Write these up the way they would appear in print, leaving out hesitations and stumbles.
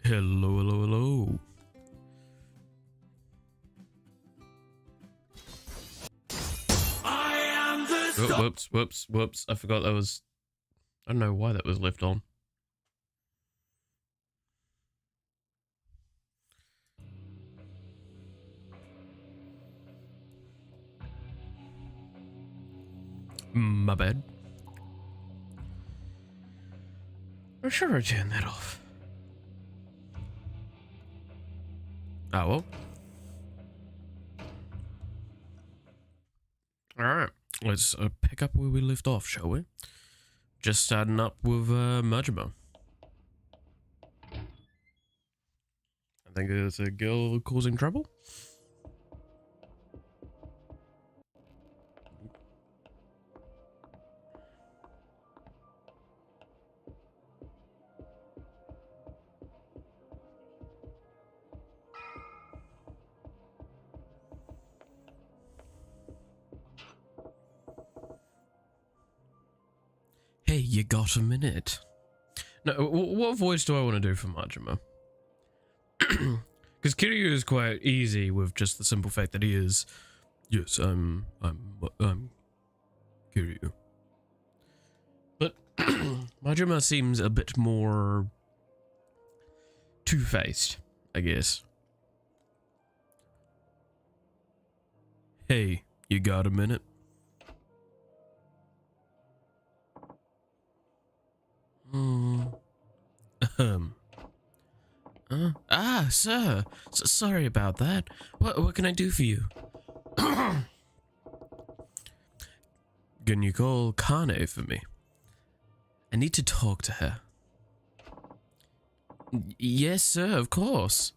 Hello, hello, hello. Oh, whoops. I forgot that was... I don't know why that was left on. My bad. Or should I turn that off? Oh, well. Alright, let's pick up where we left off, shall we? Just starting up with Majima. I think it's a girl causing trouble. Hey, you got a minute? No, what voice do I want to do for Majima? Because Kiryu is quite easy with just the simple fact that he is... Yes, I'm Kiryu. But Majima seems a bit more two-faced, I guess. Hey, you got a minute? Sir. Sorry about that. What can I do for you? Can you call Kane for me? I need to talk to her. Yes, sir, of course.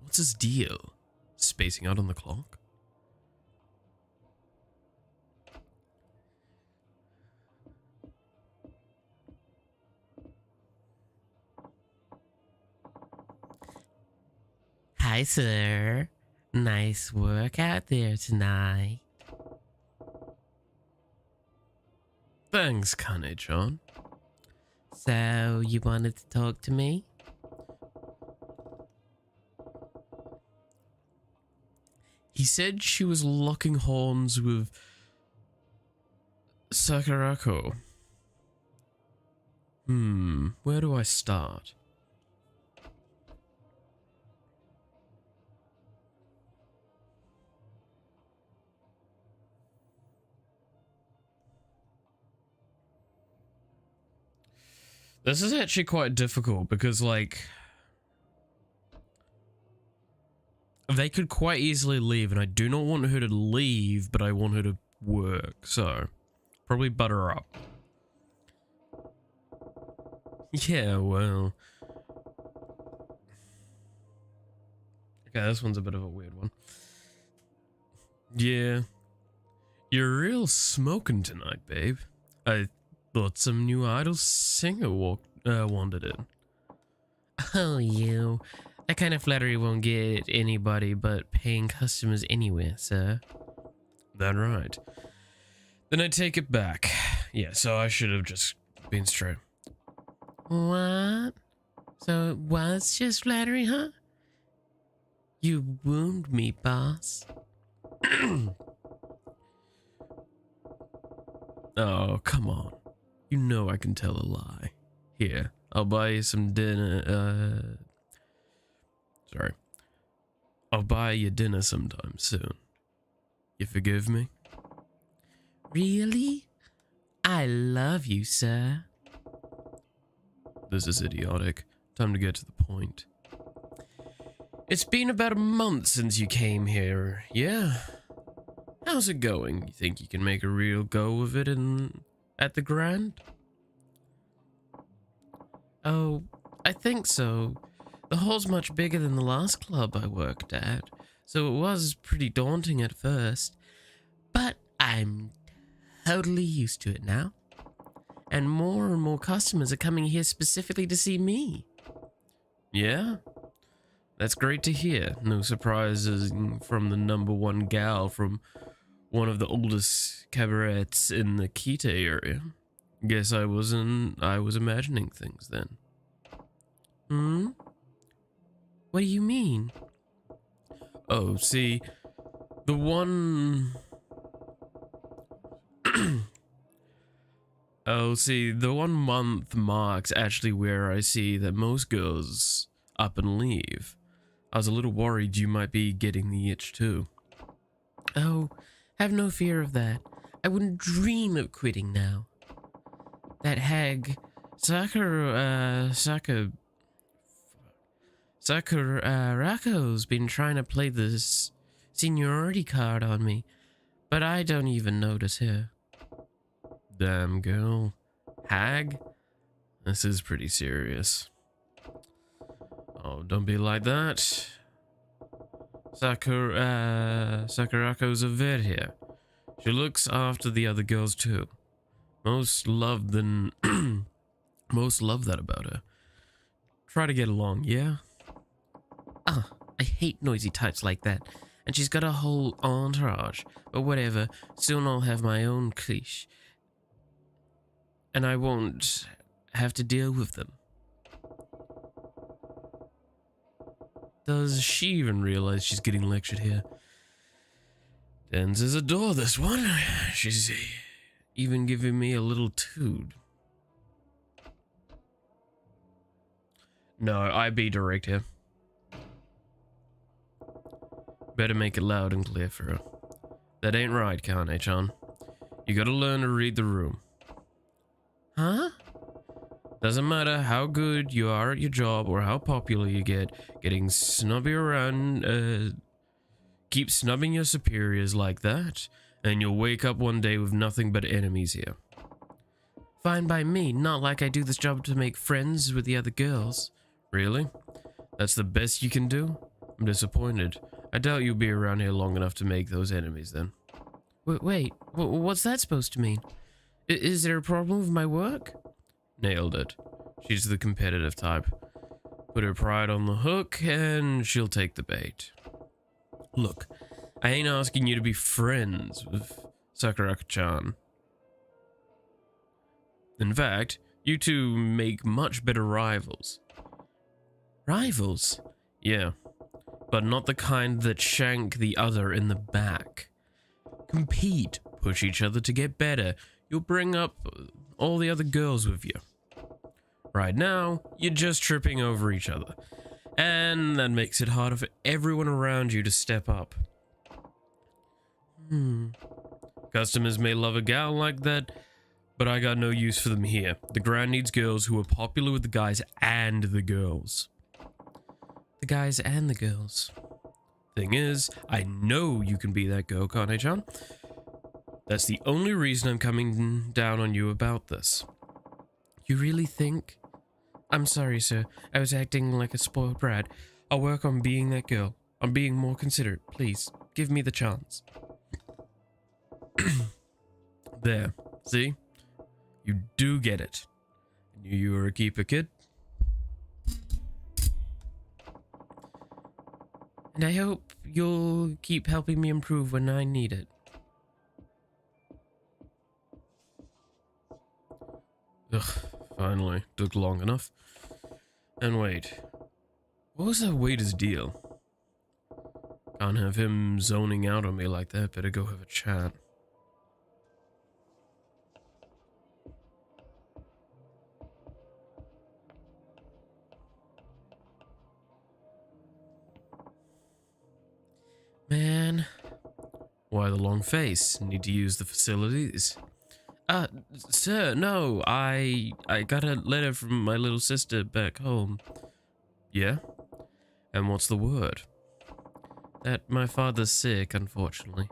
What's his deal? Spacing out on the clock? Hi, sir. Nice work out there tonight. Thanks, Kane-chan. So, you wanted to talk to me? He said she was locking horns with Sakurako. Where do I start? This is actually quite difficult because, like, they could quite easily leave, and I do not want her to leave, but I want her to work, so probably butter her up. Yeah, well. Okay, this one's a bit of a weird one. Yeah. You're real smoking tonight, babe. I thought some new idol singer wandered in. Oh, you. That kind of flattery won't get anybody but paying customers anywhere, sir. That right. Then I take it back. Yeah, so I should have just been straight. What? So it was just flattery, huh? You wound me, boss. Oh, come on. You know I can tell a lie. Here, I'll buy you some dinner, Sorry. I'll buy you dinner sometime soon. You forgive me? Really? I love you, sir. This is idiotic. Time to get to the point. It's been about a month since you came here, yeah? How's it going? You think you can make a real go of it at the Grand? Oh, I think so. The hall's much bigger than the last club I worked at, so it was pretty daunting at first. But I'm totally used to it now. And more customers are coming here specifically to see me. Yeah? That's great to hear. No surprises from the #1 gal from one of the oldest cabarets in the Kita area. Guess I was imagining things then. Hmm? What do you mean? Oh, see, the one... the 1 month marks actually where I see that most girls up and leave. I was a little worried you might be getting the itch too. Oh, have no fear of that. I wouldn't dream of quitting now. That hag, Sakurako's been trying to play this seniority card on me, but I don't even notice her. Damn girl. Hag? This is pretty serious. Oh, don't be like that. Sakurako's a vet here. She looks after the other girls too. Most love that about her. Try to get along, yeah? Ah, I hate noisy types like that. And she's got a whole entourage. But whatever, soon I'll have my own cliche. And I won't have to deal with them. Does she even realize she's getting lectured here? Dances adore this one. She's even giving me a little toot. No, I be direct here. Better make it loud and clear for her. That ain't right, Kane-chan. You gotta learn to read the room. Huh? Doesn't matter how good you are at your job or how popular you get, getting snobby around, keep snubbing your superiors like that, and you'll wake up one day with nothing but enemies here. Fine by me, not like I do this job to make friends with the other girls. Really? That's the best you can do? I'm disappointed. I doubt you'll be around here long enough to make those enemies then. Wait, what's that supposed to mean? Is there a problem with my work? Nailed it. She's the competitive type. Put her pride on the hook and she'll take the bait. Look, I ain't asking you to be friends with Sakurako-chan. In fact, you two make much better rivals. Rivals? Yeah, but not the kind that shank the other in the back. Compete, push each other to get better. You'll bring up all the other girls with you. Right now, you're just tripping over each other. And that makes it harder for everyone around you to step up. Customers may love a gal like that, but I got no use for them here. The ground needs girls who are popular with the guys and the girls. The guys and the girls. Thing is, I know you can be that girl, Kane-chan. That's the only reason I'm coming down on you about this. You really think? I'm sorry, sir. I was acting like a spoiled brat. I'll work on being that girl. On being more considerate. Please, give me the chance. There. See? You do get it. I knew you were a keeper, kid. And I hope you'll keep helping me improve when I need it. Ugh, finally. Took long enough. And wait. What was that waiter's deal? Can't have him zoning out on me like that. Better go have a chat. Man. Why the long face? Need to use the facilities? Sir, no, I got a letter from my little sister back home. Yeah? And what's the word? That my father's sick, unfortunately.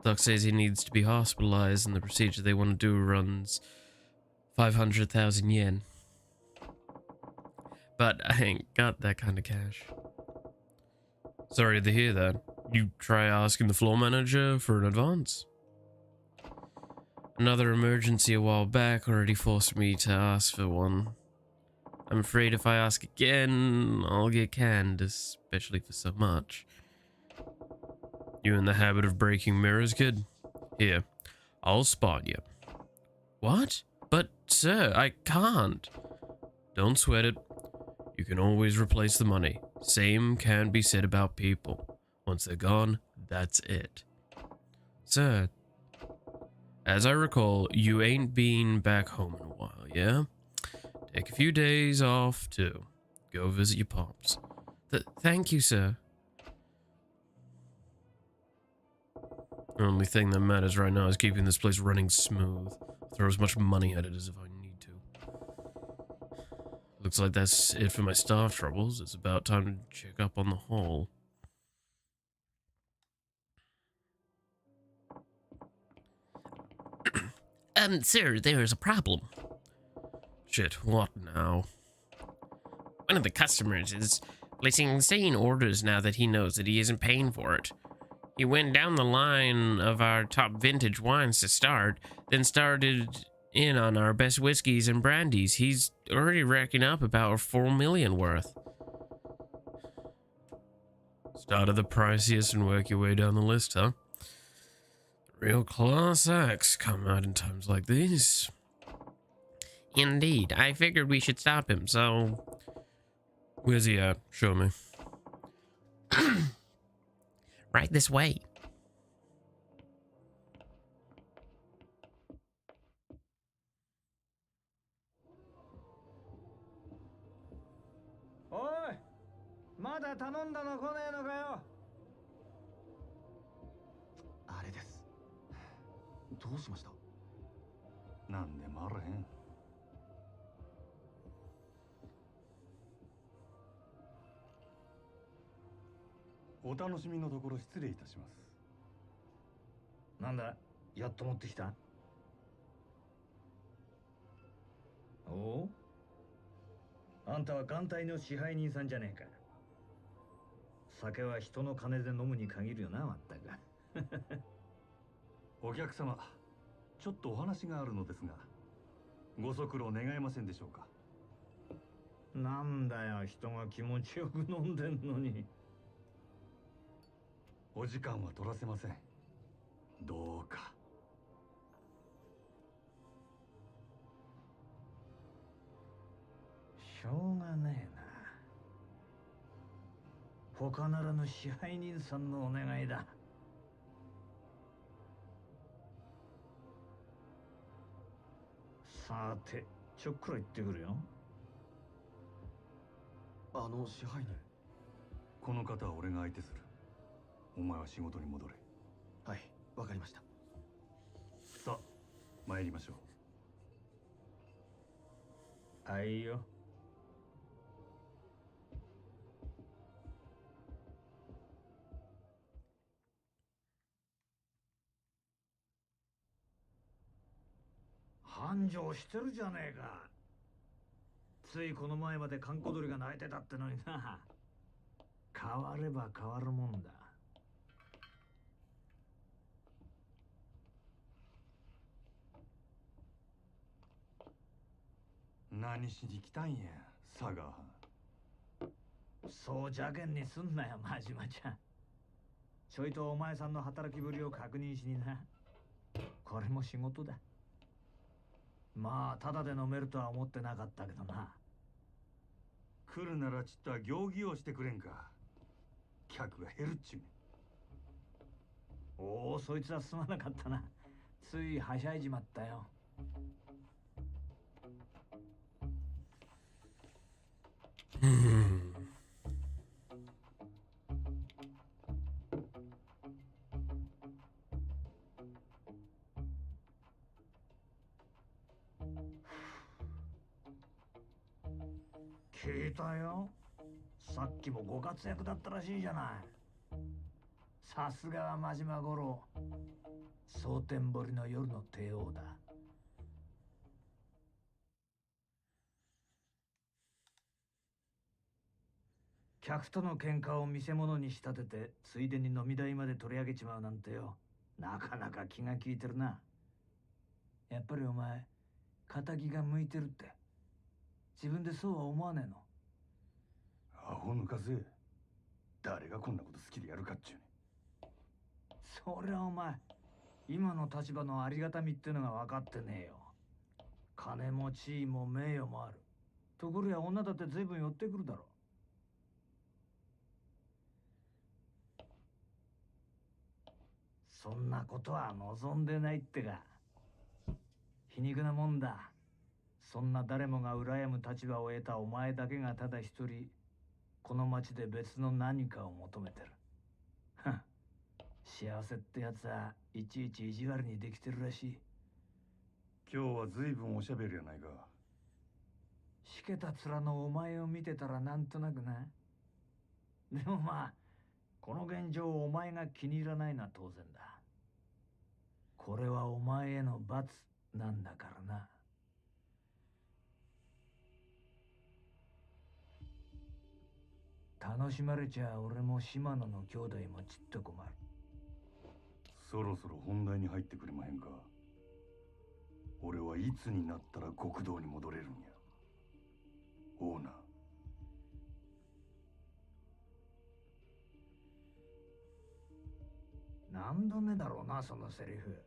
Doc says he needs to be hospitalized and the procedure they want to do runs 500,000 yen. But I ain't got that kind of cash. Sorry to hear that. You try asking the floor manager for an advance? Another emergency a while back already forced me to ask for one. I'm afraid if I ask again, I'll get canned, especially for so much. You in the habit of breaking mirrors, kid? Here, I'll spot you. What? But, sir, I can't. Don't sweat it. You can always replace the money. Same can be said about people. Once they're gone, that's it. Sir, as I recall, you ain't been back home in a while, yeah? Take a few days off, too. Go visit your pops. Thank you, sir. The only thing that matters right now is keeping this place running smooth. I'll throw as much money at it as if I need to. Looks like that's it for my staff troubles. It's about time to check up on the hall. Sir, there's a problem. Shit, what now? One of the customers is placing insane orders now that he knows that he isn't paying for it. He went down the line of our top vintage wines to start, then started in on our best whiskeys and brandies. He's already racking up about $4 million worth. Start at the priciest and work your way down the list, huh? Real class acts come out in times like these. Indeed, I figured we should stop him, so... Where's he at? Show me. Right this way. Oi! まだ頼んだの来ねえのかよ。あれです。どうしました？なんでもあらへん。お楽しみのところ失礼いたします。なんだ、やっと持ってきた？おお？あんたは艦隊の支配人さんじゃねえか。酒は人の金で飲むに限るよな、まったく。お客様、ちょっとお話があるのですが、ご足労願えませんでしょうか。なんだよ、人が気持ちよく飲んでんのに。お時間は取らせません。どうか。しょうがねえな。他ならぬ支配人さんのお願いだ。さて、ちょっくら行ってくるよ。支配人。この方は俺が相手する。お前は仕事に戻れ。はい、わかりました。さあ、参りましょう。はいよ。繁盛してるじゃねえか。ついこの前まで閑古鳥が鳴いてたってのにな。変われば変わるもんだ。何しに来たんや、佐賀。そう邪険にすんなよ、真島ちゃん。ちょいとお前さんの働きぶりを確認しにな。これも仕事だ。まあ、ただで飲めるとは思ってなかったけどな。来るならちっとは行儀をしてくれんか。客が減るっちゅうね。おお、そいつはすまなかったな。ついはしゃいじまったよ。聞いたよ。さっきもご活躍だったらしいじゃない。さすがは真島五郎。蒼天堀の夜の帝王だ。客との喧嘩を見せ物に仕立てて、ついでに飲み代まで取り上げちまうなんてよ。なかなか気が利いてるな。やっぱりお前、仇が向いてるって。自分でそうは思わねえの？アホ抜かせ。誰がこんなこと好きでやるかっちゅうね。そりゃお前、今の立場のありがたみってのが分かってねえよ。金も地位も名誉もある。ところや女だって随分寄ってくるだろう。そんなことは望んでないってか。皮肉なもんだ。そんな誰もが羨む立場を得たお前だけがただ一人、この町で別の何かを求めてる。はん。幸せってやつはいちいち意地悪にできてるらしい。今日は随分おしゃべりやないか。しけた面のお前を見てたらなんとなくな。でもまあ、この現状をお前が気に入らないのは当然だ。これはお前への罰なんだからな。楽しまれちゃ俺も島野の兄弟もちっと困る。そろそろ本題に入ってくれまへんか。俺はいつになったら極道に戻れるんや。オーナー。何度目だろうな、そのセリフ。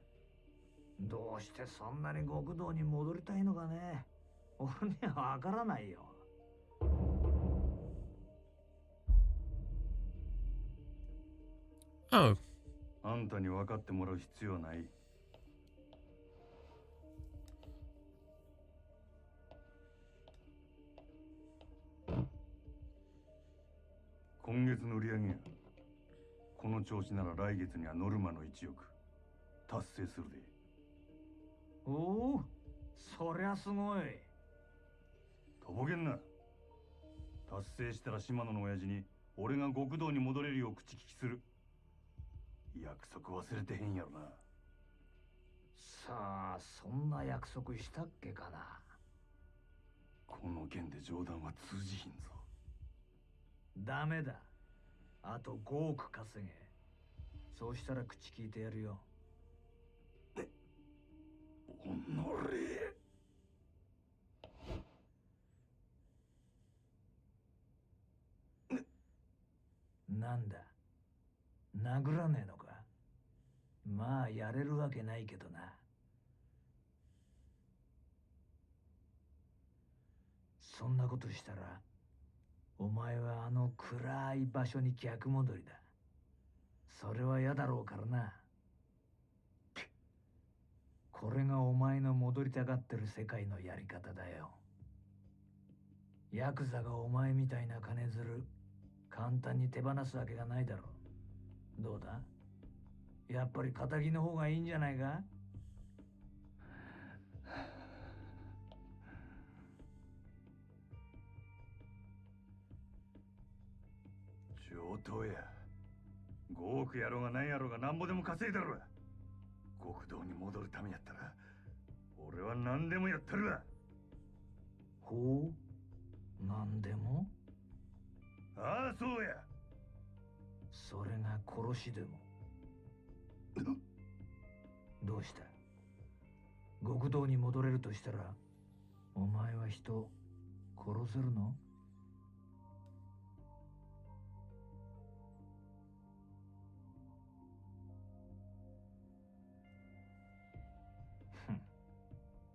どうしてそんなに極道に戻りたいのかね。俺にはわからないよ。Oh, あんたに分かってもらう必要はない。今月の売り上げや。この調子なら来月にはノルマの1億達成するで。おお、そりゃすごい。とぼけんな。達成したら島野の親父に俺が極道に戻れるよう口利きする。約束忘れてへんやろな。さあ、そんな約束したっけかな。この件で冗談は通じひんぞ。ダメだ。あと5億稼げ。そうしたら口聞いてやるよ。おのれ。なんだ、殴らねえのか。まあやれるわけないけどな。そんなことしたらお前はあの暗い場所に逆戻りだ。それは嫌だろうからな。これがお前の戻りたがってる世界のやり方だよ。ヤクザがお前みたいな金づる簡単に手放すわけがないだろう。どうだ、やっぱり仇の方がいいんじゃないか。上等や。5億やろうが何やろうがなんぼでも稼いだろ。極道に戻るためやったら俺は何でもやったるわ。ほう、なんでも。ああそうや。それが殺しでも。どうした、極道に戻れるとしたらお前は人殺せるの？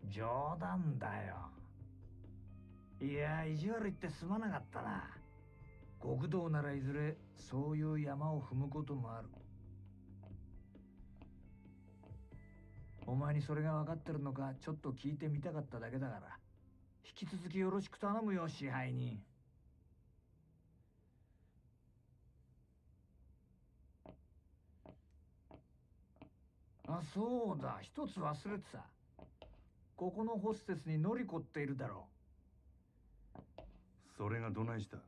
冗談だよ。いや、意地悪言ってすまなかったな。極道ならいずれそういう山を踏むこともある。お前にそれが分かってるのかちょっと聞いてみたかっただけだから、引き続きよろしく頼むよ、支配人。あ、そうだ、一つ忘れてた。ここのホステスにノリコっているだろそれがどないした？う。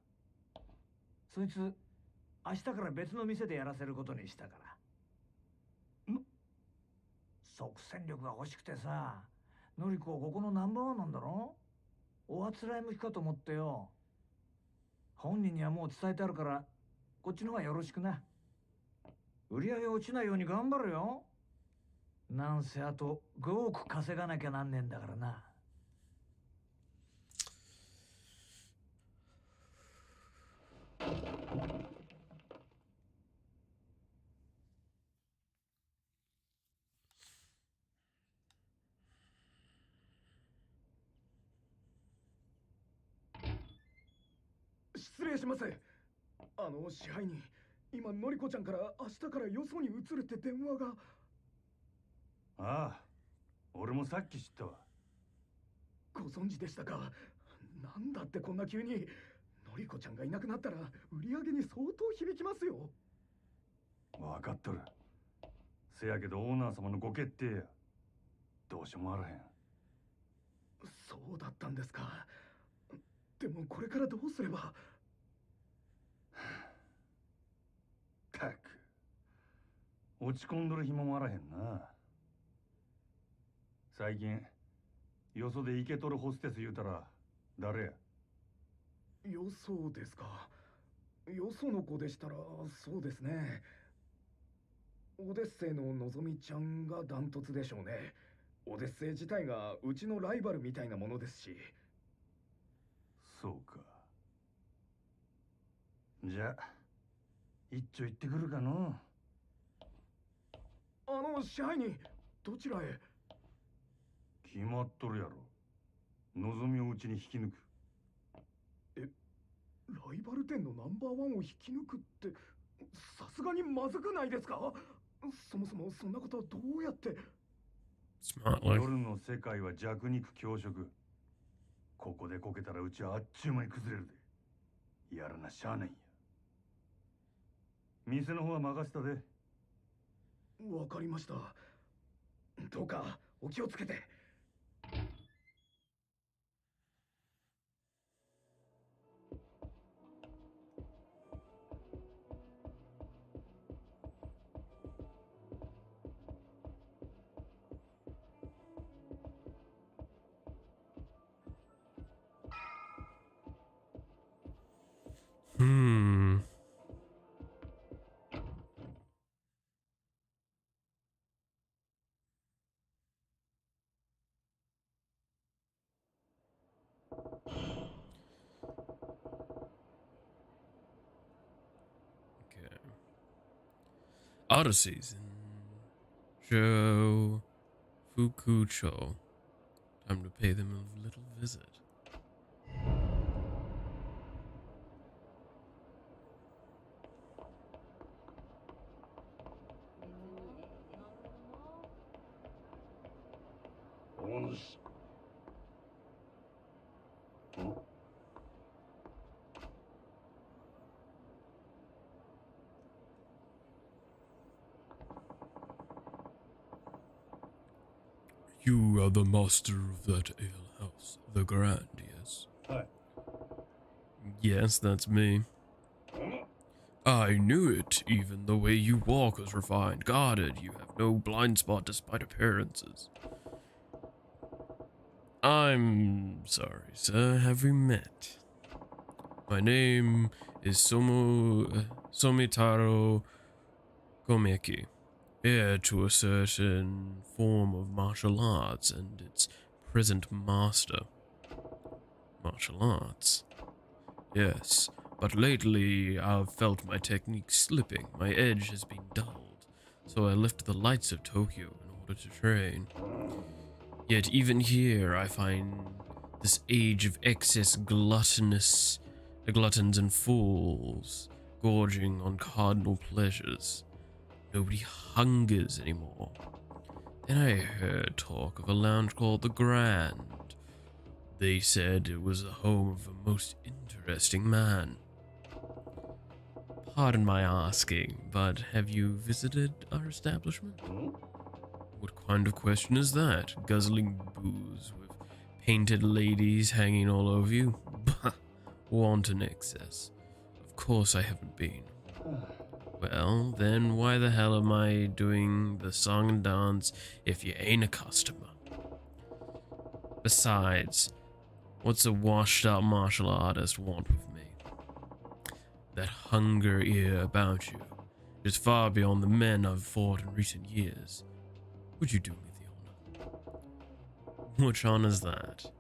そいつ明日から別の店でやらせることにしたから。即戦力が欲しくてさ。ノリコここのナンバーワンなんだろ。おあつらい向きかと思ってよ。本人にはもう伝えてあるからこっちの方がよろしくな。売り上げ落ちないように頑張るよ。なんせあと5億稼がなきゃなんねえんだからな。礼します。支配人、今のりこちゃんから明日からよそに移るって電話が。ああ、俺もさっき知ったわ。ご存知でしたか。なんだってこんな急に。のりこちゃんがいなくなったら売り上げに相当響きますよ。分かっとる。せやけどオーナー様のご決定や。どうしようもあらへん。そうだったんですか。でもこれからどうすれば。たく落ち込んどる暇もあらへんな。最近よそでイケとるホステス言うたら誰や。よそですか。よその子でしたらそうですね。オデッセイののぞみちゃんがダントツでしょうね。オデッセイ自体がうちのライバルみたいなものですし。そうか。じゃあ一丁行ってくるかの。支配人、どちらへ。決まっとるやろ。のぞみをうちに引き抜く。ライバル店のナンバーワンを引き抜くってさすがにまずくないですか。そもそもそんなことどうやって。Smartly. 夜の世界は弱肉強食。ここでこけたらうちはあっちゅう間に崩れるで。やらなしゃあないんや。店の方は任せたで。わかりました。どうかお気をつけて。Hmm. Okay. Odysseys in Joe Fukucho. Time to pay them a little visit. You are the master of that ale house, the Grand, yes? Hi. Yes, that's me. I knew it. Even the way you walk is refined, guarded. You have no blind spot despite appearances. I'm sorry, sir. Have we met? My name is Somitaro Komeki, heir to a certain form of martial arts and its present master. Martial arts? Yes, but lately I've felt my technique slipping. My edge has been dulled, so I left the lights of Tokyo in order to train. Yet even here I find this age of excess gluttons and fools, gorging on cardinal pleasures. Nobody hungers anymore. Then I heard talk of a lounge called the Grand. They said it was the home of a most interesting man. Pardon my asking, but have you visited our establishment? What kind of question is that? Guzzling booze with painted ladies hanging all over you? Bah! Wanton excess. Of course I haven't been. Well, then why the hell am I doing the song and dance if you ain't a customer? Besides, what's a washed-out martial artist want with me? That hunger ear about you is far beyond the men I've fought in recent years. Would you do me the honor? Which honor's that?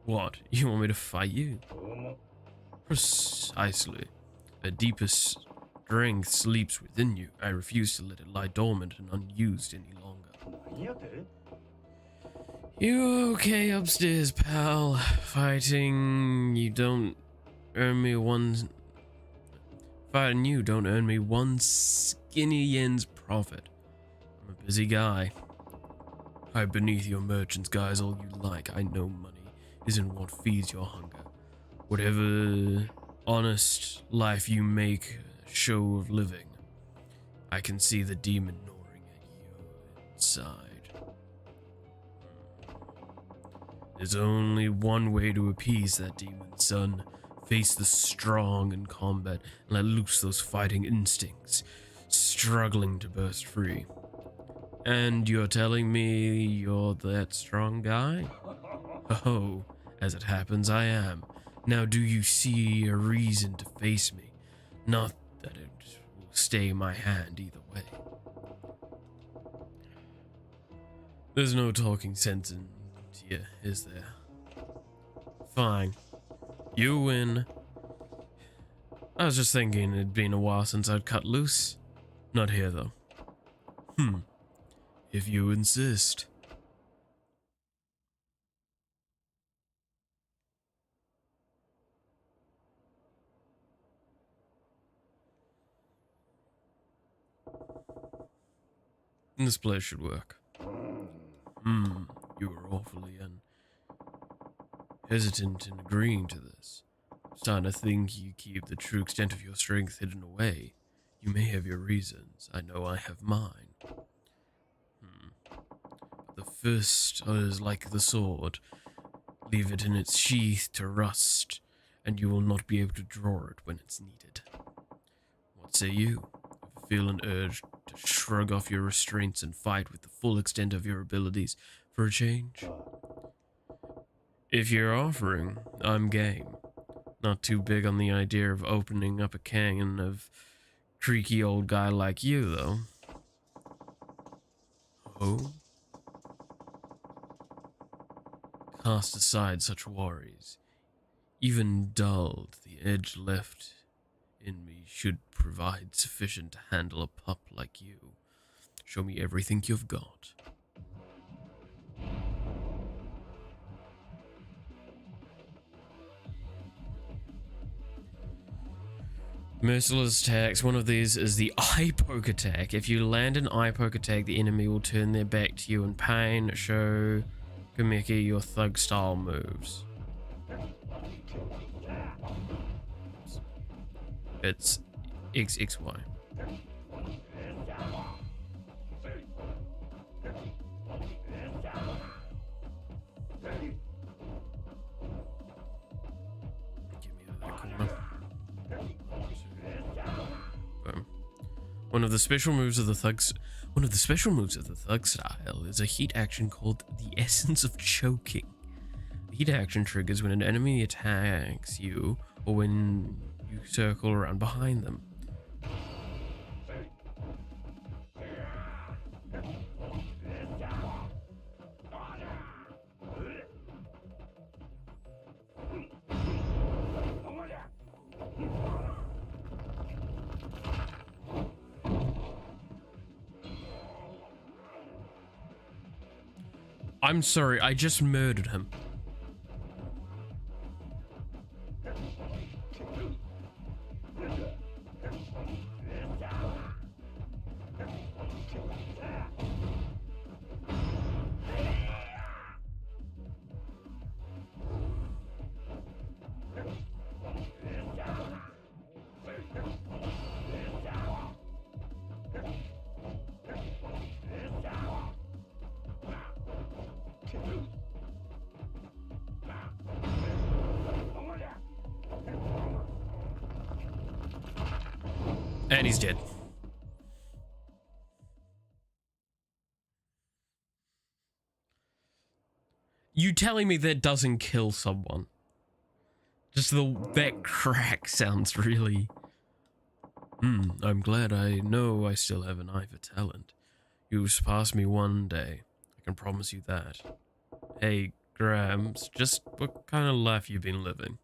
What, you want me to fight you? Precisely. A deepest strength sleeps within you. I refuse to let it lie dormant and unused any longer. You okay upstairs, pal? Fighting you don't earn me one. Fighting you don't earn me one skinny yen's profit. I'm a busy guy. Hide beneath your merchants, guys, all you like. I know money isn't what feeds your hunger. Whatever honest life you make a show of living, I can see the demon gnawing at you inside. There's only one way to appease that demon, son. Face the strong in combat and let loose those fighting instincts, struggling to burst free. And you're telling me you're that strong guy? Oh, as it happens, I am. Now do you see a reason to face me? Not that it will stay my hand either way. There's no talking sense in you, is there? Fine. You win. I was just thinking it'd been a while since I'd cut loose. Not here, though. If you insist. This place should work. You were awfully hesitant in agreeing to this. I'm starting to think you keep the true extent of your strength hidden away. You may have your reasons. I know I have mine. The fist is like the sword. Leave it in its sheath to rust, and you will not be able to draw it when it's needed. What say you? Feel an urge to shrug off your restraints and fight with the full extent of your abilities for a change? If you're offering, I'm game. Not too big on the idea of opening up a can of creaky old guy like you, though. Oh? Cast aside such worries. Even dulled, the edge left in me should provide sufficient to handle a pup like you. Show me everything you've got. Merciless attacks. One of these is the eye poke attack. If you land an eye poke attack, the enemy will turn their back to you in pain. Show Kameki your thug style moves. It's XXY. Get me out of that corner. Boom. One of the special moves of the thug style is a heat action called the Essence of Choking. The heat action triggers when an enemy attacks you or when you circle around behind them. I'm sorry, I just murdered him. And he's dead. You telling me that doesn't kill someone? Just that crack sounds really... I'm glad I know I still have an eye for talent. You'll surpass me one day. I can promise you that. Hey, Grams, just what kind of life you been living?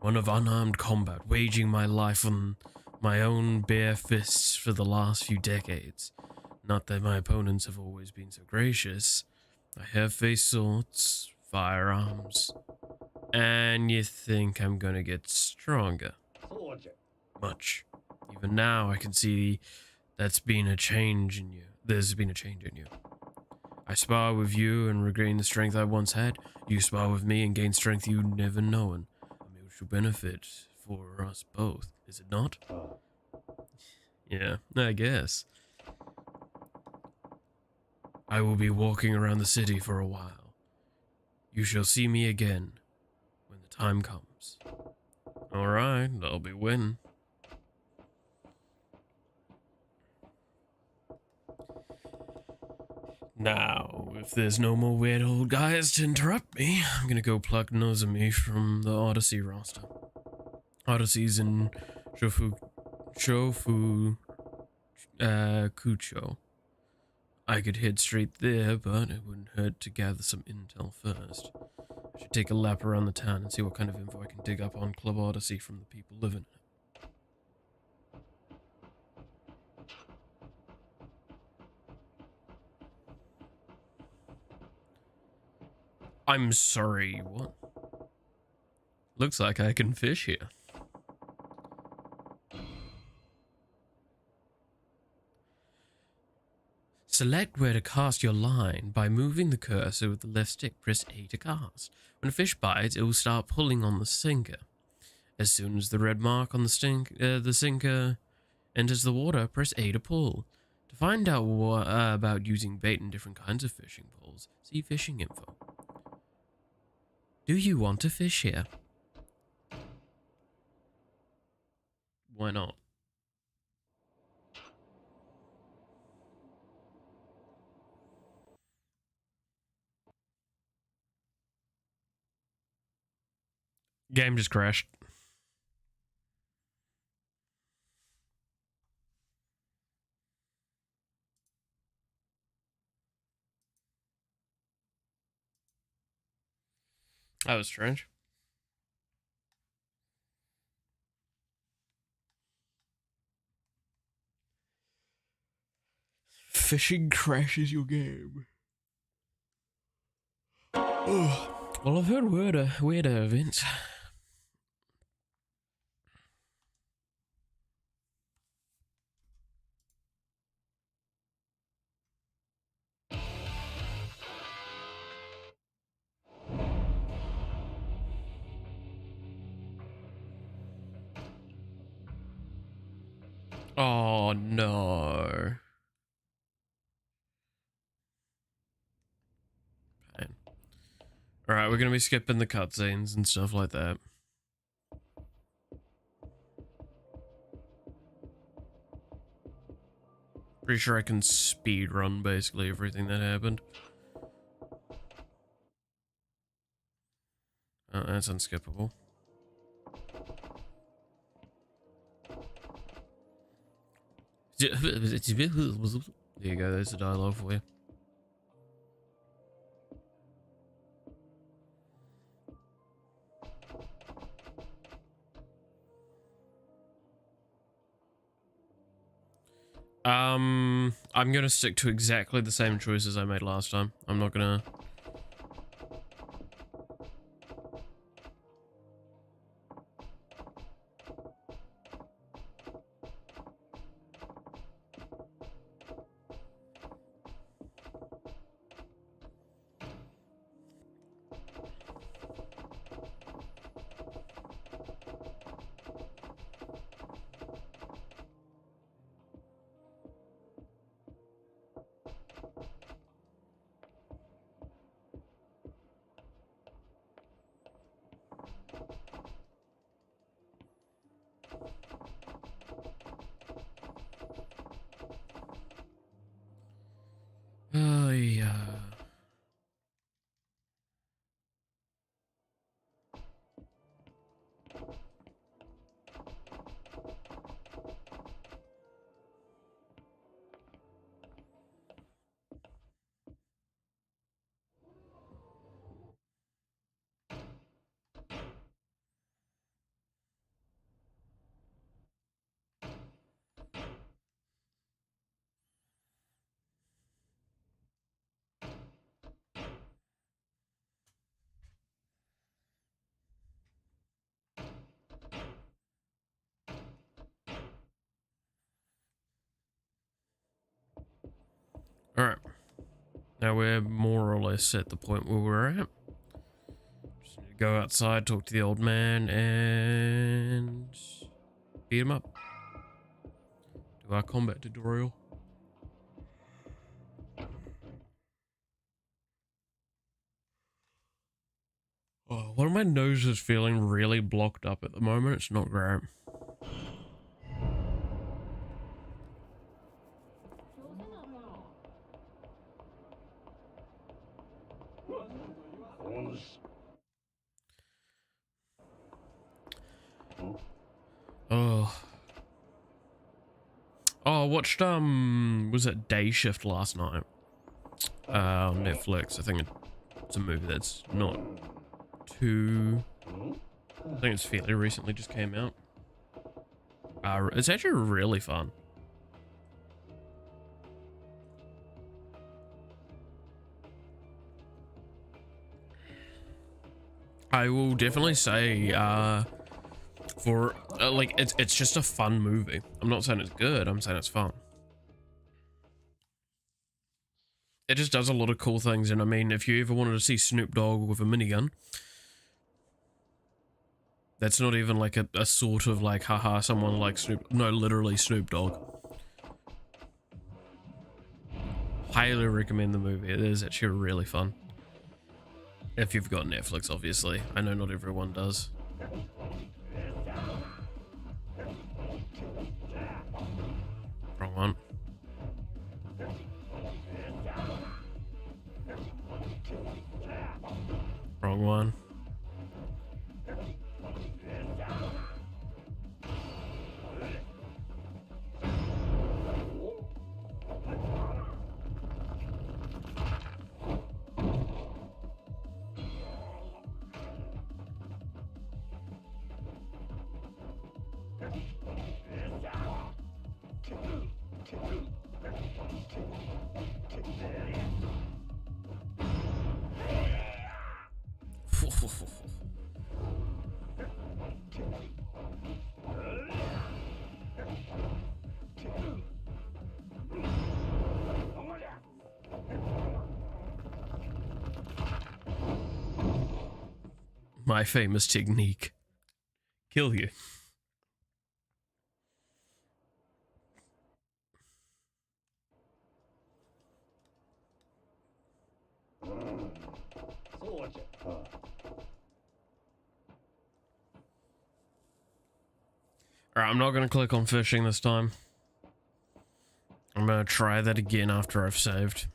One of unarmed combat, waging my life on my own bare fists for the last few decades. Not that my opponents have always been so gracious. I have faced swords, firearms, And you think I'm gonna get stronger? そうじゃ。 Much. Even now, I can see that's been a change in you. There's been a change in you. I spar with you and regain the strength I once had. You spar with me and gain strength you'd never known. A mutual benefit for us both, is it not? Yeah, I guess. I will be walking around the city for a while. You shall see me again when the time comes. Alright, I'll be winning. Now, if there's no more weird old guys to interrupt me, I'm gonna go pluck Nozomi from the Odyssey roster. Odyssey's in Shofu Kucho. I could head straight there, but it wouldn't hurt to gather some intel first. I should take a lap around the town and see what kind of info I can dig up on Club Odyssey from the people living in it. I'm sorry, what? Looks like I can fish here. Select where to cast your line by moving the cursor with the left stick. Press A to cast. When a fish bites, it will start pulling on the sinker. As soon as the red mark on the sinker enters the water, press A to pull. To find out about using bait and different kinds of fishing poles, see fishing info. Do you want to fish here? Why not? Game just crashed. That was strange. Fishing crashes your game. Oh. Well, I've heard weirder events. Oh no. Pain. Alright, we're gonna be skipping the cutscenes and stuff like that. Pretty sure I can speed run basically everything that happened. Oh, that's unskippable. There you go, there's the dialogue for you. I'm gonna stick to exactly the same choices I made last time. I'm not gonna... Alright. Now we're more or less at the point where we're at. Just need to go outside, talk to the old man, and beat him up. Do our combat tutorial. Oh, one of my noses is feeling really blocked up at the moment. It's not great. Oh. Oh, I watched, was it Day Shift last night? On Netflix. I think it's a movie that's not too... I think it's fairly recently just came out. It's actually really fun. I will definitely say, for like it's just a fun movie. I'm not saying it's good, I'm saying it's fun. It just does a lot of cool things, and I mean, if you ever wanted to see Snoop Dogg with a minigun, that's not even like a sort of like haha someone like Snoop, no, literally Snoop Dogg. Highly recommend the movie. It is actually really fun. If you've got Netflix, obviously. I know not everyone does. Wrong one. Wrong one. My famous technique. Kill you. Alright, I'm not going to click on fishing this time. I'm going to try that again after I've saved.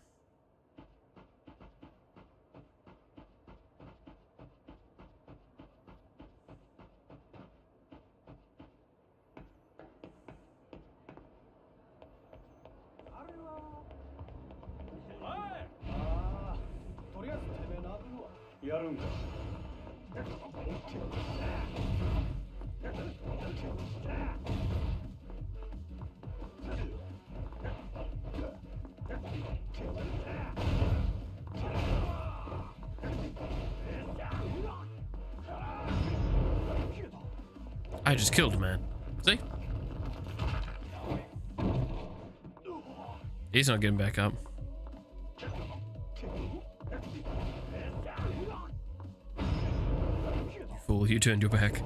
I just killed a man. See? He's not getting back up. You fool, you turned your back.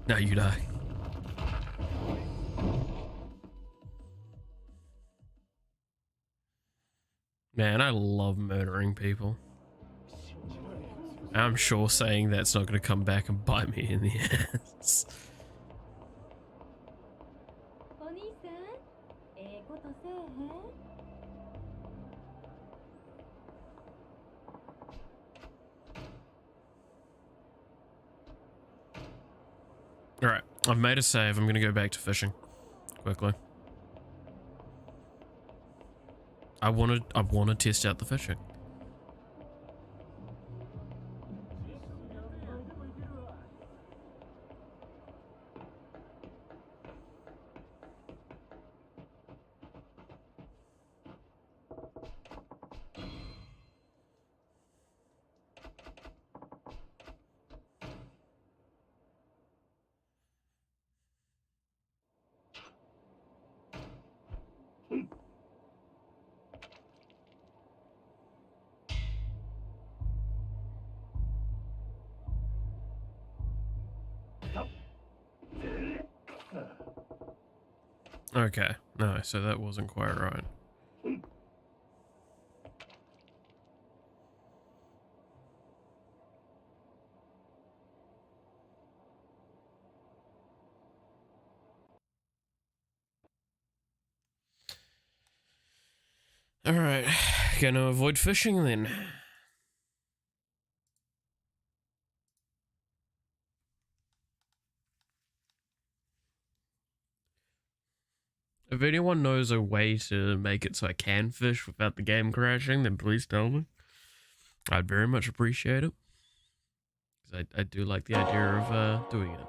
Now you die. Man, I love murdering people. I'm sure saying that's not going to come back and bite me in the ass. Alright, I've made a save. I'm going to go back to fishing quickly. I want to test out the fishing. Okay, no, so that wasn't quite right. Alright, gonna avoid fishing then. If anyone knows a way to make it so I can fish without the game crashing, then please tell me. I'd very much appreciate it. Because I do like the idea of doing it.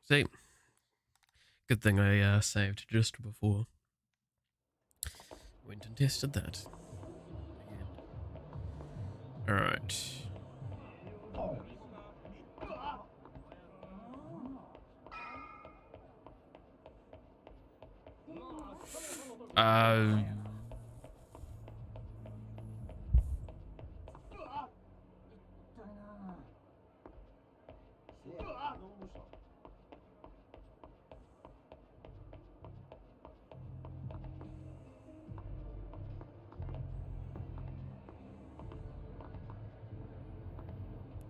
See, good thing I saved just before. Went and tested that. Alright. Uh...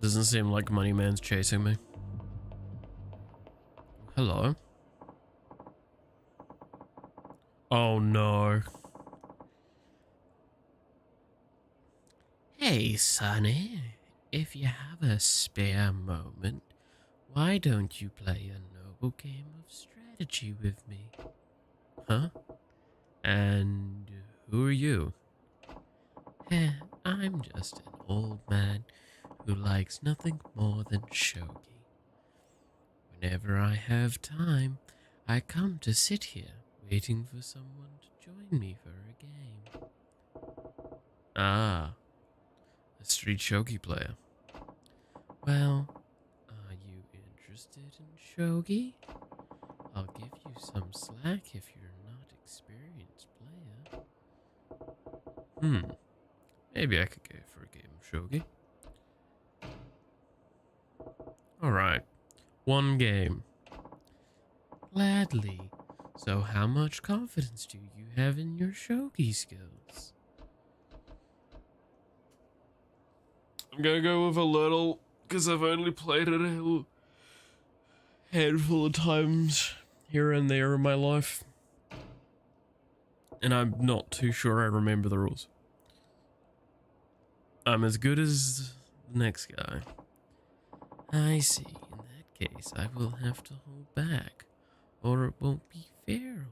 Doesn't seem like Moneyman's chasing me. Hello? Oh no. Hey, Sonny. If you have a spare moment, why don't you play a noble game of strategy with me? Huh? And who are you? Eh, I'm just an old man who likes nothing more than shogi. Whenever I have time, I come to sit here waiting for someone to join me for a game. Ah, a street shogi player. Well, are you interested in shogi? I'll give you some slack if you're not experienced player. Maybe I could go for a game of shogi. Alright, one game. Gladly. So how much confidence do you have in your shogi skills? I'm gonna go with a little, because I've only played it a handful of times here and there in my life. And I'm not too sure I remember the rules. I'm as good as the next guy. I see. In that case, I will have to hold back, or it won't be fair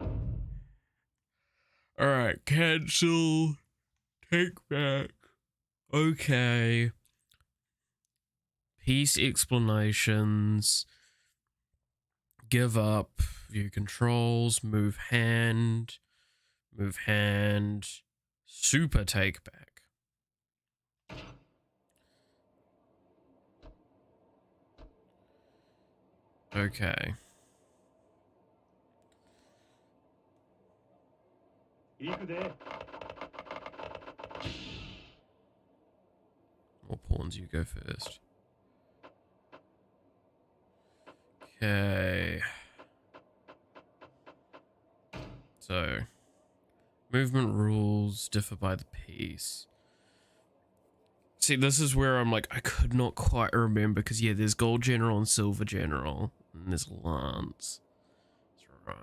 on you. Alright, cancel. Take back. Okay. Peace explanations. Give up. View controls. Move hand. Move hand. Super take back. Okay. What pawns you go first? Okay. So, movement rules differ by the piece. See, this is where I'm like, I could not quite remember, because yeah, there's gold general and silver general, and there's lance. That's right.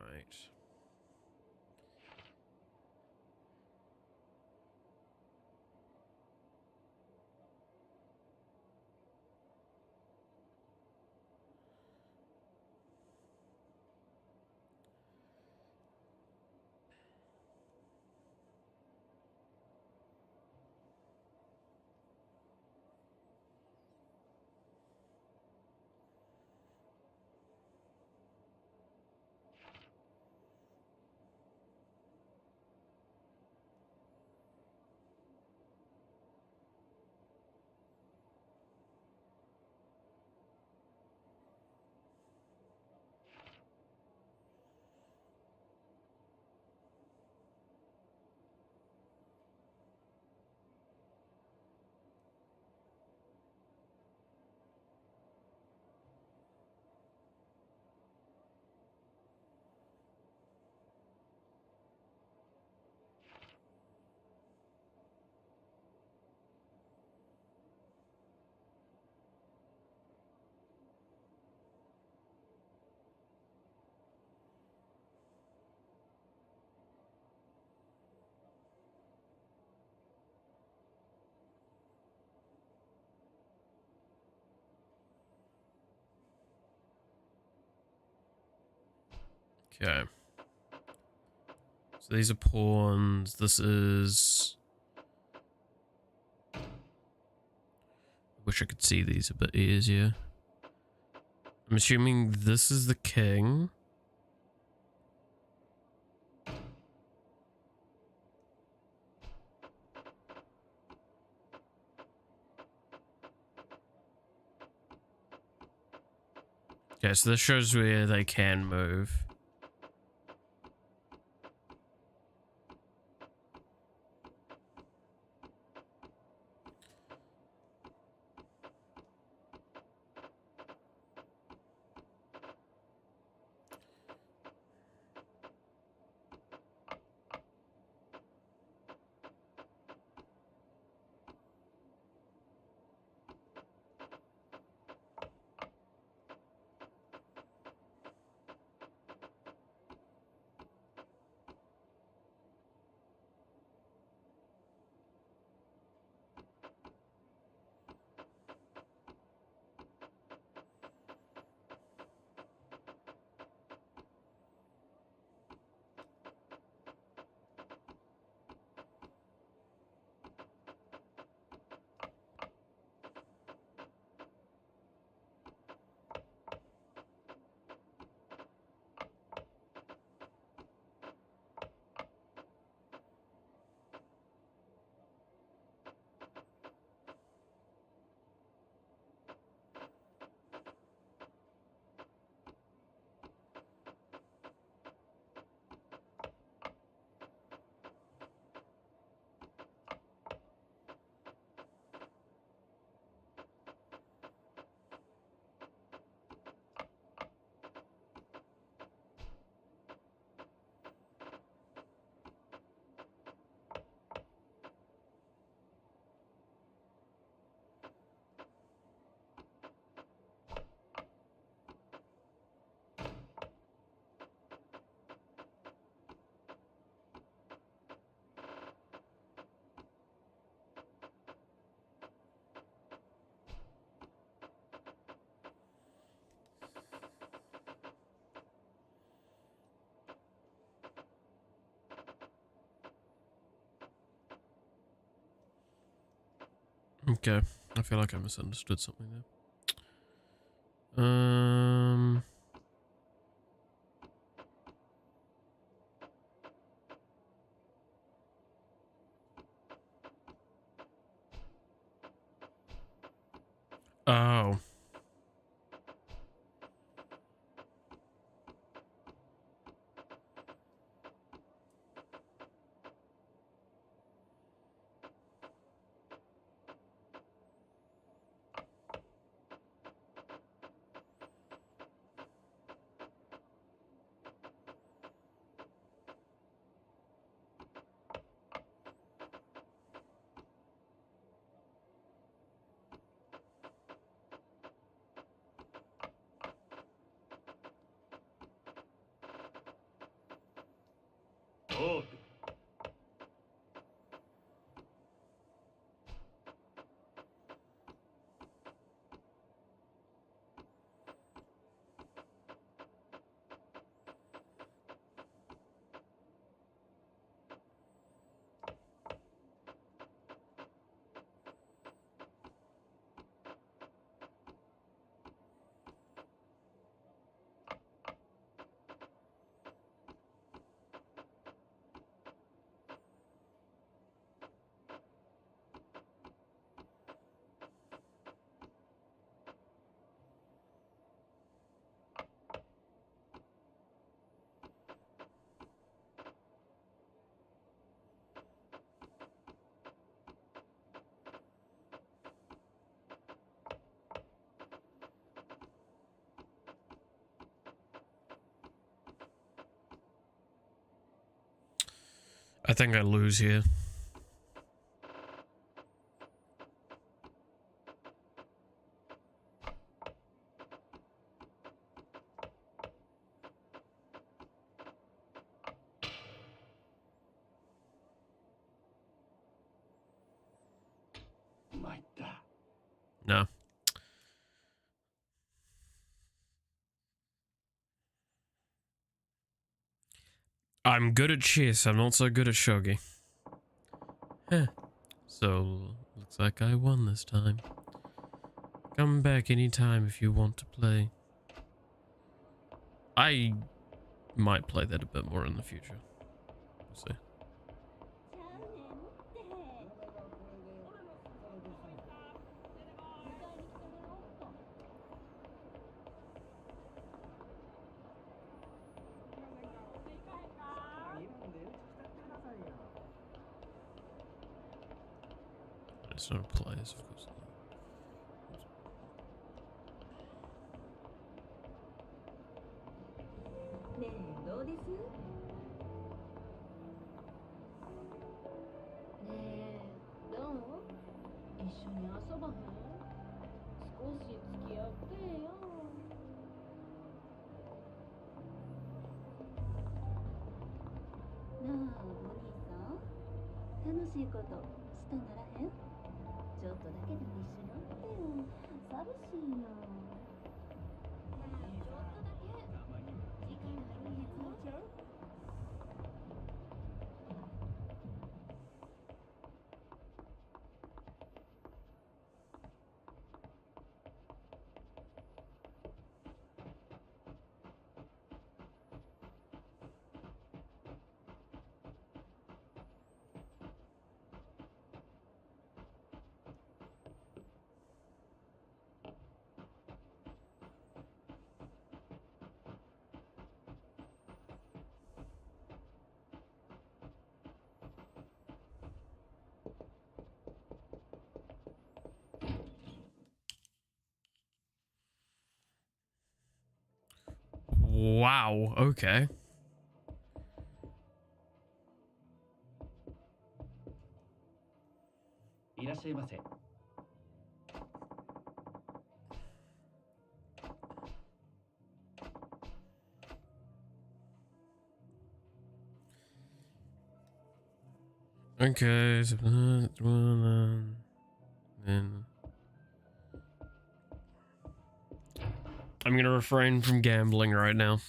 Okay. So these are pawns. This is... I wish I could see these a bit easier. I'm assuming this is the king. Okay, so this shows where they can move. Okay, I feel like I misunderstood something there. Oh.おう。I think I lose here. No. I'm good at chess. I'm not so good at shogi. Huh. So, looks like I won this time. Come back anytime if you want to play. I might play that a bit more in the future. We'll see. It's not players, of course. ねえどうです？ねえどう？一緒に遊ばへん？少し付き合ってよ。なあお兄さん、楽しいことしたならへん？ちょっとだけでも一緒におってよ。寂しいよ。なあちょっとだけ時間あるんやぞ。Wow, okay. Okay, so then I'm gonna refrain from gambling right now.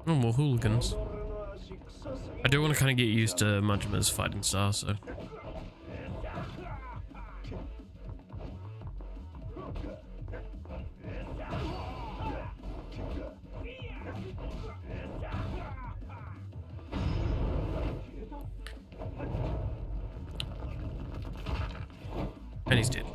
Oh, more hooligans. I do want to kind of get used to Majima's fighting style, so. And he's dead.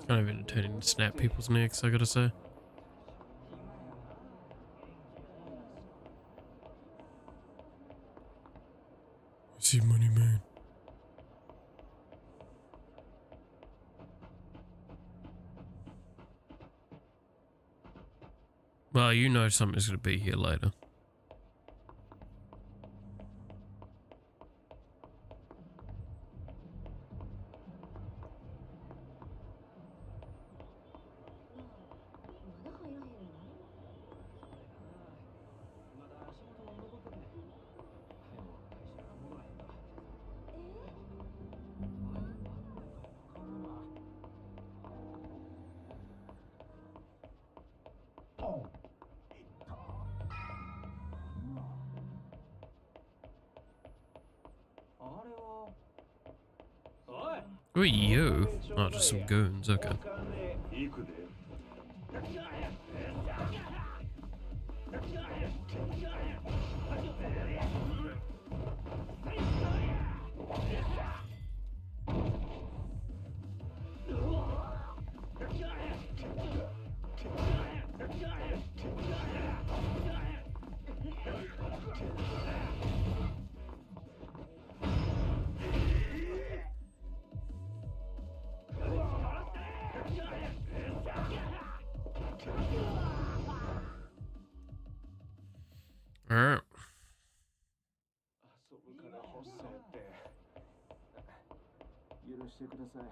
Kind of entertaining to snap people's necks, I gotta say. See money, man. Well, you know something's gonna be here later. Who are you? Oh, just some goons, okay. 行くで。Alright. 遊ぶから発生って許してください。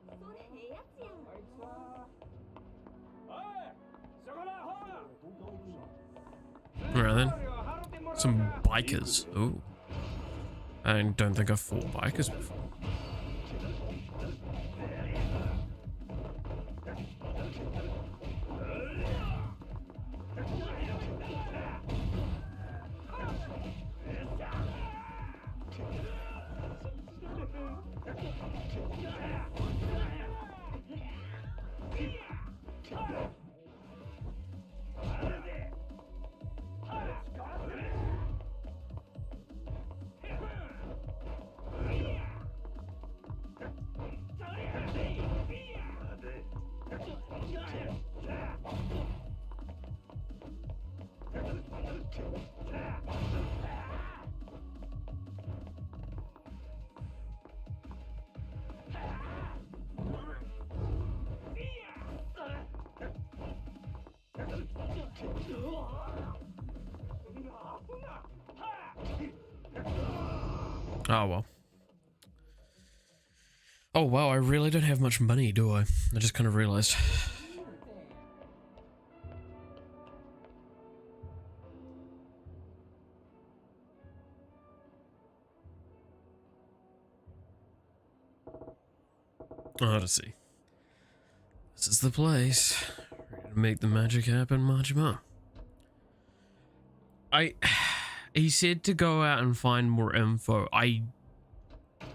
それええやつやん。あいつはおいそこらほら Alright then. Some bikers. Ooh. I don't think I've fought bikers before. Oh well. Oh wow, I really don't have much money, do I? I just kind of realized. Odyssey. This is the place. Ready to make the magic happen, Majima. He said to go out and find more info.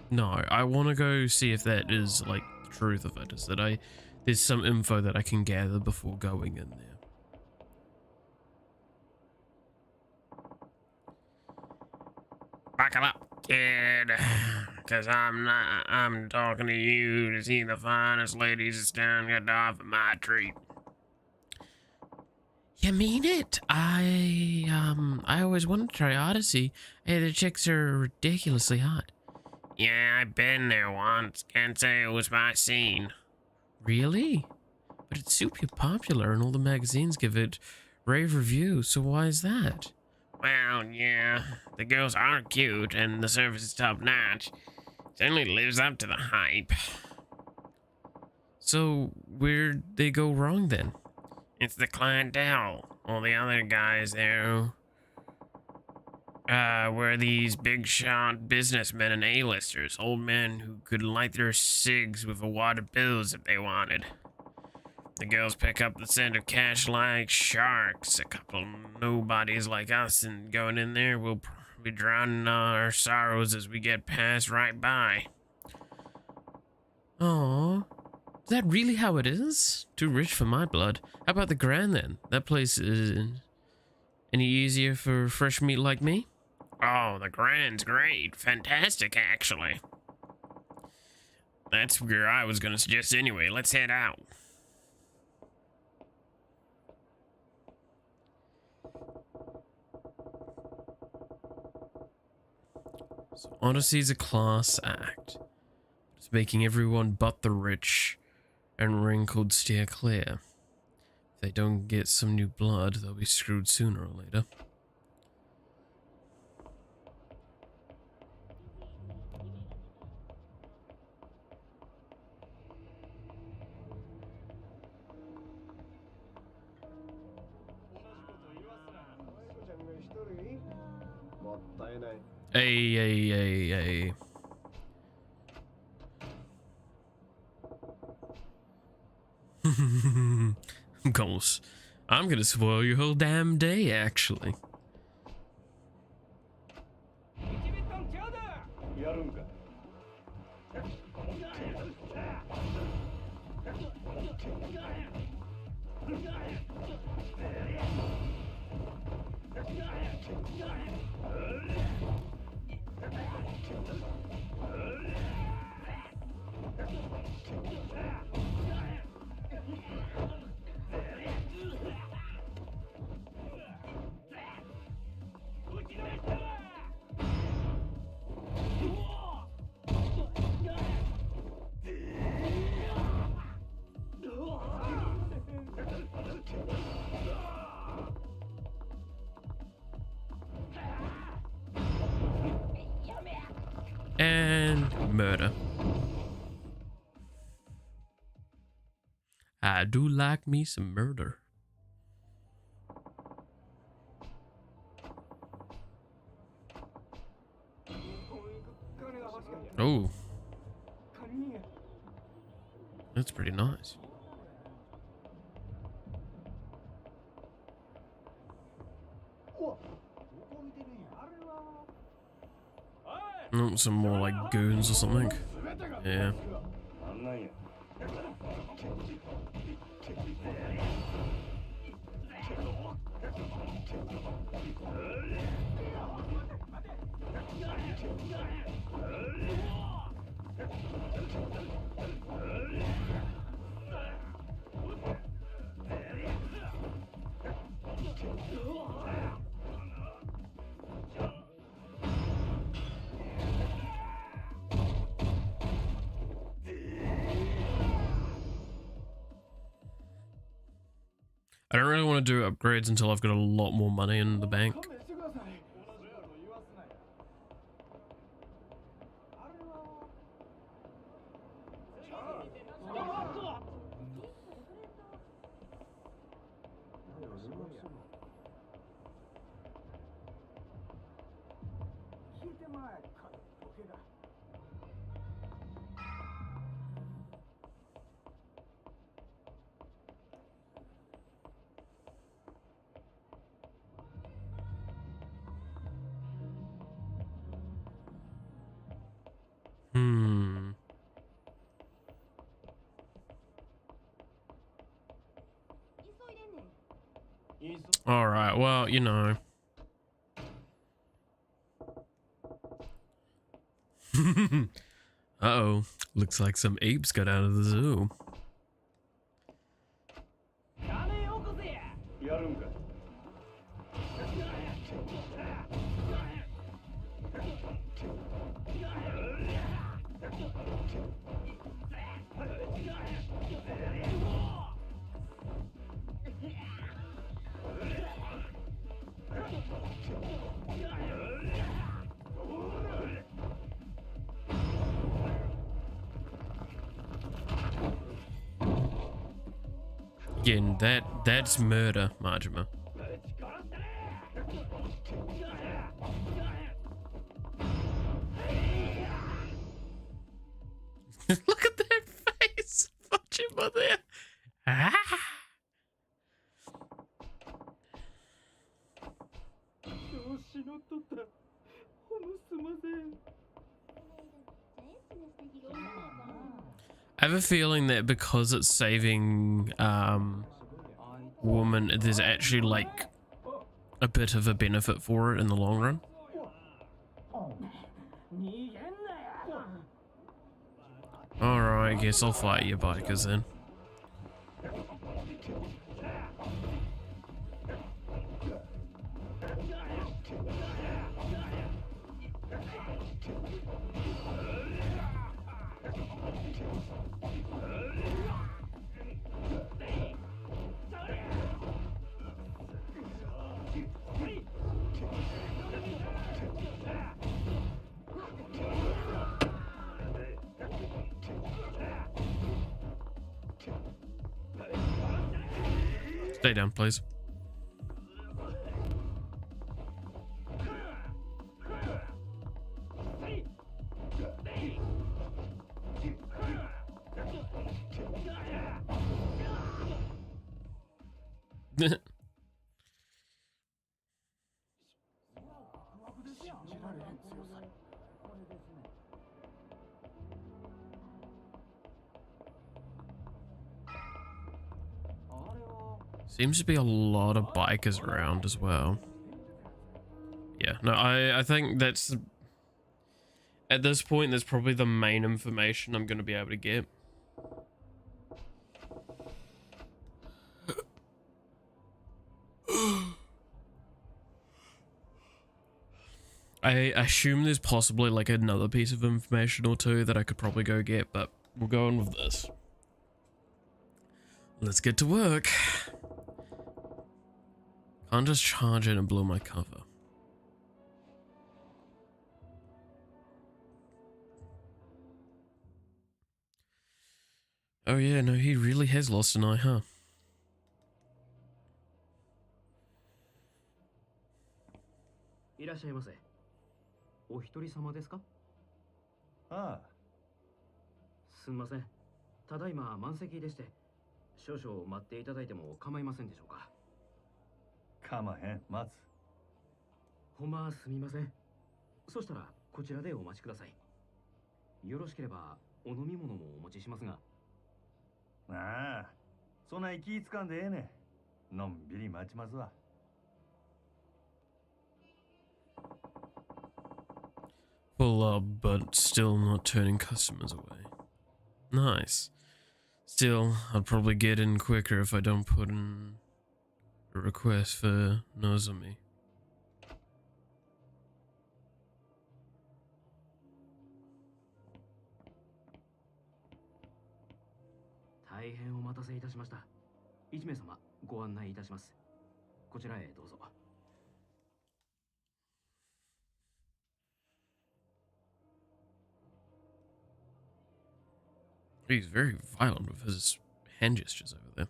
No, I want to go see if that is like the truth of it. Is that there's some info that I can gather before going in there. Buckle up, kid, because I'm talking to you to see the finest ladies this town got to offer my treat. You mean it? I always wanted to try Odyssey. Hey, the chicks are ridiculously hot. Yeah, I've been there once. Can't say it was my scene. Really? But it's super popular and all the magazines give it rave reviews, so why is that? Well, yeah, the girls are cute and the service is top notch. It certainly lives up to the hype. So, where'd they go wrong then? It's the clientele. All the other guys there were these big shot businessmen and A-listers, old men who could light their cigs with a wad of bills if they wanted. The girls pick up the scent of cash like sharks. A couple nobodies like us, and going in there, we'll be drowning our sorrows as we get passed right by. Aww. Is that really how it is? Too rich for my blood. How about the Grand then? That place is any easier for fresh meat like me? Oh, the Grand's great. Fantastic, actually. That's where I was gonna suggest anyway. Let's head out. So Odyssey's a class act. It's making everyone but the rich and wrinkled steer clear. If they don't get some new blood, they'll be screwed sooner or later. Hey. Goals. I'm gonna spoil your whole damn day, actually. And murder. I do like me some murder. Oh. That's pretty nice. Oh, some more like goons or something. Yeah. I don't really want to do upgrades until I've got a lot more money in the bank. Alright, well, you know. Uh-oh. Looks like some apes got out of the zoo. Again, that's murder, Majima. Look at that face! Majima there! Ah! I have a feeling that because it's saving woman, there's actually like a bit of a benefit for it in the long run. Alright, I guess I'll fight your bikers then. Stay down, please. Seems to be a lot of bikers around as well. Yeah, no, I think that's... At this point, that's probably the main information I'm going to be able to get. I assume there's possibly like another piece of information or two that I could probably go get, but we'll go on with this. Let's get to work. Can't just charge in and blow my cover. Oh yeah, no, he really has lost an eye, huh? Ah, すみません。ただいま満席でして、少々待っていただいても構いませんでしょうか。かまへん、待つ。ほんますみません。そしたらこちらでお待ちください。よろしければお飲み物もお持ちしますが。ああ、そんな気ぃつかんでええねん。のんびり待ちますわ。Full up, but still not turning customers away. Nice. Still, I'd probably get in quicker if I don't put in a request for Nozomi. 大変お待たせいたしました。1名様ご案内いたします。こちらへどうぞ。He's very violent with his hand gestures over there.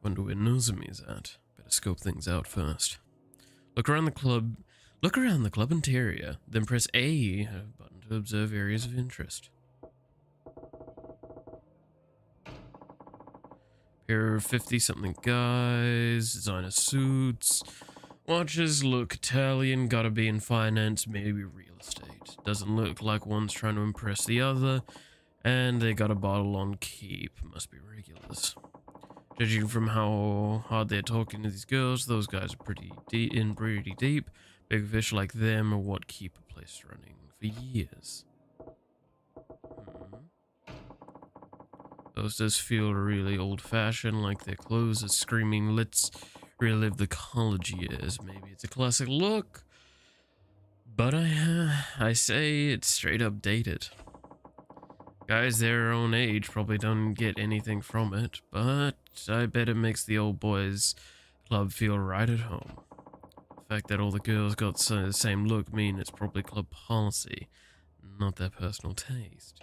Wonder where Nozomi's at. Better scope things out first. Look around the club interior, then press A button to observe areas of interest. Here are 50-something guys, designer suits, watches look Italian, gotta be in finance, maybe real estate. Doesn't look like one's trying to impress the other, and they got a bottle on keep, must be regulars. Judging from how hard they're talking to these girls, those guys are pretty deep. Big fish like them are what keep a place running for years. Those does feel really old-fashioned, like their clothes are screaming, let's relive the college years. Maybe it's a classic look, but I say it's straight up dated. Guys their own age probably don't get anything from it, but I bet it makes the old boys club feel right at home. The fact that all the girls got the same look mean it's probably club policy, not their personal taste.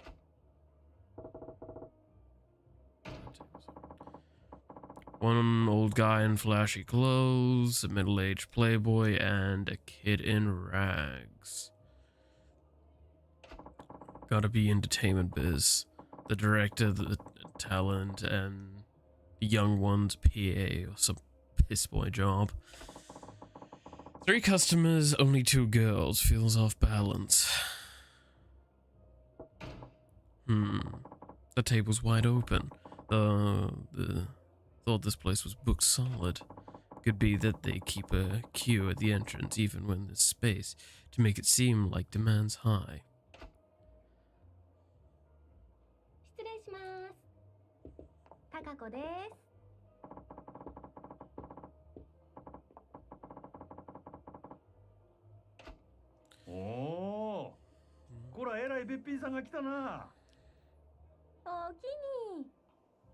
One old guy in flashy clothes, a middle-aged playboy, and a kid in rags. Gotta be entertainment biz. The director, the talent, and the young one's PA or some piss boy job. 3 customers, only 2 girls. Feels off balance. The table's wide open. Thought this place was booked solid. Could be that they keep a queue at the entrance even when there's space to make it seem like demand's high. 失礼します。高子です。おお、こらえらいべっぴんさんが来たな。おおきに。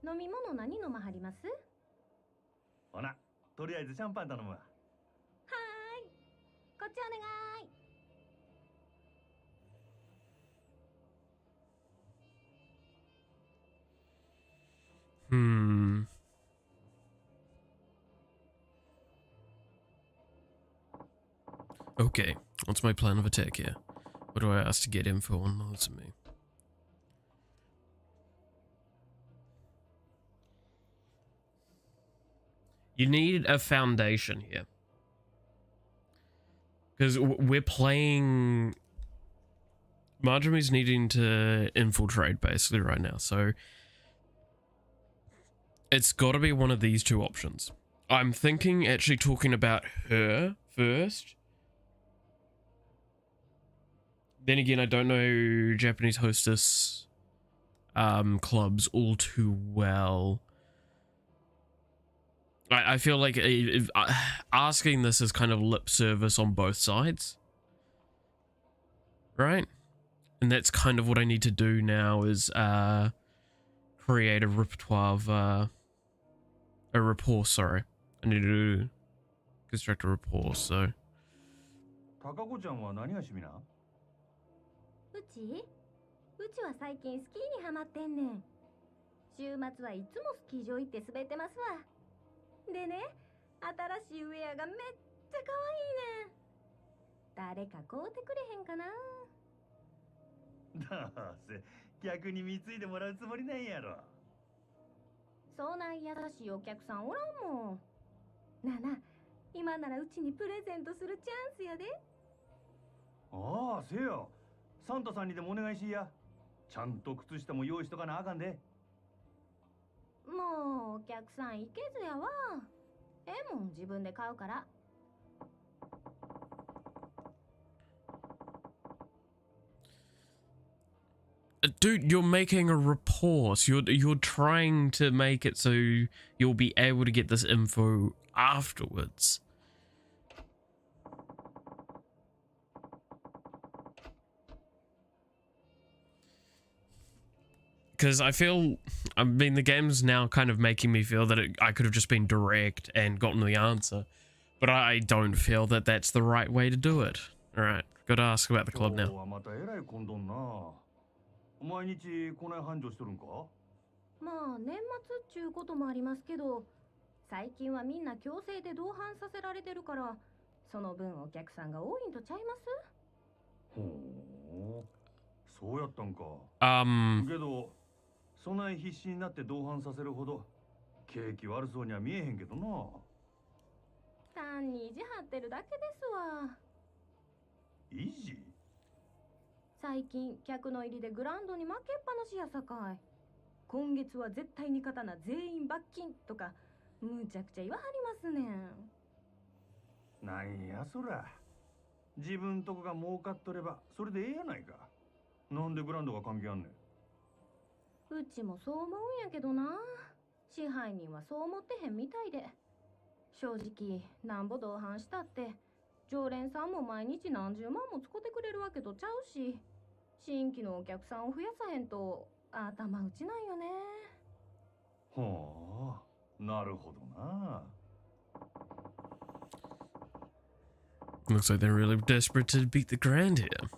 飲み物何飲まはります？ほな、とりあえずシャンパン頼むわ。はーい。こっちお願い。Okay, what's my plan of attack here? What do I ask to get info on Nozomi? You need a foundation here. Because we're playing... Majimi's needing to infiltrate basically right now, so... It's gotta be one of these 2 options. I'm thinking actually talking about her first. Then again, I don't know Japanese hostess clubs all too well. I feel like asking this is kind of lip service on both sides. Right? And that's kind of what I need to do now is create a repertoire of a rapport, sorry. I need to construct a rapport, so. 高子ちゃんは何が趣味な？うちは最近スキーにハマってんねん。週末はいつもスキー場行って滑ってますわ。でね、新しいウェアがめっちゃ可愛いねん。誰か買うてくれへんかな。どうせ逆に貢いでもらうつもりなんやろ。そんな優しいお客さんおらんもん。なあなあ、今ならうちにプレゼントするチャンスやで。ああ、せや。サンタさんにでもお願いしや。ちゃんと靴下も用意しとかなあかんで。もうお客さんいけずやわ。ええもん自分で買うから。Dude, you're making a report. You're trying to make it so you'll be able to get this info afterwards. Because I mean, the game's now kind of making me feel that I could have just been direct and gotten the answer. But I don't feel that that's the right way to do it. Alright, gotta ask about the club now. 毎日こない繁盛しとるんか？まあ年末っちゅうこともありますけど、最近はみんな強制で同伴させられてるから、その分お客さんが多いんとちゃいます？ほう、そうやったんか。けど、そない必死になって同伴させるほど景気悪そうには見えへんけどな。単に意地張ってるだけですわ。意地？最近客の入りでグラウンドに負けっぱなしやさかい。今月は絶対に勝たな全員罰金とかむちゃくちゃ言わはりますねん。なんやそら。自分とこが儲かっとればそれでええやないか。なんでグラウンドが関係あんねん。うちもそう思うんやけどな。支配人はそう思ってへんみたいで。正直なんぼ同伴したって常連さんも毎日何十万も使ってくれるわけとちゃうし、新規のお客さんを増やさへんと頭打ちなんよね。はあ、なるほどな。Looks like they're really desperate to beat the grand here.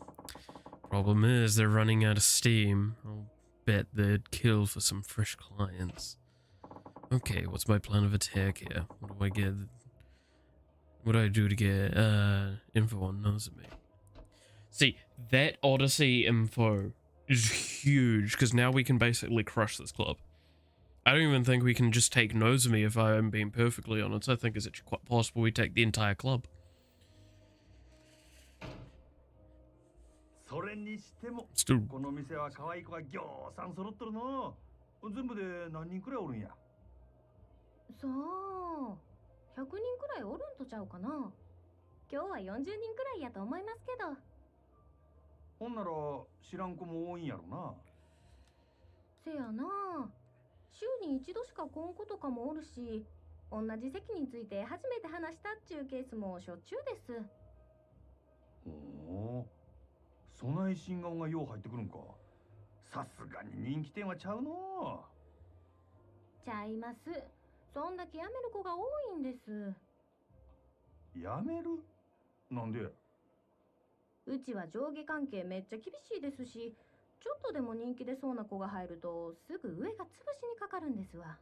Problem is, they're running out of steam. I'll bet they'd kill for some fresh clients. Okay, what's my plan of attack here? What do I get? What do I do to get info on Nozomi? See, that Odyssey info is huge, because now we can basically crush this club. I don't even think we can just take Nozomi, if I am being perfectly honest. I think it's actually quite possible we take the entire club. それにしても、 Still, この店は可愛い子がぎょうさん揃っとるの。全部で何人くらいおるんや。さあ、100人くらいおるんとちゃうかな。今日は40人くらいやと思いますけど。ほんなら知らん子も多いんやろな。せやな。週に一度しか来ん子とかもおるし、同じ席について初めて話したっちゅうケースもしょっちゅうです。ほう、そない新顔がよう入ってくるんか。さすがに人気店はちゃうの。ちゃいます。そんだけ辞める子が多いんです。やめる？なんで？うちは上下関係めっちゃ厳しいですし、ちょっとでも人気出そうな子が入るとすぐ上が潰しにかかるんですわ。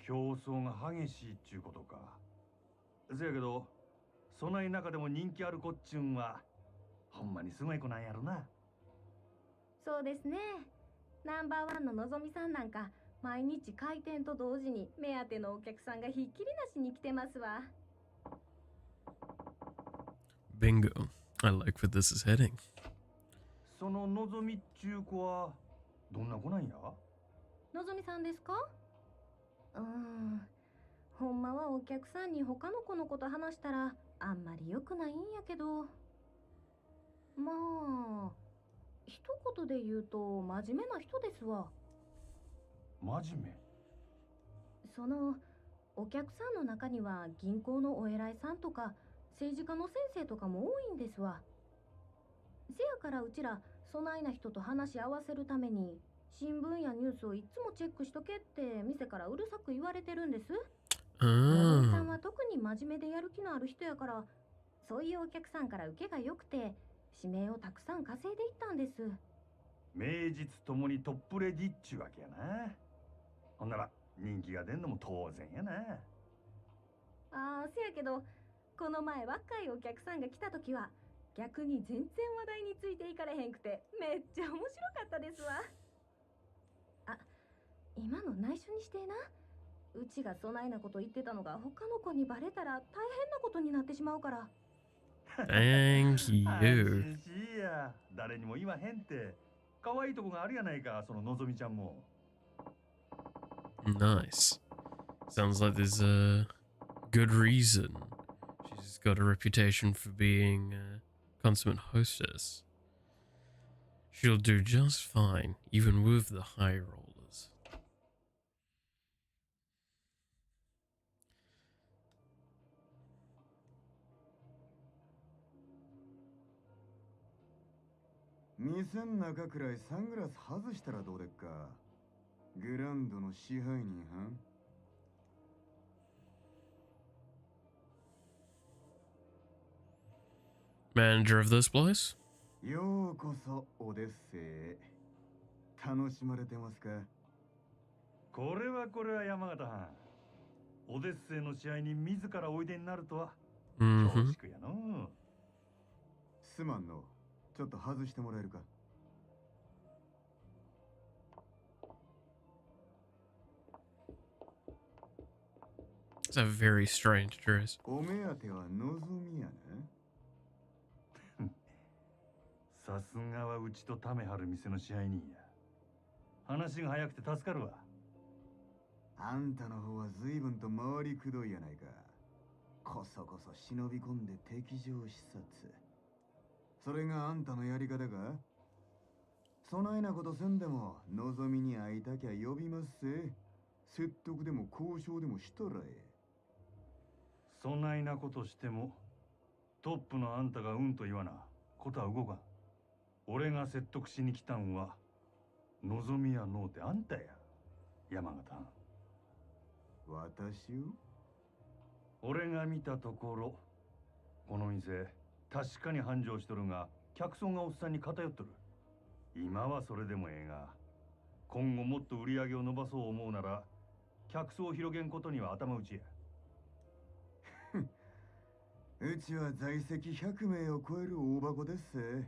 競争が激しいっちゅうことか。せやけど、そない中でも人気ある子っちゅうんはほんまにすごい子なんやろな。そうですね。ナンバーワンののぞみさんなんか毎日開店と同時に目当てのお客さんがひっきりなしに来てますわ。bingo. I like where this is heading. そののぞみっちゅう子はどんな子なんや？のぞみさんですか？ほんまはお客さんに他の子のこと話したらあんまり良くないんやけど、まあ一言で言うと真面目な人ですわ。真面目？そのお客さんの中には銀行のお偉いさんとか政治家の先生とかも多いんですわ。せやからうちらそないな人と話し合わせるために新聞やニュースをいつもチェックしとけって店からうるさく言われてるんです。のぞみさんは特に真面目でやる気のある人やから、そういうお客さんから受けが良くて指名をたくさん稼いでいったんです。名実ともにトップレディっちゅうわけやな。ほんなら人気が出んのも当然やな。ああ、せやけど、この前若いお客さんが来た時は逆に全然話題についていかれへんくてめっちゃ面白かったですわ。あ、今の内緒にしてな。うちがそないなこと言ってたのが他の子にバレたら大変なことになってしまうから。Thank 安 you. 心しいや。誰にも言わへんって。可愛いとこがあるやないか、そののぞみちゃんも。Nice. Sounds like there's a good reason. She's got a reputation for being a consummate hostess. She'll do just fine, even with the high rollers.店ん中くらいサングラス外したらどうでっか。グランドの支配人はん。Manager of this place? ようこそオデッセイへ。楽しまれてますか？これは山形藩。オデッセイの試合に自らおいでになるとは恐 Mm-hmm. 縮やの。すまんの。ちょっと外してもらえるか。It's a very strange dress. お目当ては望みやな。さすがはうちとためはる店の支配人や。話が早くて助かるわ。あんたの方は随分と回りくどいやないか。こそこそ忍び込んで敵情視察。それがあんたのやり方か？そないなことせんでも望みに会いたきゃ呼びますせ。説得でも交渉でもしたらえ。そないなことしてもトップのあんたがうんと言わなことは動かん。俺が説得しに来たんは望みやのうてあんたや山形。私を？俺が見たところこの店確かに繁盛しとるが客層がおっさんに偏っとる。今はそれでもええが今後もっと売り上げを伸ばそう思うなら客層を広げんことには頭打ちや。うちは在籍100名を超える大箱ですせ。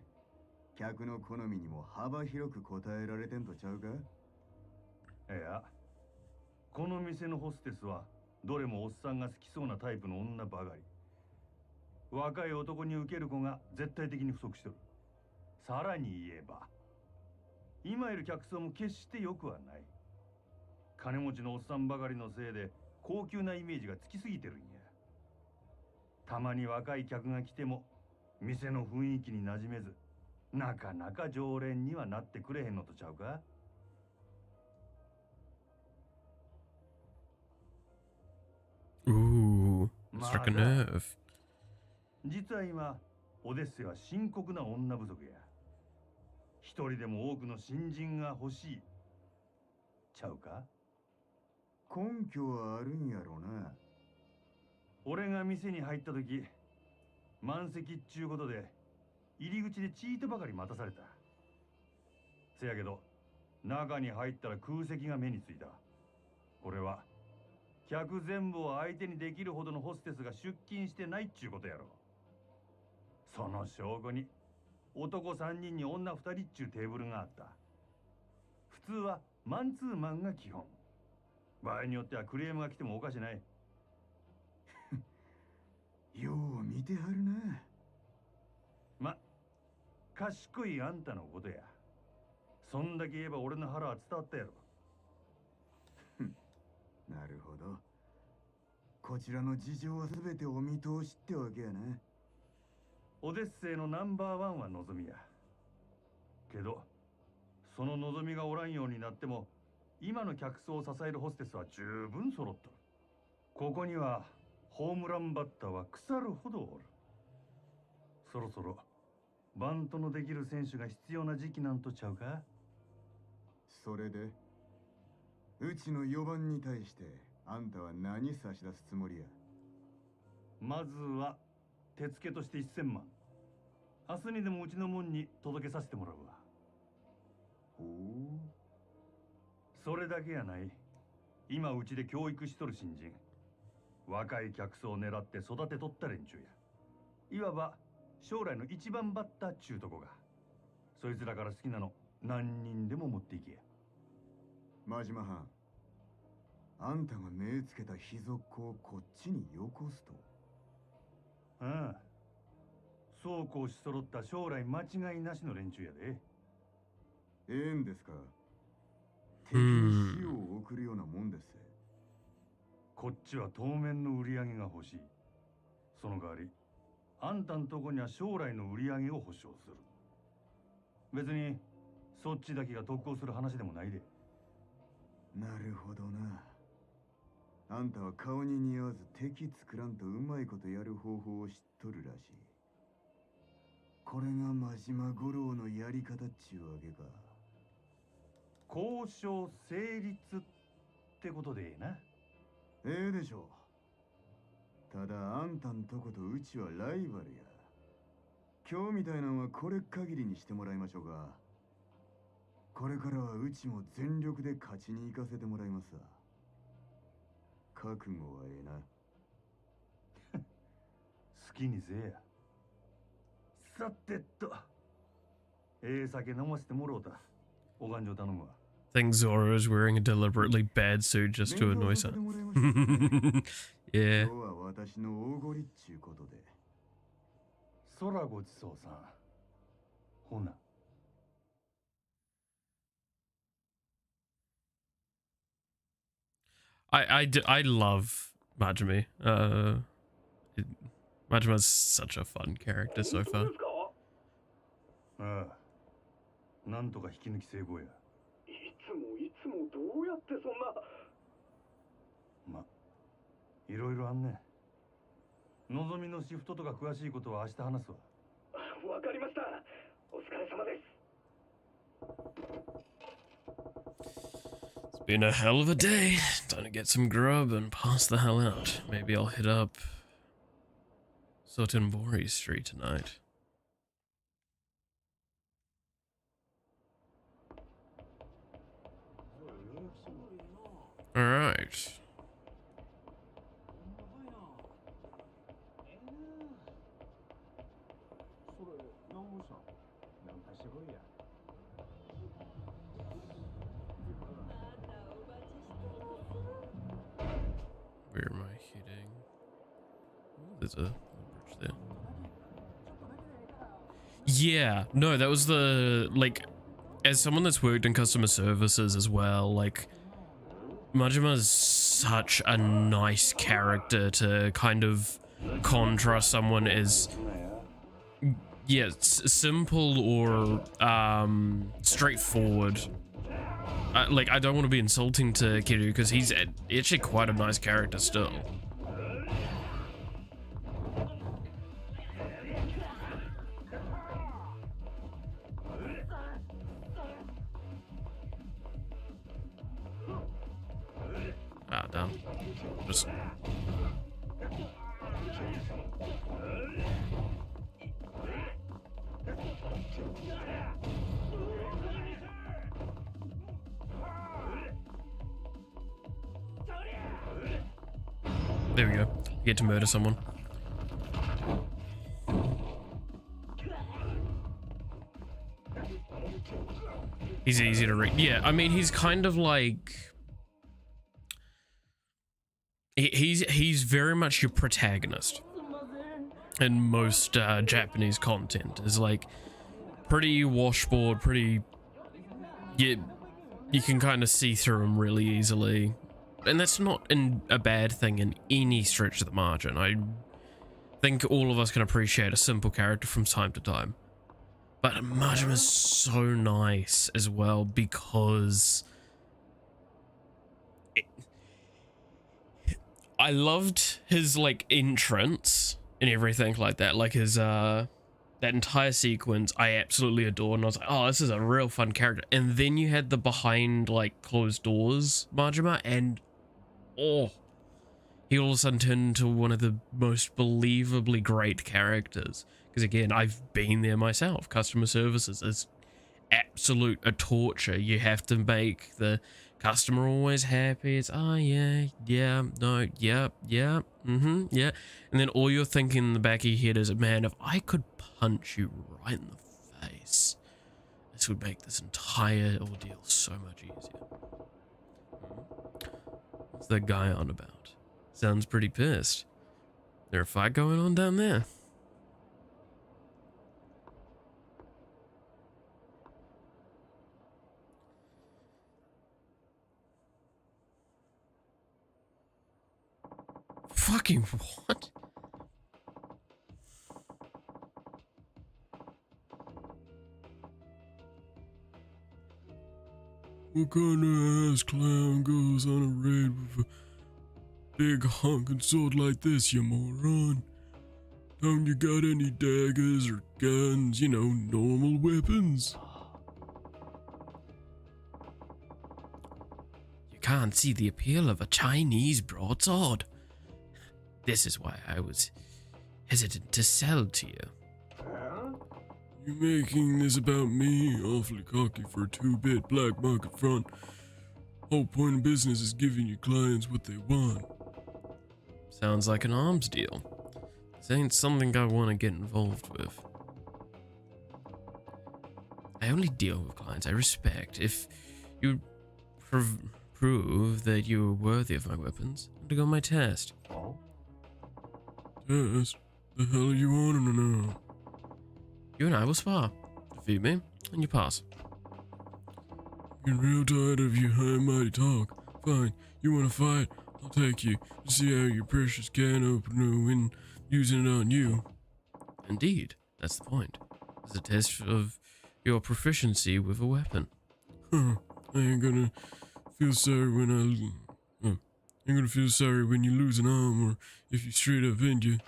客の好みにも幅広く答えられてんとちゃうか？いや、この店のホステスはどれもおっさんが好きそうなタイプの女ばかり。若い男に受ける子が絶対的に不足しとる。さらに言えば今いる客層も決して良くはない。金持ちのおっさんばかりのせいで高級なイメージがつきすぎてるんや。たまに若い客が来ても店の雰囲気に馴染めずなかなか常連にはなってくれへんのとちゃうか？ Ooh, struck a nerve. 実は今オデッセイは深刻な女不足や。一人でも多くの新人が欲しいちゃうか？根拠はあるんやろな。俺が店に入った時満席っちゅうことで入り口でチートばかり待たされた。せやけど中に入ったら空席が目についた。これは客全部を相手にできるほどのホステスが出勤してないっちゅうことやろ。その証拠に男3人に女2人っちゅうテーブルがあった。普通はマンツーマンが基本。場合によってはクレームが来てもおかしない。よう見てはるな。ま、賢いあんたのことや。そんだけ言えば俺の腹は伝わったやろ。なるほど。こちらの事情は全てお見通しってわけやな。オデッセイのナンバーワンは望みや。けど、その望みがおらんようになっても、今の客層を支えるホステスは十分揃っとる。ここにはホームランバッターは腐るほどおる。そろそろバントのできる選手が必要な時期なんとちゃうか？それでうちの4番に対してあんたは何差し出すつもりや？まずは手付けとして1000万。明日にでもうちの門に届けさせてもらうわ。ほそれだけやない。今うちで教育しとる新人。若い客層を狙って育てとった連中や。いわば将来の一番バッターっちゅうとこが。そいつらから好きなの何人でも持っていけや。う。真島藩、あんたが目つけた秘族をこっちによこすと。ああ。そうこうし揃った将来間違いなしの連中やで。ええんですか。敵に死を送るようなもんです。こっちは当面の売り上げが欲しい。その代わり、あんたんとこには将来の売り上げを保証する。別に、そっちだけが得をする話でもないで。なるほどな。あんたは顔に似合わず敵作らんとうまいことやる方法を知っとるらしい。これが真島五郎のやり方っちゅうわけか。交渉成立ってことでええな。ええでしょう。ただあんたんとことうちはライバルや。今日みたいなのはこれ限りにしてもらいましょうか。これからはうちも全力で勝ちに行かせてもらいますわ。覚悟はええな。好きにせえや。さてと、ええ酒飲ませてもろうた。お勘定頼むわ。think Zoro is wearing a deliberately bad suit just to annoy Sun. Yeah. 今日は私のおごりっちゅうことで。そらごちそうさん。ほな。I love Majima. Majima's such a fun character so far. ああ。なんとか引き抜き成功や。いつもどうやってそんな。ま、いろいろあんね。のぞみのシフトとか詳しいことは明日話すわ。わかりました。お疲れ様です。It's been a hell of a day. Time to get some grub and pass the hell out. Maybe I'll hit up Sotenbori Street tonight. Alright. Where am I hitting? Ooh, there's a bridge there. Yeah, no, that was the, like, as someone that's worked in customer services as well, like, Majima's such a nice character to kind of contrast someone as, yeah, simple or straightforward. Like, I don't want to be insulting to Kiryu because he's actually quite a nice character still. Ah, damn. Just... There we go. Get to murder someone. He's easy to read. Yeah, I mean, he's kind of like... He's very much your protagonist in most Japanese content. Is like pretty washboard, pretty... You can kind of see through him really easily. And that's not a bad thing in any stretch of the margin. I think all of us can appreciate a simple character from time to time. But Majima's so nice as well because... I loved his, like, entrance and everything like that. Like, his, that entire sequence I absolutely adored. And I was like, oh, this is a real fun character. And then you had the behind, like, closed doors Majima, and... oh, he all of a sudden turned into one of the most believably great characters. Because again, I've been there myself. Customer services is absolute a torture. You have to make the customer always happy. It's, oh yeah, yeah, no, yeah, yeah, yeah. And then all you're thinking in the back of your head is, man, if I could punch you right in the face, this would make this entire ordeal so much easier. What's that guy on about? Sounds pretty pissed. There a fight going on down there? Fucking what? What kind of ass clown goes on a raid with a big honking sword like this, you moron? Don't you got any daggers or guns, you know, normal weapons? You can't see the appeal of a Chinese broadsword. This is why I was hesitant to sell to you. You're making this about me? Awfully cocky for a 2-bit black market front. Whole point of business is giving your clients what they want. Sounds like an arms deal. This ain't something I want to get involved with. I only deal with clients I respect. If you prove that you're worthy of my weapons, undergo my test. Test? The hell are you on now? You and I will spar. Defeat me, and you pass. I'm getting real tired of your high and mighty talk. Fine, you want to fight? I'll take you to see how your precious can opener when using it on you. Indeed, that's the point. It's a test of your proficiency with a weapon. Huh, I ain't gonna feel sorry when ain't gonna feel sorry when you lose an arm or if you straight up injure.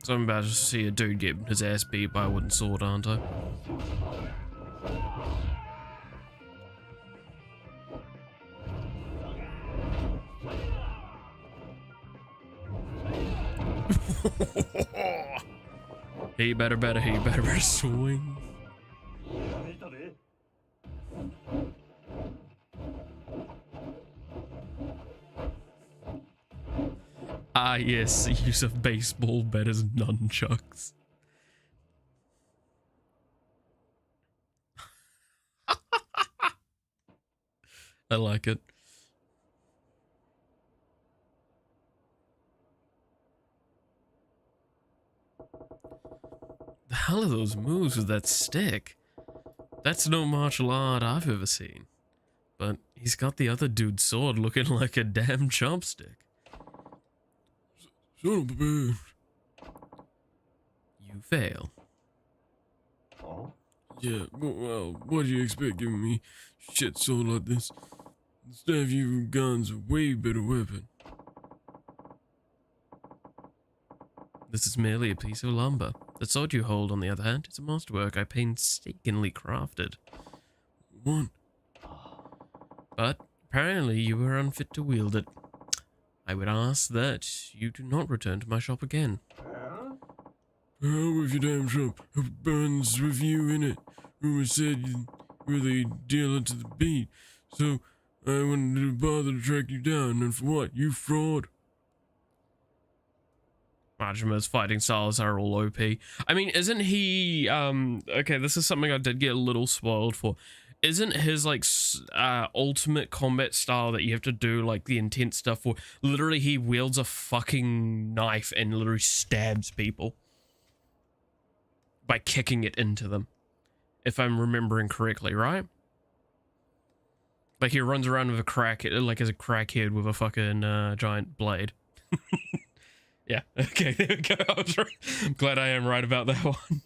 So I'm about to see a dude get his ass beat by a wooden sword, aren't I? He better swing. Ah, yes, use of baseball bat as nunchucks. I like it. The hell are those moves with that stick? That's no martial art I've ever seen. But he's got the other dude's sword looking like a damn chopstick. Son of a bitch. You fail. Oh? Yeah, well, what do you expect giving me shit sword like this? Instead of you, gun's a way better weapon. This is merely a piece of lumber. The sword you hold, on the other hand, is a masterwork I painstakingly crafted. What? But apparently you were unfit to wield it. I would ask that you do not return to my shop again. Hell with your damn shop. Hope it burns with you in it. Rumor said you really dealer to the beat. So I wanted to bother to track you down. And for what? You fraud. Majima's fighting styles are all OP. I mean, isn't he, okay, this is something I did get a little spoiled for. Isn't his, like, ultimate combat style that you have to do, like, the intense stuff for, literally he wields a fucking knife and literally stabs people by kicking it into them, if I'm remembering correctly, right? Like, he runs around with a like, as a crackhead with a fucking, giant blade. Yeah, okay, there we go. I was right. I'm glad I am right about that one.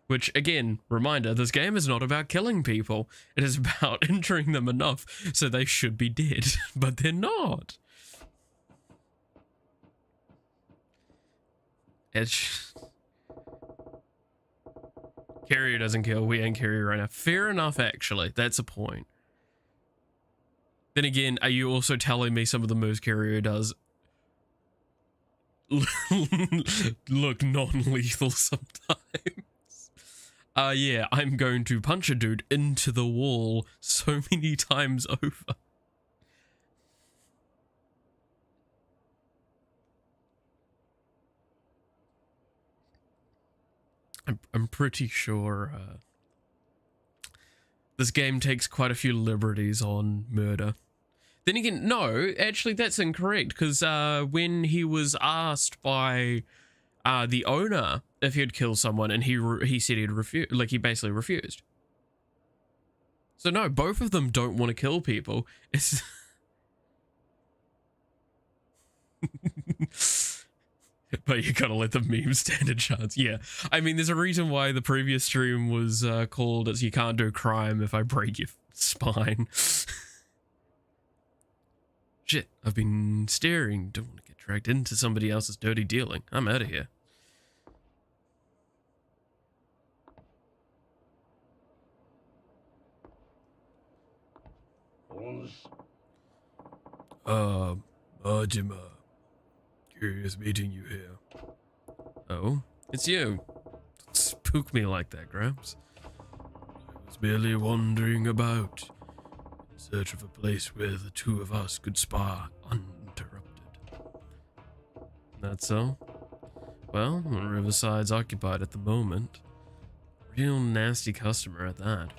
Which, again, reminder, this game is not about killing people. It is about injuring them enough so they should be dead, but they're not. It's... Carrier doesn't kill, we ain't Carrier right now. Fair enough, actually. That's a point. Then again, are you also telling me some of the moves Kiryu does look non-lethal sometimes? Yeah, I'm going to punch a dude into the wall so many times over. I'm pretty sure this game takes quite a few liberties on murder. Then again, no, actually that's incorrect, because when he was asked by the owner if he'd kill someone, and he said he'd refuse, like he basically refused. So no, both of them don't want to kill people. It's but you gotta let the meme stand a chance. Yeah, I mean, there's a reason why the previous stream was called as "You Can't Do Crime If I Break Your Spine." Shit, I've been staring. Don't want to get dragged into somebody else's dirty dealing. I'm out of here. Majima. Curious meeting you here. Oh, it's you. Don't spook me like that, Gramps. I was merely wandering about in search of a place where the two of us could spar uninterrupted. That's so? Well, Riverside's occupied at the moment. Real nasty customer at that.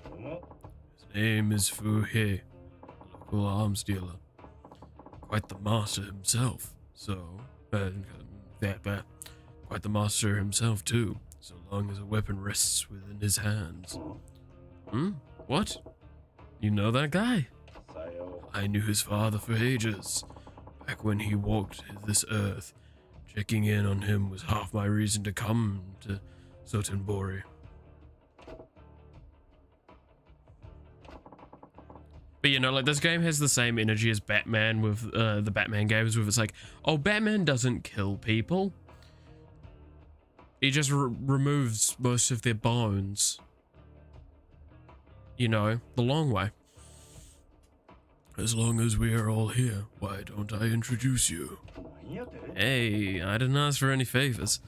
His name is Fuhei, a local arms dealer. Quite the master himself, so... quite the master himself, too, so long as a weapon rests within his hands. Hmm? What? You know that guy? I knew his father for ages. Back when he walked this earth, checking in on him was half my reason to come to Sotenbori. But you know, like, this game has the same energy as Batman with the Batman games, where it's like, oh, Batman doesn't kill people. He just removes most of their bones. You know, the long way. As long as we are all here, why don't I introduce you? Hey, I didn't ask for any favors.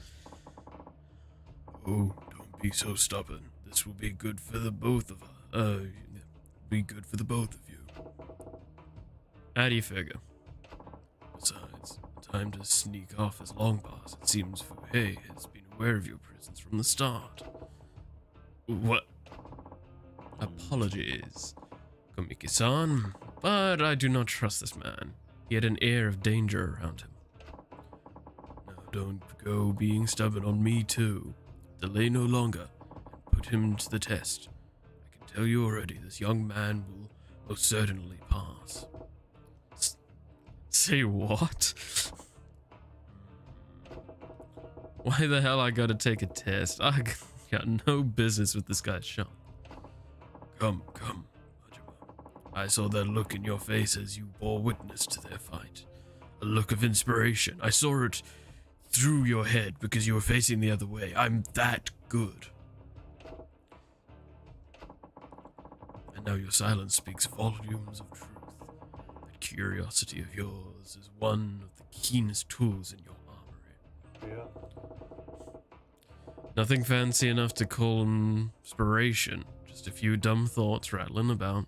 Oh, don't be so stubborn. This will be good for the both of us. Be good for the both of you. How do you figure? Besides, the time to sneak off is long past. It seems Fuhei has been aware of your presence from the start. What? Apologies, Komiki-san, but I do not trust this man. He had an air of danger around him. Now don't go being stubborn on me too. Delay no longer, and put him to the test. I can tell you already, this young man will most certainly pass. Say what? Why the hell I gotta take a test? I got no business with this guy's shop. Come, Majima. I saw that look in your face as you bore witness to their fight. A look of inspiration. I saw it through your head because you were facing the other way. I'm that good. And now your silence speaks volumes of truth. That curiosity of yours is one of the keenest tools in your armory. Yeah. Nothing fancy enough to call inspiration. Just a few dumb thoughts rattling about.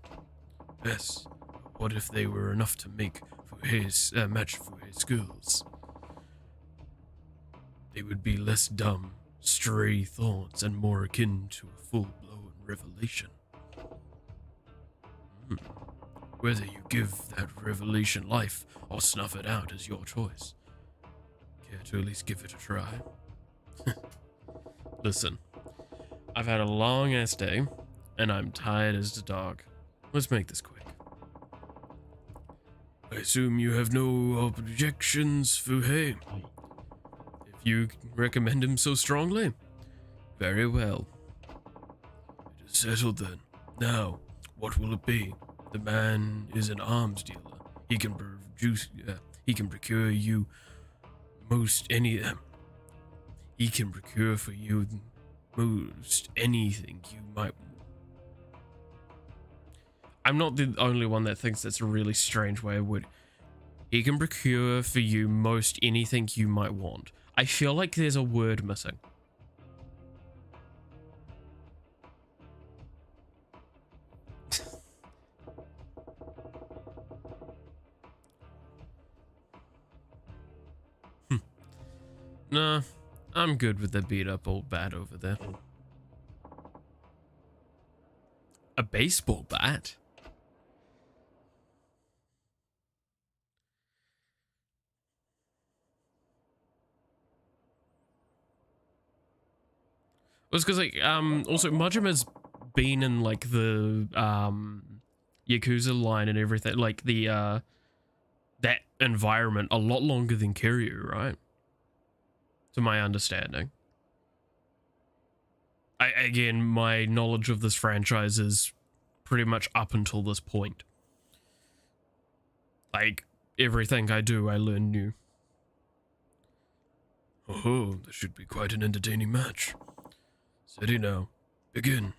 Yes, what if they were enough to make match Fuhei's skills? They would be less dumb, stray thoughts, and more akin to a full-blown revelation. Whether you give that revelation life or snuff it out is your choice. Care to at least give it a try? Listen, I've had a long-ass day, and I'm tired as a dog. Let's make this quick. I assume you have no objections, Fuhei. If you recommend him so strongly, very well. It is settled then. Now, what will it be? The man is an arms dealer. He can procure you most any. He can procure for you most anything you might. I'm not the only one that thinks that's a really strange way of wording. He can procure for you most anything you might want. I feel like there's a word missing. Nah, I'm good with the beat up old bat over there. A baseball bat? Well, it's because, like, also Majima's been in, like, the, Yakuza line and everything, like, the, that environment a lot longer than Kiryu, right? To my understanding. Again, my knowledge of this franchise is pretty much up until this point. Like, everything I do, I learn new. Oh, this should be quite an entertaining match. Steady now. Begin.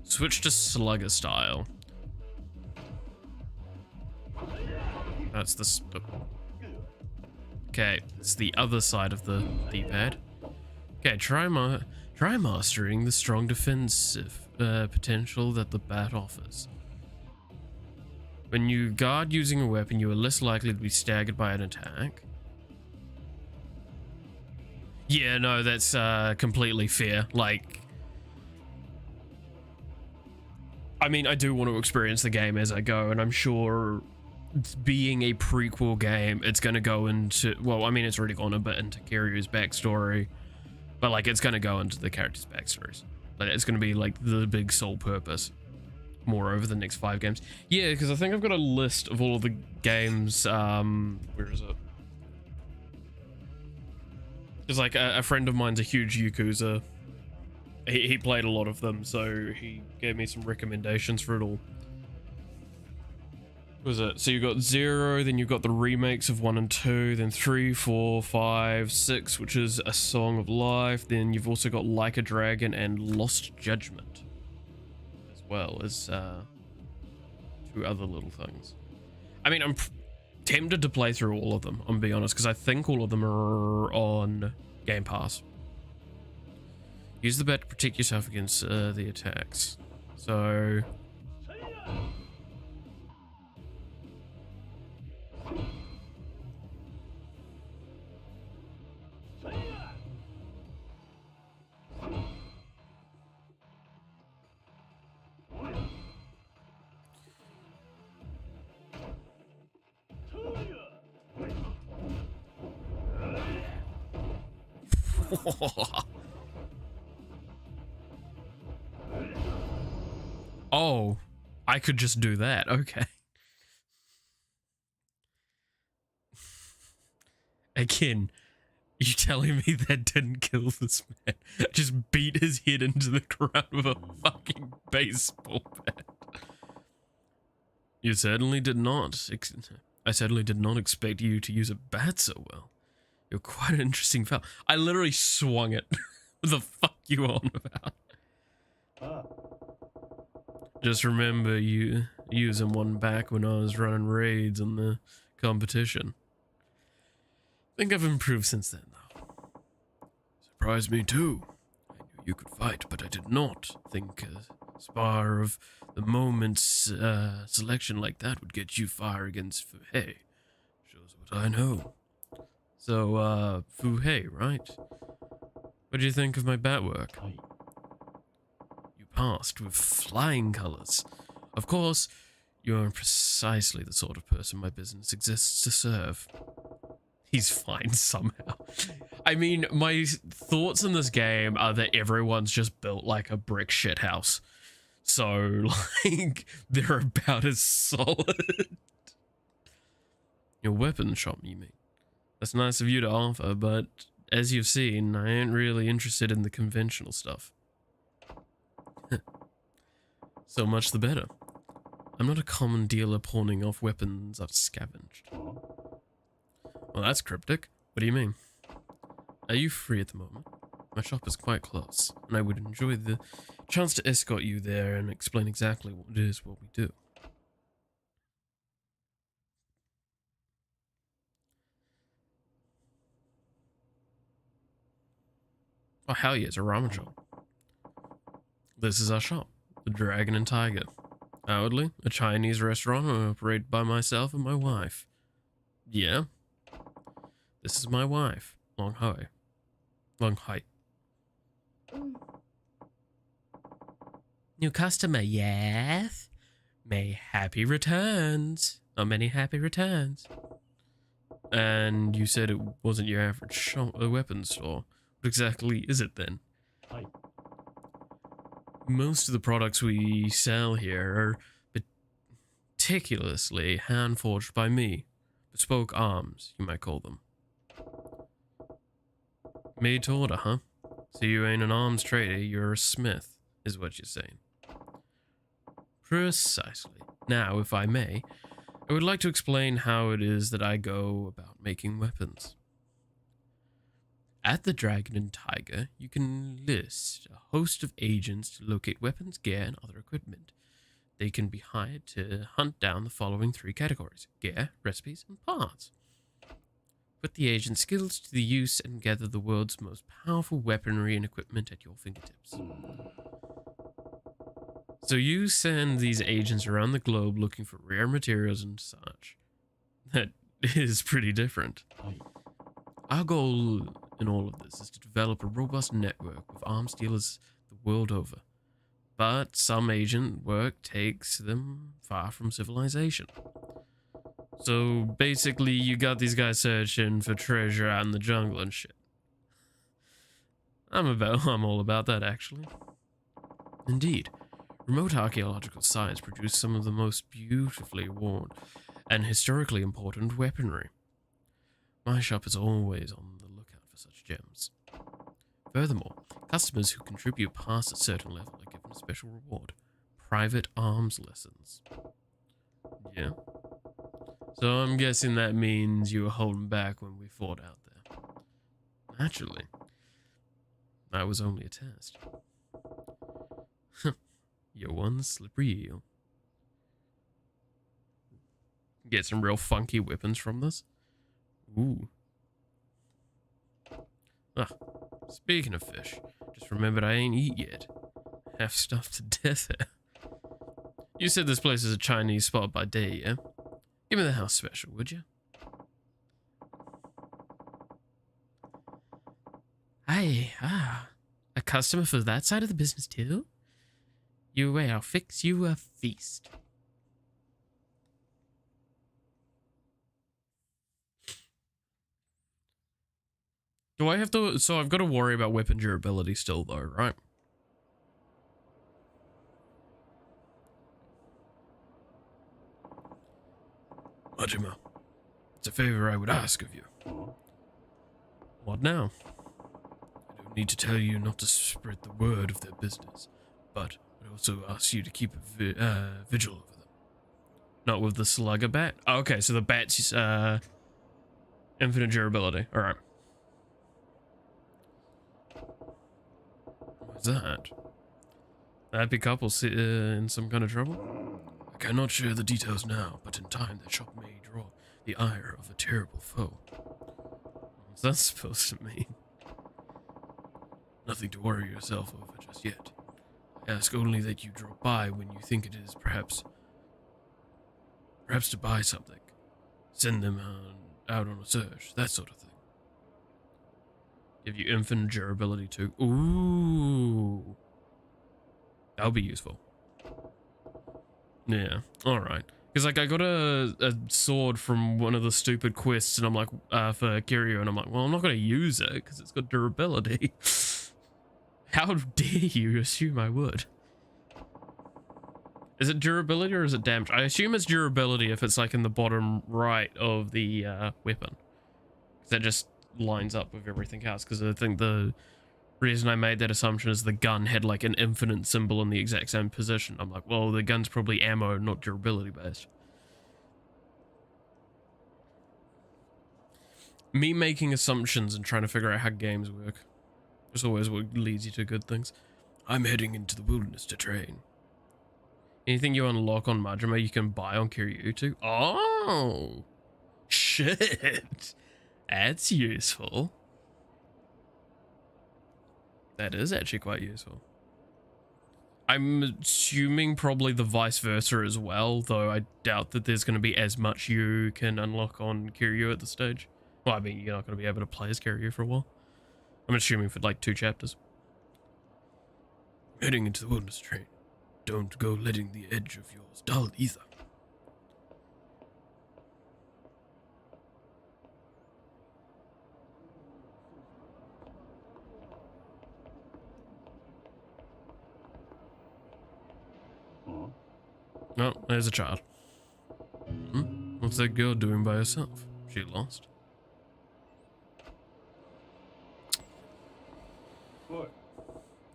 Switch to slugger style. That's the... Okay, it's the other side of the D-pad. Okay, try mastering the strong defensive potential that the bat offers. When you guard using a weapon, you are less likely to be staggered by an attack. Yeah, no, that's completely fair. Like, I mean, I do want to experience the game as I go, and I'm sure being a prequel game, it's going to go into, well, I mean, it's already gone a bit into Kiryu's backstory, but like, it's going to go into the characters' backstories. But it's going to be like the big sole purpose more over the next 5 games. Yeah, because I think I've got a list of all of the games, where is it? Because like a friend of mine's a huge Yakuza. He played a lot of them, so he gave me some recommendations for it all. What was it? So you got 0, then you've got the remakes of 1 and 2, then 3, 4, 5, 6, which is A Song of Life, then you've also got Like a Dragon and Lost Judgment, as well as 2 other little things. I mean, I'm tempted to play through all of them, I'm being honest, because I think all of them are on Game Pass. Use the bat to protect yourself against the attacks. So... Oh, I could just do that. Okay. Again, you telling me that didn't kill this man? Just beat his head into the ground with a fucking baseball bat. You certainly did not. I certainly did not expect you to use a bat so well. You're quite an interesting fellow. I literally swung it. What the fuck you on about? Just remember you using one back when I was running raids in the competition. I think I've improved since then, though. Surprised me too. I knew you could fight, but I did not think a spar of the moment's selection like that would get you fire against Fuhei. Shows what I know. So, Fuhei, right? What do you think of my bat work? You passed with flying colors. Of course, you are precisely the sort of person my business exists to serve. He's fine somehow. I mean, my thoughts in this game are that everyone's just built like a brick shithouse. So, like, they're about as solid. Your weapon shop, you mean? That's nice of you to offer, but as you've seen, I ain't really interested in the conventional stuff. So much the better. I'm not a common dealer pawning off weapons I've scavenged. Well, that's cryptic. What do you mean? Are you free at the moment? My shop is quite close, and I would enjoy the chance to escort you there and explain exactly what it is what we do. Oh, hell yeah, it's a ramen shop. This is our shop, the Dragon and Tiger. Outwardly, a Chinese restaurant operated by myself and my wife. Yeah. This is my wife, Long Hai. Long Hai. New customer, yes? May happy returns. Oh, many happy returns. And you said it wasn't your average shop, a weapons store. What exactly is it then? Hi. Most of the products we sell here are meticulously hand-forged by me. Bespoke arms, you might call them. Made to order, huh? So you ain't an arms trader, you're a smith, is what you're saying. Precisely. Now, if I may, I would like to explain how it is that I go about making weapons. At the Dragon and Tiger, you can list a host of agents to locate weapons, gear, and other equipment. They can be hired to hunt down the following 3 categories: gear, recipes, and parts. Put the agent's skills to the use and gather the world's most powerful weaponry and equipment at your fingertips. So you send these agents around the globe looking for rare materials and such. That is pretty different. Our goal in all of this is to develop a robust network of arms dealers the world over. But some agent work takes them far from civilization. So basically you got these guys searching for treasure out in the jungle and shit. I'm all about that, actually. Indeed. Remote archaeological sites produce some of the most beautifully worn and historically important weaponry. My shop is always on the lookout for such gems. Furthermore, customers who contribute past a certain level are given a special reward: private arms lessons. Yeah. So I'm guessing that means you were holding back when we fought out there. Naturally. That was only a test. You're one slippery eel. Get some real funky weapons from this. Ooh. Ah, speaking of fish, just remembered I ain't eat yet. Half stuffed to death here. You said this place is a Chinese spot by day, yeah? Give me the house special, would you? Aye, a customer for that side of the business too? You wait, I'll fix you a feast. Do I have to, so I've got to worry about weapon durability still though, right? Majima, it's a favor I would ask of you. What now? I don't need to tell you not to spread the word of their business, but I also ask you to keep a vigil over them. Not with the slugger bat? Oh, okay, so the bat's infinite durability. Alright. What's that? The happy couple in some kind of trouble? I cannot share the details now, but in time their shop may draw the ire of a terrible foe. What's that supposed to mean? Nothing to worry yourself over just yet. I ask only that you drop by when you think it is perhaps to buy something. Send them out on a search, that sort of thing. Give you infinite durability too. Ooh. That'll be useful. Yeah, alright. Because, like, I got a sword from one of the stupid quests, and I'm like, for Kiryu, and I'm like, well, I'm not going to use it, because it's got durability. How dare you assume I would? Is it durability or is it damage? I assume it's durability if it's, like, in the bottom right of the weapon. Because that just lines up with everything else, because I think the reason I made that assumption is the gun had like an infinite symbol in the exact same position. I'm like, well, the gun's probably ammo, not durability based. Me making assumptions and trying to figure out how games work. It's always what leads you to good things. I'm heading into the wilderness to train. Anything you unlock on Majima you can buy on Kiryu too? Oh! Shit! That's useful. That is actually quite useful. I'm assuming probably the vice versa as well, though I doubt that there's going to be as much you can unlock on Kiryu at this stage. Well, I mean, you're not going to be able to play as Kiryu for a while. I'm assuming for like 2 chapters. Heading into the wilderness train. Don't go letting the edge of yours dull either. Oh, there's a child. What's that girl doing by herself? She lost? What?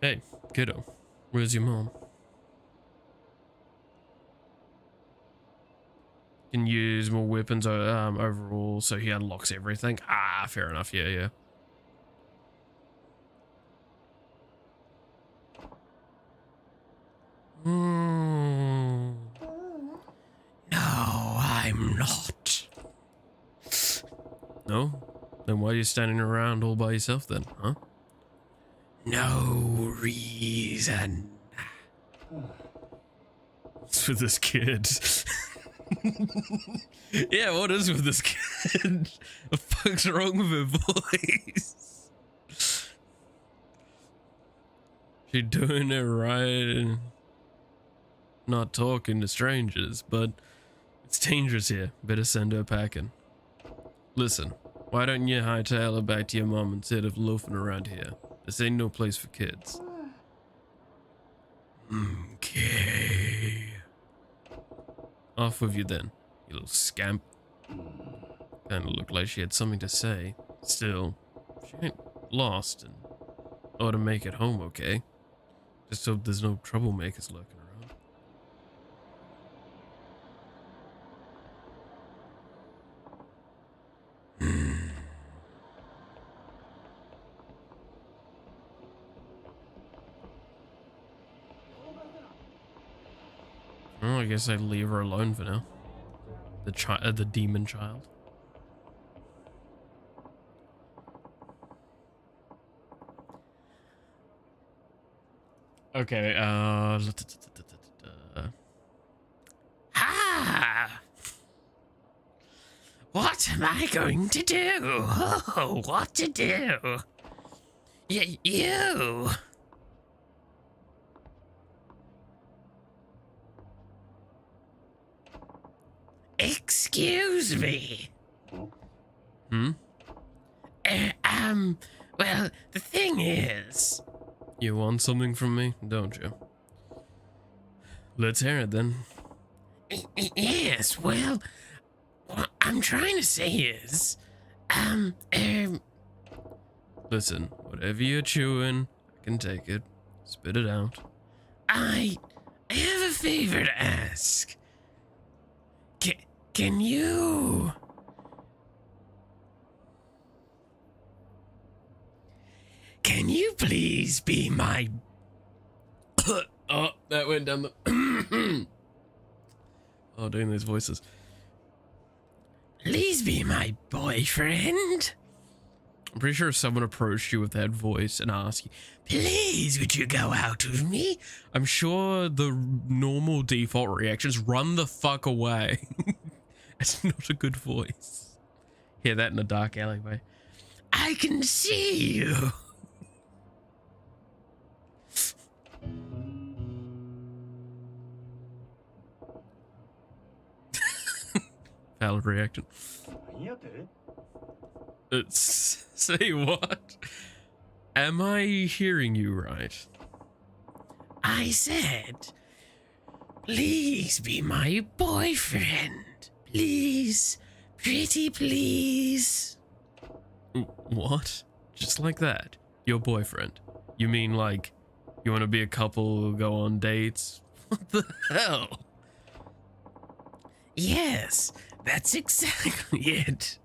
Hey, kiddo. Where's your mom? Can use more weapons overall, so he unlocks everything. Ah, fair enough. Yeah, yeah. No, I'm not. No? Then why are you standing around all by yourself then, huh? No reason. What's with this kid? Yeah, what is with this kid? The fuck's wrong with her voice? She doing it right. Not talking to strangers, but it's dangerous here. Better send her packing. Listen, why don't you hightail her back to your mom instead of loafing around here? This ain't no place for kids. Okay. Off with you then, you little scamp. Kinda looked like she had something to say. Still, she ain't lost and ought to make it home okay. Just hope there's no troublemakers lurking around. Well, I guess I'd leave her alone for now. The demon child. Okay, what am I going to do? Oh, what to do? You. Excuse me. Well, the thing is... You want something from me, don't you? Let's hear it then. Yes, well, what I'm trying to say is, listen, whatever you're chewing, I can take it. Spit it out. I have a favor to ask. Can you... Can you please be my... Oh, that went down the... Oh, doing those voices. Please be my boyfriend. I'm pretty sure if someone approached you with that voice and asked you, please, would you go out with me? I'm sure the normal default reaction is run the fuck away. It's not a good voice. Hear that in a dark alleyway. I can see you. Valid reaction. Say what? Am I hearing you right? I said, please be my boyfriend. Please. Pretty please. What? Just like that? Your boyfriend? You mean like, you want to be a couple, go on dates? What the hell? Yes, that's exactly it.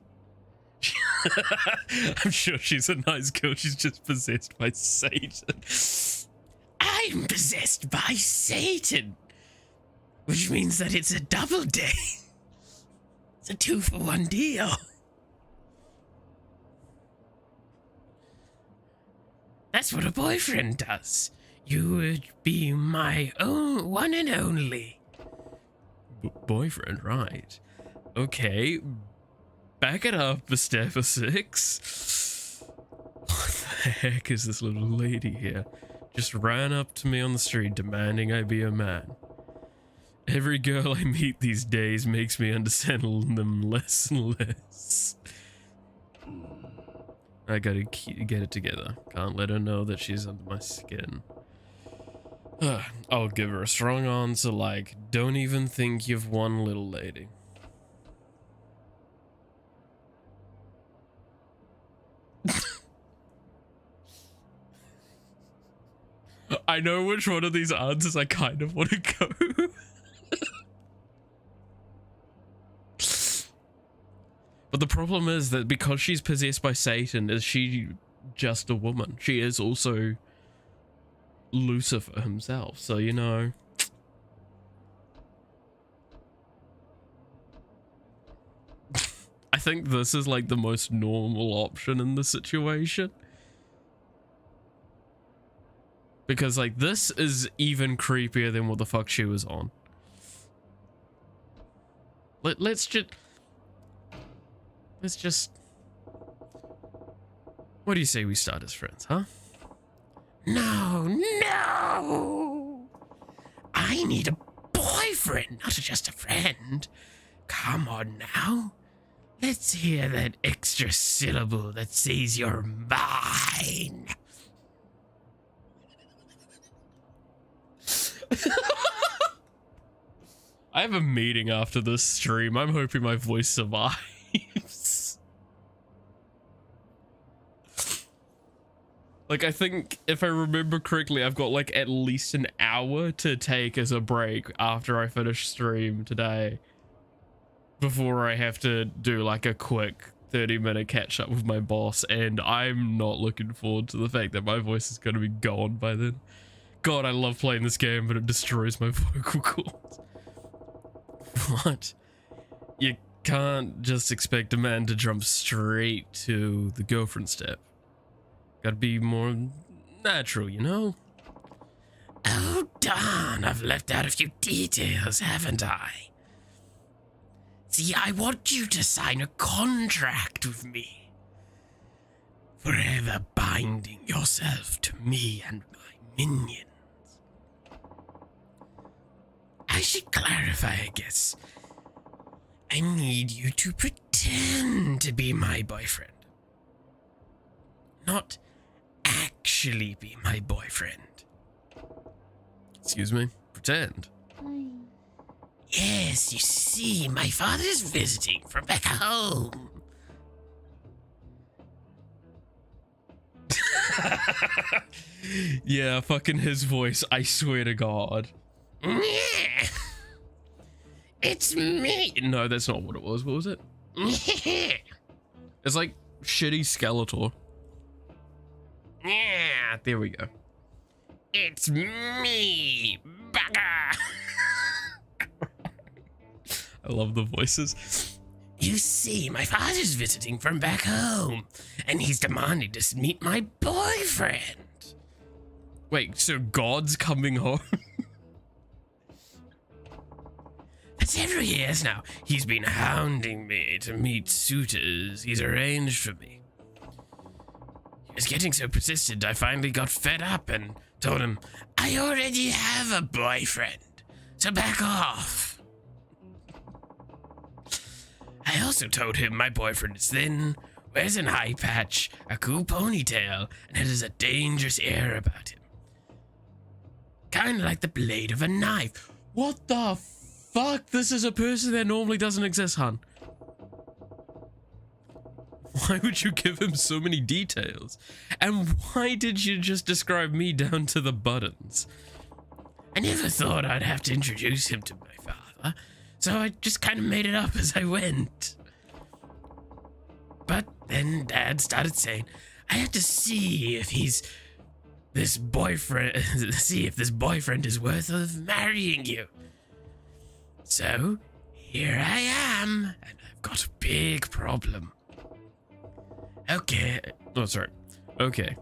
I'm sure she's a nice girl. She's just possessed by Satan. I'm possessed by Satan, which means that it's a double day. It's a 2-for-1 deal. That's what a boyfriend does. You would be my own one and only. Boyfriend, right? Okay. Back it up a step or 6. What the heck is this little lady here? Just ran up to me on the street demanding I be a man. Every girl I meet these days makes me understand them less and less. I gotta get it together. Can't let her know that she's under my skin. I'll give her a strong answer like, don't even think you've won, little lady. I know which one of these answers I kind of want to go. But the problem is that because she's possessed by Satan, is she just a woman? She is also Lucifer himself, so you know. I think this is like the most normal option in the situation. Because like this is even creepier than what the fuck she was on. Let's just... What do you say we start as friends, huh? No. I need a boyfriend, not just a friend. Come on now. Let's hear that extra syllable that says you're mine. I have a meeting after this stream. I'm hoping my voice survives. Like, I think if I remember correctly, I've got like at least an hour to take as a break after I finish stream today, before I have to do like a quick 30-minute catch up with my boss, and I'm not looking forward to the fact that my voice is going to be gone by then. God, I love playing this game, but it destroys my vocal cords. What? You can't just expect a man to jump straight to the girlfriend step. Gotta be more natural, you know? Oh, darn, I've left out a few details, haven't I? See, I want you to sign a contract with me. Forever binding yourself to me and my minions. I should clarify, I guess. I need you to pretend to be my boyfriend. Not actually be my boyfriend. Excuse me? Pretend? Yes, you see, my father's visiting from back home. Yeah, fucking his voice, I swear to God. It's me. No, that's not what it was. What was it? It's like shitty Skeletor. Yeah, there we go. It's me, bugger. I love the voices. You see, my father's visiting from back home, and he's demanding to meet my boyfriend. Wait, so God's coming home? For several years now, he's been hounding me to meet suitors he's arranged for me. He was getting so persistent, I finally got fed up and told him, I already have a boyfriend, so back off. I also told him my boyfriend is thin, wears an eye patch, a cool ponytail, and has a dangerous air about him. Kind of like the blade of a knife. What the fuck? This is a person that normally doesn't exist, hun. Why would you give him so many details? And why did you just describe me down to the buttons? I never thought I'd have to introduce him to my father, so I just kind of made it up as I went. But Then Dad started saying, I have to see if he's this boyfriend, see if this boyfriend is worth of marrying you. So, here I am, and I've got a big problem. Okay. Oh, sorry. Okay.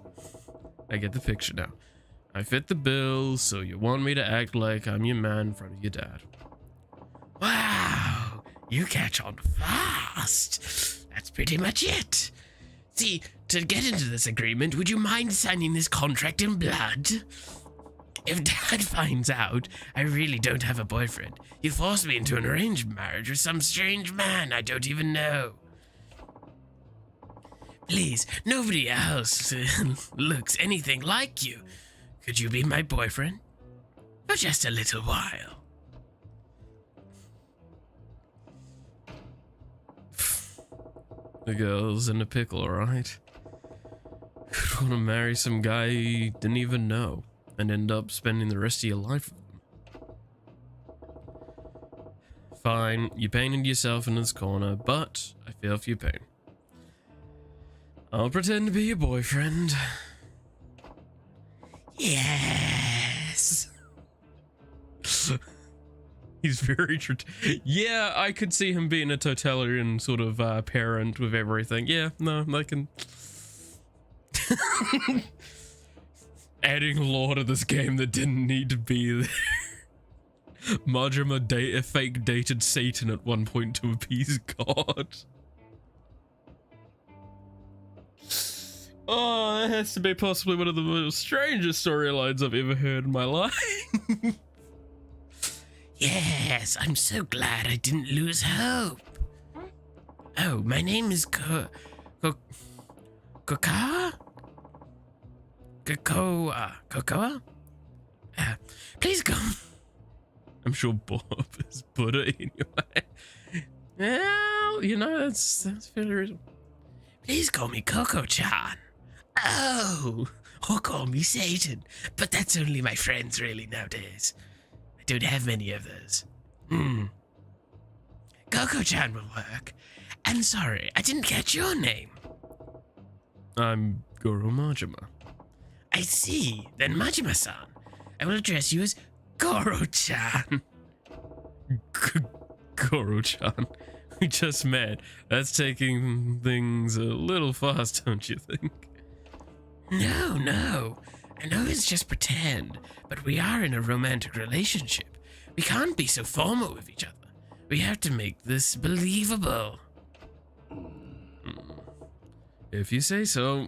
I get the picture now. I fit the bill, so you want me to act like I'm your man in front of your dad. Wow, you catch on fast. That's pretty much it. See, to get into this agreement, would you mind signing this contract in blood? If Dad finds out I really don't have a boyfriend, he'll force me into an arranged marriage with some strange man I don't even know. Please, nobody else looks anything like you. Could you be my boyfriend? For just a little while. The girl's in a pickle, alright? Could want to marry some guy you didn't even know and end up spending the rest of your life with him. Fine, you painted yourself in this corner, but I feel for your pain. I'll pretend to be your boyfriend. Yes. He's very yeah, I could see him being a totalitarian sort of parent with everything. Yeah, no, I can. Adding law to this game that didn't need to be there. Majima fake dated Satan at one point to appease God. Oh, that has to be possibly one of the most strangest storylines I've ever heard in my life. Yes, I'm so glad I didn't lose hope. Oh, my name is Koka? Kokoa? Please come. I'm sure Bob is Buddha anyway. Well, you know, that's fairly reasonable. Please call me Coco-chan. Oh, or call me Satan, but that's only my friends really nowadays. I don't have many of those. Coco-chan will work. I'm sorry, I didn't catch your name. I'm Goro Majima. I see, then Majima-san. I will address you as Goro-chan. Goro-chan. We just met. That's taking things a little fast, don't you think? No. I know it's just pretend, but we are in a romantic relationship. We can't be so formal with each other. We have to make this believable. If you say so.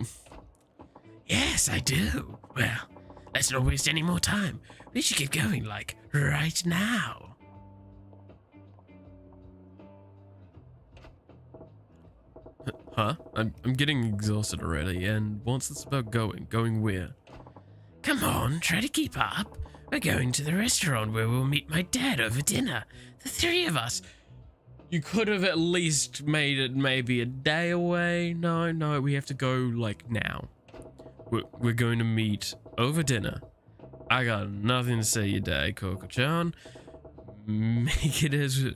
Yes, I do. Well, let's not waste any more time. We should get going, like, right now. Huh? I'm getting exhausted already, and what's this about going? Going where? Come on, try to keep up. We're going to the restaurant where we'll meet my dad over dinner. The three of us. You could have at least made it maybe a day away. No, we have to go, like, now. We're going to meet over dinner. I got nothing to say to your dad, Coco-chan. Make it as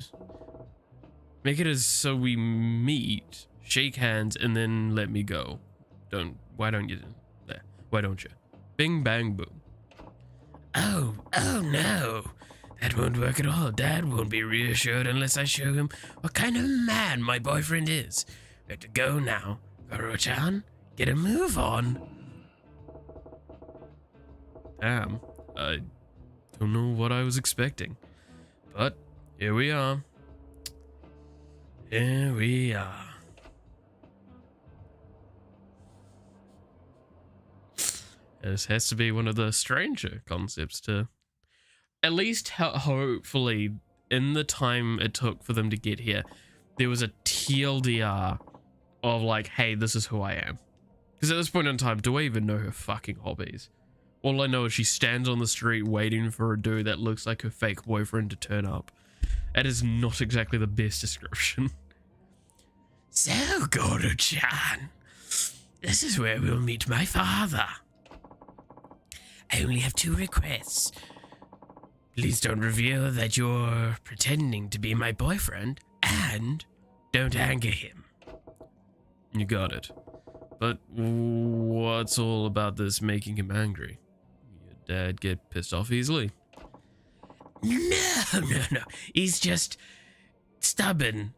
so we meet, shake hands, and then let me go. Why don't you? Bing, bang, boom. Oh no. That won't work at all. Dad won't be reassured unless I show him what kind of man my boyfriend is. We have to go now. Goro-chan, get a move on. Damn, I don't know what I was expecting. But here we are. This has to be one of the stranger concepts to at least hopefully in the time it took for them to get here, there was a TLDR of like, hey, this is who I am. Because at this point in time, do I even know her fucking hobbies? All I know is she stands on the street waiting for a dude that looks like her fake boyfriend to turn up. That is not exactly the best description. So, Goro-chan, this is where we'll meet my father. I only have 2 requests. Please don't reveal that you're pretending to be my boyfriend, and don't anger him. You got it. But what's all about this making him angry? Your dad get pissed off easily? No. He's just stubborn.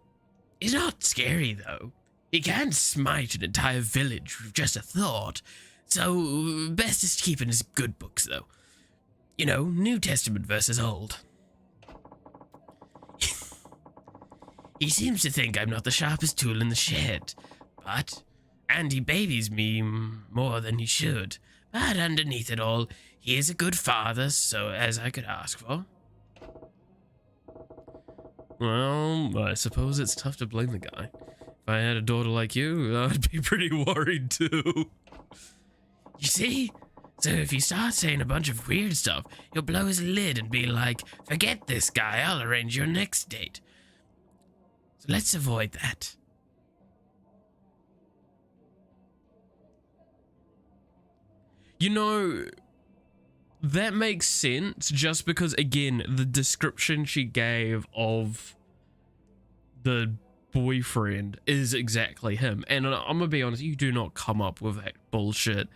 He's not scary, though. He can't smite an entire village with just a thought. So, best is to keep in his good books, though. You know, New Testament versus Old. He seems to think I'm not the sharpest tool in the shed. And he babies me more than he should. But underneath it all, he is a good father, so as I could ask for. Well, I suppose it's tough to blame the guy. If I had a daughter like you, I'd be pretty worried too. You see? So if you start saying a bunch of weird stuff, you'll blow his lid and be like, forget this guy, I'll arrange your next date. So let's avoid that. You know, that makes sense just because, again, the description she gave of the boyfriend is exactly him. And I'm gonna be honest, you do not come up with that bullshit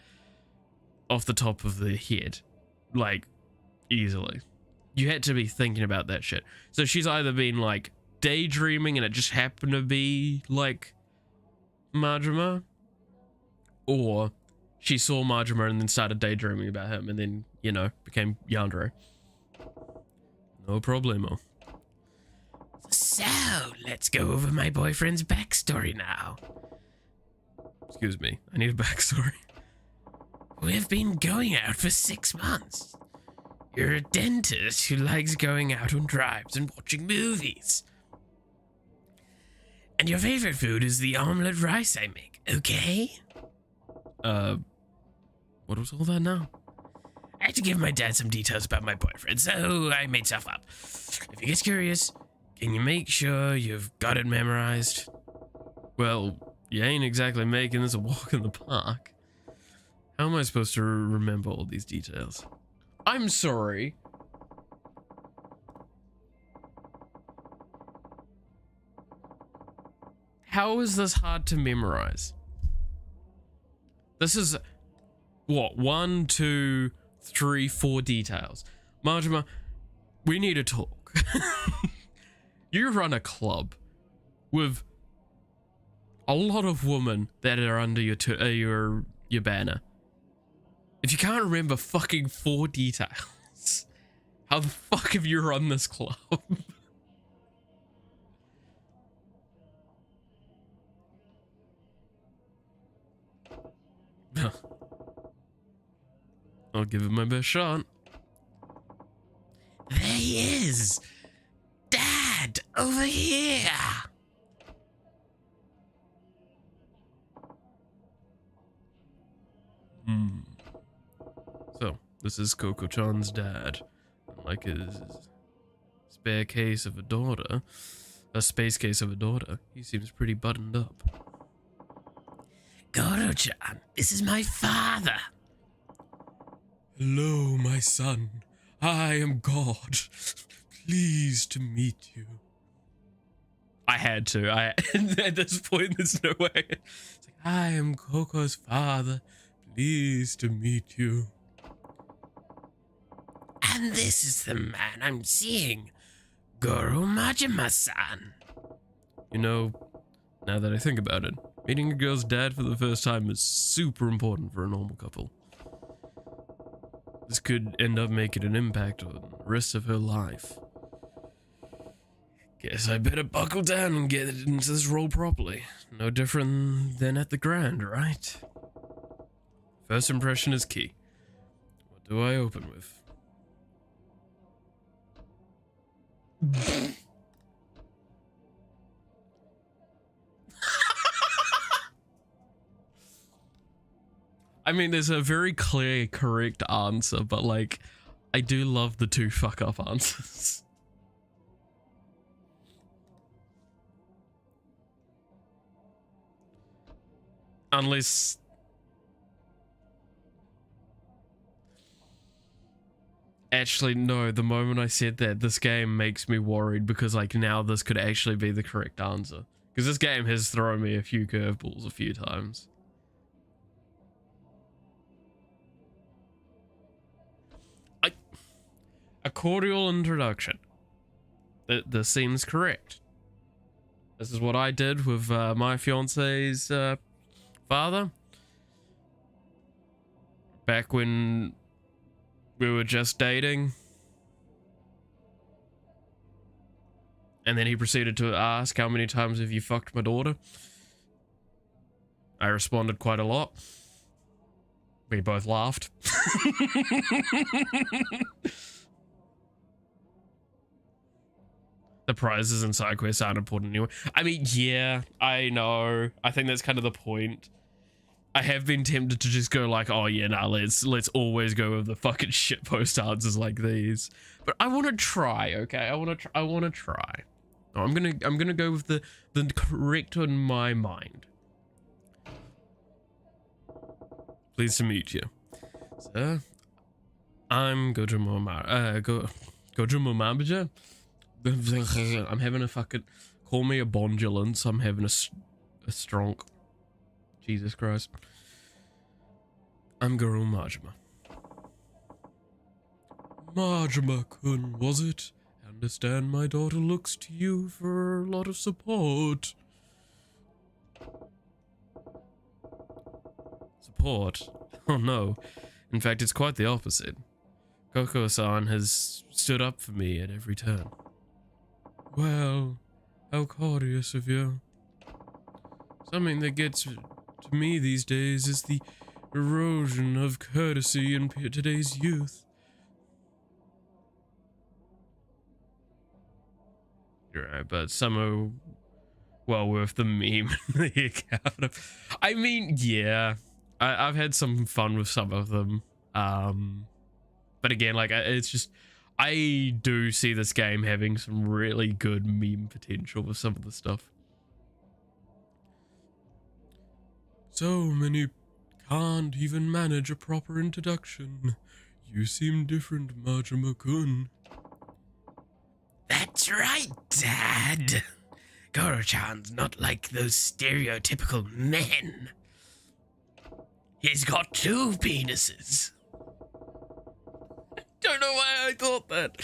off the top of the head, like, easily. You had to be thinking about that shit. So she's either been, like, daydreaming and it just happened to be, like, Majima, or she saw Majima and then started daydreaming about him and then, you know, became Yandere. No problemo. So, let's go over my boyfriend's backstory now. Excuse me, I need a backstory. We've been going out for 6 months. You're a dentist who likes going out on drives and watching movies. And your favorite food is the omelette rice I make, okay? What was all that now? I had to give my dad some details about my boyfriend, so I made stuff up. If he gets curious, can you make sure you've got it memorized? Well, you ain't exactly making this a walk in the park. How am I supposed to remember all these details? I'm sorry. How is this hard to memorize? This is, what, 1, 2, 3, 4 details. Majima, we need to talk. You run a club with a lot of women that are under your banner. If you can't remember fucking 4 details, how the fuck have you run this club? I'll give it my best shot. There he is! Dad, over here! So, this is Coco-chan's dad. Like his spare case of a daughter, a space case of a daughter, he seems pretty buttoned up. Goro-chan, this is my father. Hello, my son. I am God. Pleased to meet you. I had to. At this point, there's no way. It's like, I am Coco's father. Pleased to meet you. And this is the man I'm seeing. Goro Majima-san. You know, now that I think about it, meeting a girl's dad for the first time is super important for a normal couple. This could end up making an impact on the rest of her life. Guess I better buckle down and get into this role properly. No different than at the Grand, right? First impression is key. What do I open with? I mean, there's a very clear, correct answer, but, like, I do love the 2 fuck-up answers. Unless... Actually, no, the moment I said that, this game makes me worried because, like, now this could actually be the correct answer. Because this game has thrown me a few curveballs a few times. A cordial introduction. This seems correct. This is what I did with my fiance's father. Back when we were just dating. And then he proceeded to ask, how many times have you fucked my daughter? I responded quite a lot. We both laughed. The prizes and side quests aren't important anyway. I mean, yeah, I know. I think that's kind of the point. I have been tempted to just go like, oh yeah, nah, let's always go with the fucking shitpost answers like these. But I want to try, okay? I want to try. Oh, I'm gonna go with the correct in my mind. Pleased to meet you, sir. I'm Majima. I'm having a fucking, call me a bondulance. I'm having a stronk. Jesus Christ. I'm Guru Majima. Majima-kun, was it? I understand my daughter looks to you for a lot of support. Support? Oh no. In fact, it's quite the opposite. Koko-san has stood up for me at every turn. Well, how courteous of you. Something that gets to me these days is the erosion of courtesy in today's youth. You're right, but some are well worth the meme and the account of. I mean, yeah, I've had some fun with some of them. But again, like, it's just, I do see this game having some really good meme potential with some of the stuff. So many can't even manage a proper introduction. You seem different, Majima-kun. That's right, Dad. Goro-chan's not like those stereotypical men. He's got 2 penises. Don't know why I thought that.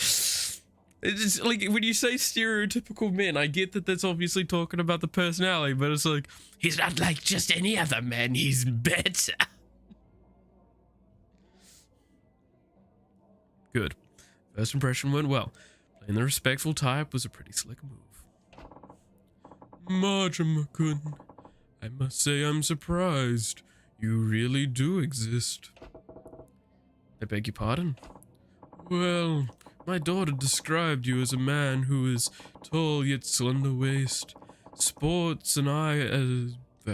It's just like, when you say stereotypical men, I get that that's obviously talking about the personality, but it's like, he's not like just any other man, he's better. Good. First impression went well. Playing the respectful type was a pretty slick move. Majima-kun, I must say I'm surprised. You really do exist. I beg your pardon? Well, my daughter described you as a man who is tall yet slender waist, sports an eye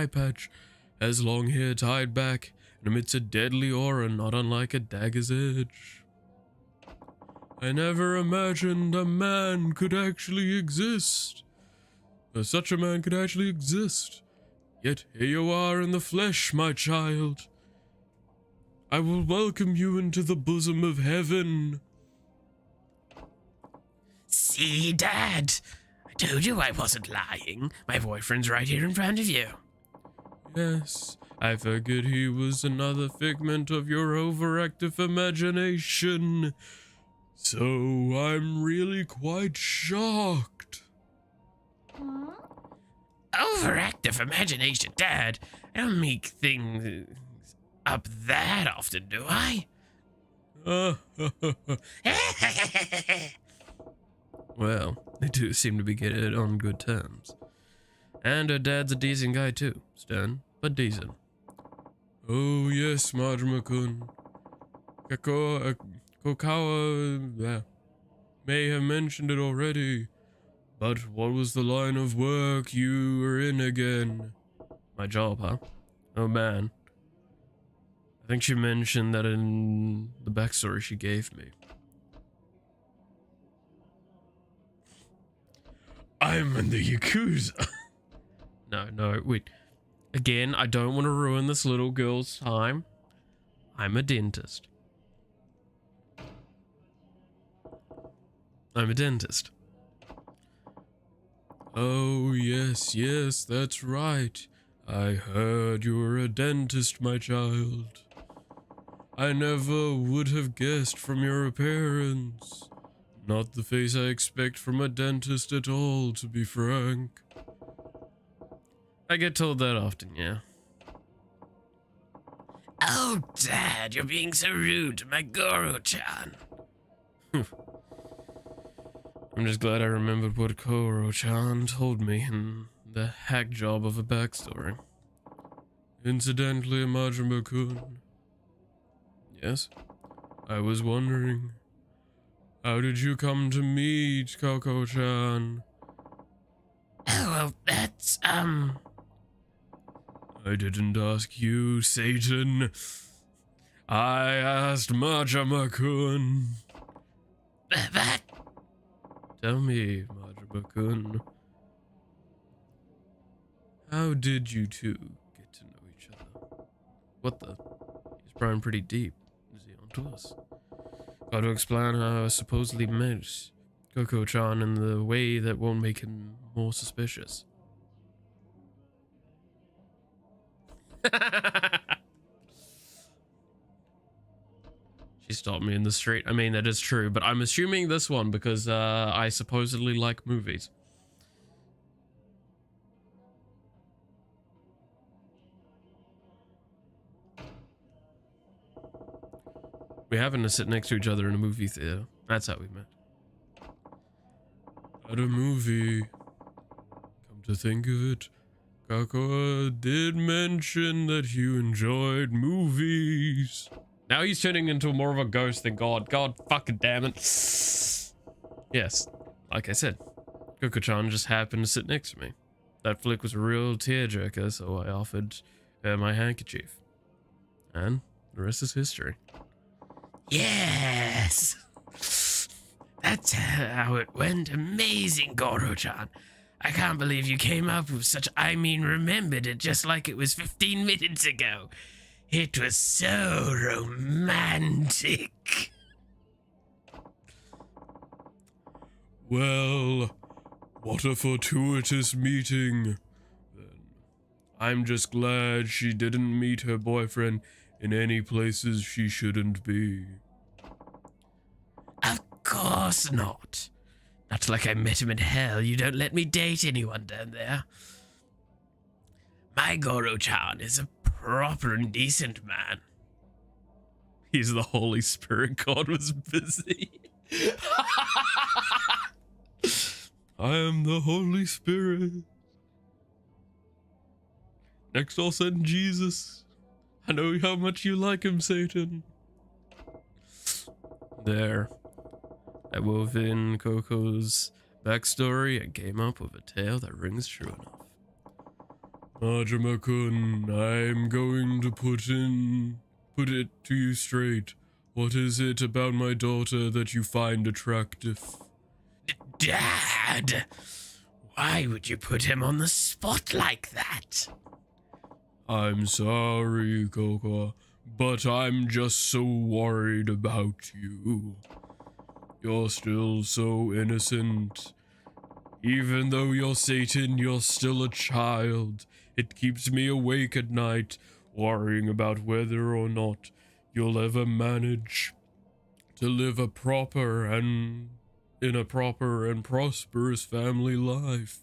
patch, has long hair tied back, and emits a deadly aura not unlike a dagger's edge. I never imagined a man could actually exist. Such a man could actually exist. Yet here you are in the flesh, my child. I will welcome you into the bosom of heaven. See, Dad? I told you I wasn't lying. My boyfriend's right here in front of you. Yes, I figured he was another figment of your overactive imagination. So I'm really quite shocked. Huh? Overactive imagination, Dad? I don't make things up that often, do I? Well, they do seem to be getting on good terms. And her dad's a decent guy too. Stern, but decent. Oh yes, Majima-kun. Kokawa may have mentioned it already. But what was the line of work you were in again? My job, huh? Oh man. I think she mentioned that in the backstory she gave me. I'm in the Yakuza. No, wait. Again, I don't want to ruin this little girl's time. I'm a dentist. Oh, yes, yes, that's right. I heard you were a dentist, my child. I never would have guessed from your appearance. Not the face I expect from a dentist at all, to be frank. I get told that often, yeah. Oh, Dad, you're being so rude to my Goro-chan. I'm just glad I remembered what Goro-chan told me in the hack job of a backstory. Incidentally, Majima-kun. Yes? I was wondering, how did you come to meet Koko-chan? Oh, well, that's, I didn't ask you, Satan. I asked Majima-kun. But... Tell me, Majima-kun. How did you two get to know each other? What the? He's prying pretty deep. Is he onto us? Got to explain how I supposedly met Koko-chan in the way that won't make him more suspicious. She stopped me in the street. I mean, that is true, but I'm assuming this one because I supposedly like movies. We happened to sit next to each other in a movie theater. That's how we met. At a movie. Come to think of it, Kako did mention that you enjoyed movies. Now he's turning into more of a ghost than God. God fucking damn it. Yes, like I said, Koko-chan just happened to sit next to me. That flick was a real tearjerker, so I offered her my handkerchief. And the rest is history. Yes! That's how it went. Amazing, Goro-chan. I can't believe you came up with such, remembered it just like it was 15 minutes ago. It was so romantic. Well, what a fortuitous meeting. Then I'm just glad she didn't meet her boyfriend in any places she shouldn't be. Of course not. Not like I met him in hell. You don't let me date anyone down there. My Goro-chan is a proper and decent man. He's the Holy Spirit. God was busy. I am the Holy Spirit. Next I'll send Jesus. I know how much you like him, Satan. There. I wove in Coco's backstory and came up with a tale that rings true enough. Majima-kun, I'm going to put it to you straight. What is it about my daughter that you find attractive? Dad! Why would you put him on the spot like that? I'm sorry, Coco, but I'm just so worried about you. You're still so innocent. Even though you're Satan, you're still a child. It keeps me awake at night, worrying about whether or not you'll ever manage to live in a proper and prosperous family life.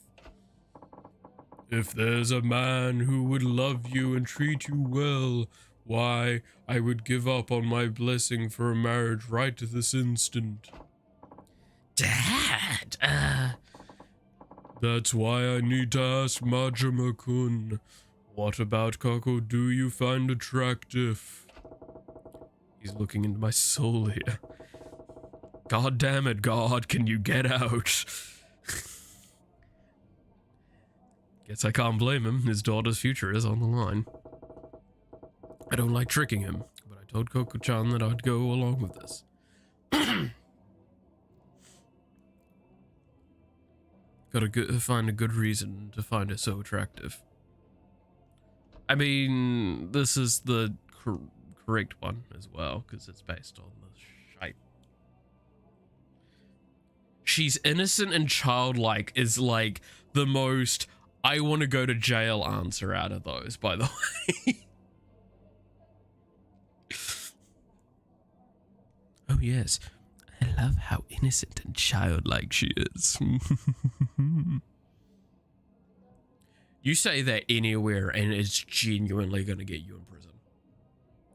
If there's a man who would love you and treat you well, why, I would give up on my blessing for a marriage right this instant. Dad, That's why I need to ask Majima-kun. What about Kako do you find attractive? He's looking into my soul here. God damn it, God, can you get out? Guess I can't blame him. His daughter's future is on the line. I don't like tricking him, but I told Koko-chan that I'd go along with this. Gotta find a good reason to find her so attractive. I mean, this is the correct one as well, because it's based on the shite. She's innocent and childlike is like the most I want to go to jail answer out of those, by the way. Oh yes, I love how innocent and childlike she is. You say that anywhere and it's genuinely gonna get you in prison.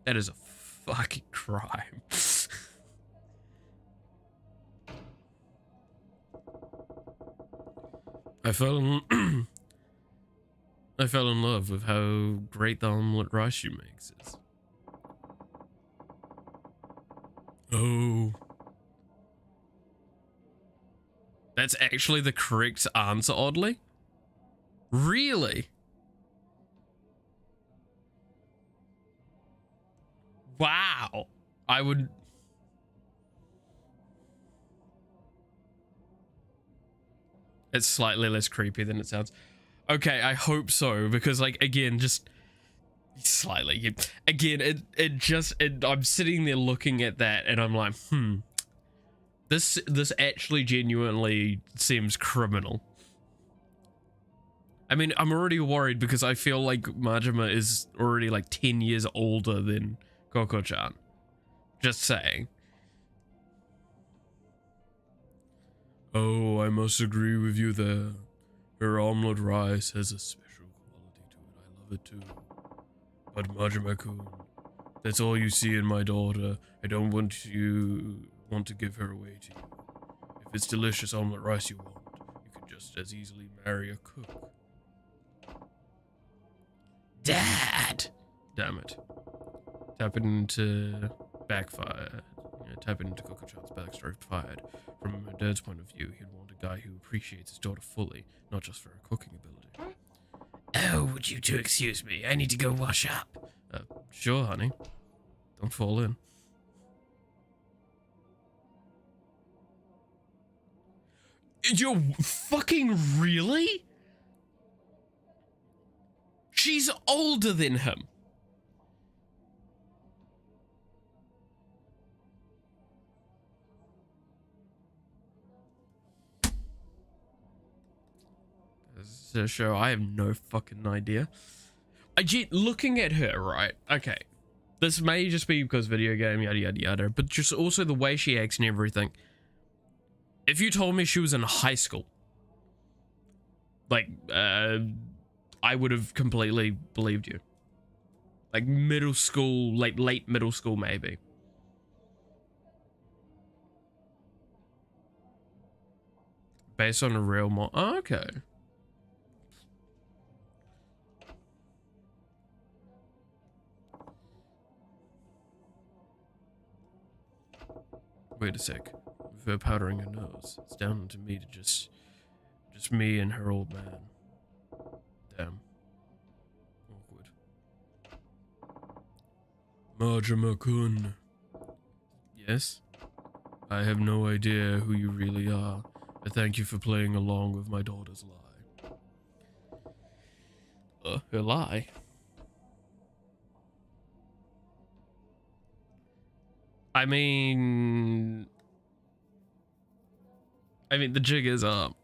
That is a fucking crime. I fell in love with how great the omelette rice she makes is. Oh. That's actually the correct answer, oddly? Really? Wow. I would... It's slightly less creepy than it sounds. Okay, I hope so, because, like, again, just... Slightly. Again, I'm sitting there looking at that, and I'm like, This actually genuinely seems criminal. I mean, I'm already worried because I feel like Majima is already like 10 years older than Koko-chan. Just saying. Oh, I must agree with you there. Her omelette rice has a special quality to it. I love it too. But Majima-kun, that's all you see in my daughter. I don't want to give her away to you. If it's delicious omelette rice you want, you can just as easily marry a cook. Dad! Damn it. Tap it into backfire. Tap it into Koko-chan's backstory fired. From her dad's point of view, he'd want a guy who appreciates his daughter fully, not just for her cooking ability. Oh, would you two excuse me? I need to go wash up. Sure, honey. Don't fall in. You're fucking really? She's older than him. This is a show. I have no fucking idea. Looking at her, right? Okay. This may just be because video game, yada, yada, yada, but just also the way she acts and everything. If you told me she was in high school, like, I would have completely believed you. Like middle school, like late middle school, maybe. Based on a real oh, okay. Wait a sec. With her powdering her nose, it's down to me to just me and her old man. Damn. Awkward. Majima-kun. Yes? I have no idea who you really are, but thank you for playing along with my daughter's lie. Her lie? I mean, the jig is up.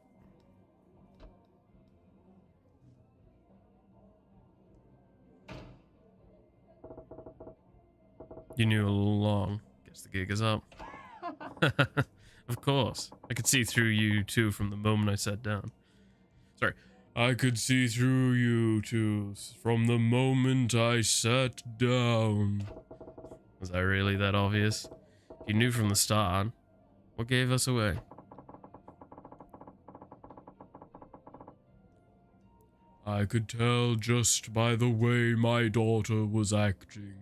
You knew all along. Guess the gig is up. Of course. I could see through you two from the moment I sat down. Sorry. I could see through you two from the moment I sat down. Was that really that obvious? You knew from the start. What gave us away? I could tell just by the way my daughter was acting.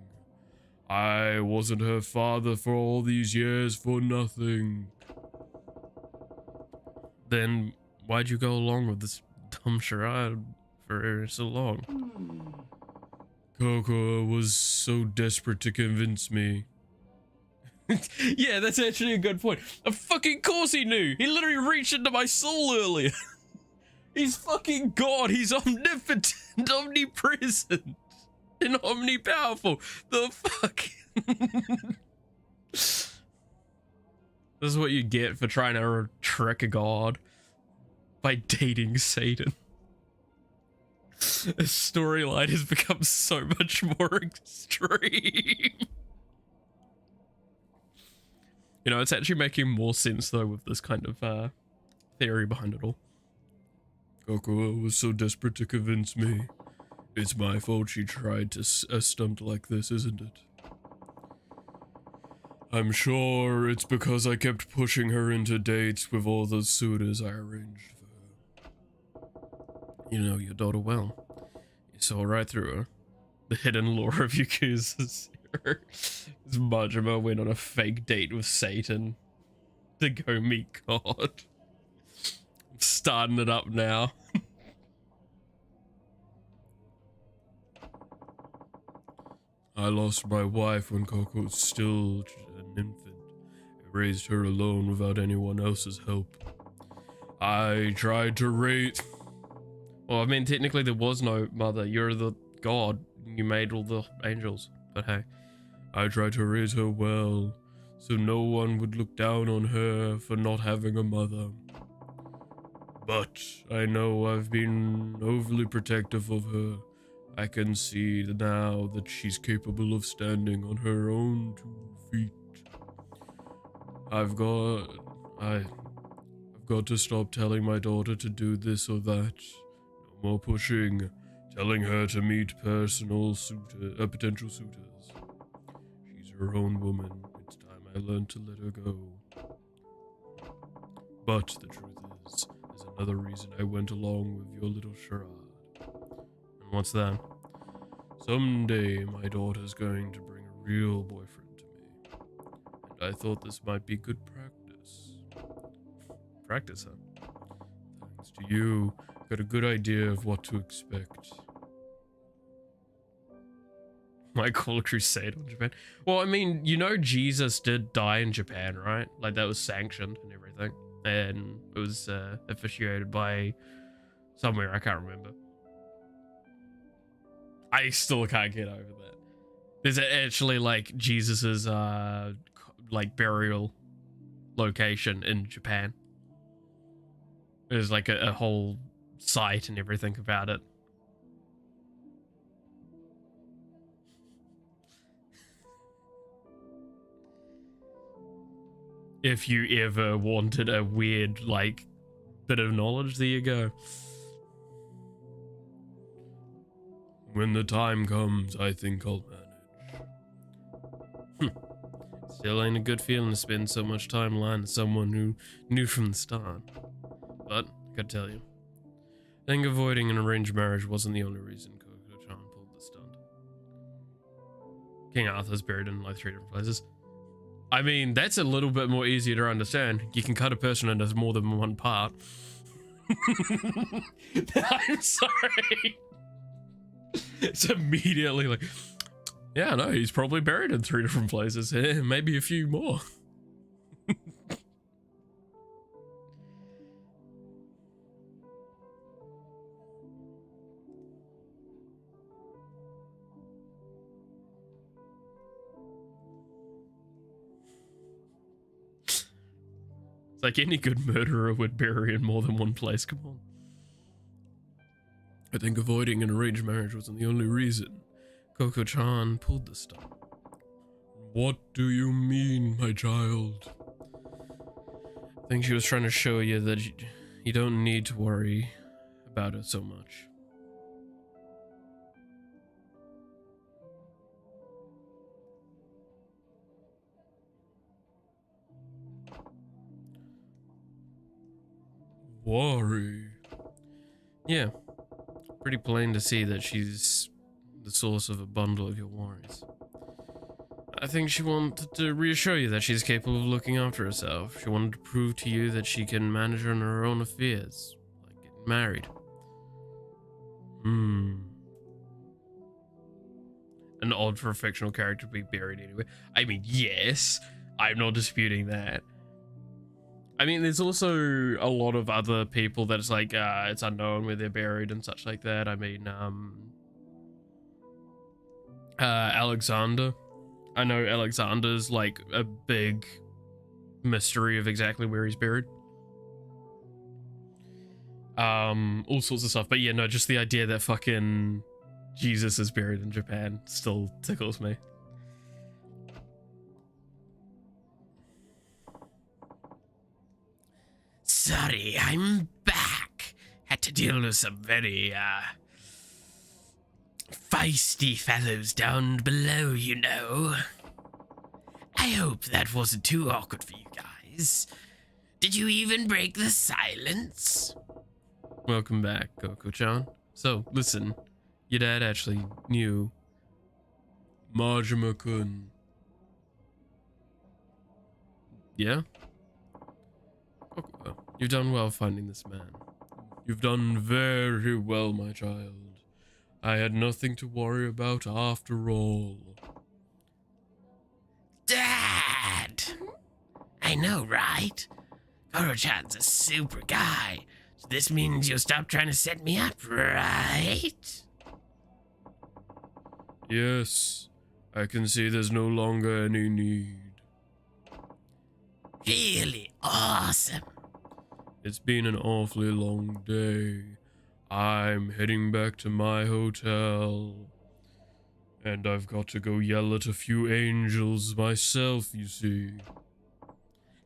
I wasn't her father for all these years for nothing. Then why'd you go along with this dumb charade for so long? Coco was so desperate to convince me. Yeah, that's actually a good point. Of fucking course he knew. He literally reached into my soul earlier. He's fucking God. He's omnipotent, omnipresent, and omnipowerful. The fuck? This is what you get for trying to trick a god. by dating Satan. The storyline has become so much more extreme. You know, it's actually making more sense though with this kind of theory behind it all. Coco was so desperate to convince me. It's my fault she tried to stunt like this, isn't it? I'm sure it's because I kept pushing her into dates with all those suitors I arranged for her. You know your daughter well. You saw right through her. The hidden lore of Yakuza's here. Majima went on a fake date with Satan to go meet God. I'm starting it up now. I lost my wife when Coco was still an infant. I raised her alone without anyone else's help. I tried to raise... Well, I mean, technically there was no mother. You're the god. You made all the angels. But hey, I tried to raise her well, so no one would look down on her for not having a mother. But I know I've been overly protective of her. I can see now that she's capable of standing on her own 2 feet. I've got to stop telling my daughter to do this or that. No more pushing, telling her to meet potential suitors. She's her own woman. It's time I learned to let her go. But the truth is, there's another reason I went along with your little charade. And what's that? Someday my daughter's going to bring a real boyfriend to me. And I thought this might be good practice. Practice, huh? Thanks to you, got a good idea of what to expect. Might call a crusade on Japan. Well, I mean, you know Jesus did die in Japan, right? Like, that was sanctioned and everything. And it was officiated by somewhere, I can't remember. I still can't get over that. There's actually, like, Jesus's, like, burial location in Japan. There's, like, a whole site and everything about it. If you ever wanted a weird, like, bit of knowledge, there you go. When the time comes, I think I'll manage. Still ain't a good feeling to spend so much time lying to someone who knew from the start. But, I gotta tell you, I think avoiding an arranged marriage wasn't the only reason Coco-chan pulled the stunt. King Arthur's buried in, like, 3 different places. I mean, that's a little bit more easier to understand. You can cut a person into more than one part. I'm sorry. It's immediately like, yeah, no, he's probably buried in 3 different places. Maybe a few more. Like any good murderer would bury in more than one place, come on. I think avoiding an arranged marriage wasn't the only reason Coco-chan pulled this stuff. What do you mean, my child? I think she was trying to show you that you don't need to worry about it so much. Worry? Yeah. Pretty plain to see that she's the source of a bundle of your worries. I think she wanted to reassure you that she's capable of looking after herself. She wanted to prove to you that she can manage her own affairs, like getting married. An odd for a fictional character to be buried anyway. I mean, yes, I'm not disputing that. I mean, there's also a lot of other people that it's like, it's unknown where they're buried and such like that. I mean, Alexander. I know Alexander's like a big mystery of exactly where he's buried. all sorts of stuff. But yeah, no, just the idea that fucking Jesus is buried in Japan still tickles me. Sorry, I'm back. Had to deal with some very, feisty fellows down below, you know. I hope that wasn't too awkward for you guys. Did you even break the silence? Welcome back, Goku-chan. So, listen, your dad actually knew Majima-kun. Yeah? Goku, you've done well finding this man. You've done very well, my child. I had nothing to worry about after all. Dad! I know, right? Goro-chan's a super guy. So this means you'll stop trying to set me up, right? Yes. I can see there's no longer any need. Really awesome. It's been an awfully long day. I'm heading back to my hotel. And I've got to go yell at a few angels myself, you see.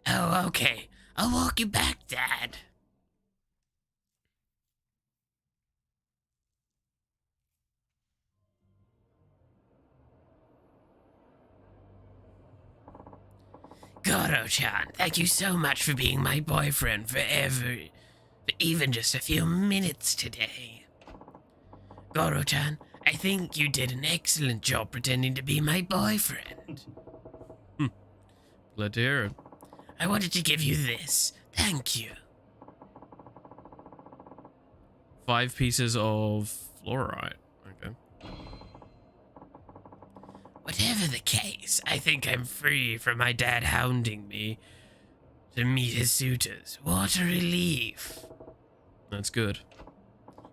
Oh, okay. I'll walk you back, Dad. Goro-chan, thank you so much for being my boyfriend for even just a few minutes today. Goro-chan, I think you did an excellent job pretending to be my boyfriend. Glad to hear it. I wanted to give you this. Thank you. 5 pieces of fluorite. Okay. Whatever the case, I think I'm free from my dad hounding me to meet his suitors. What a relief. That's good.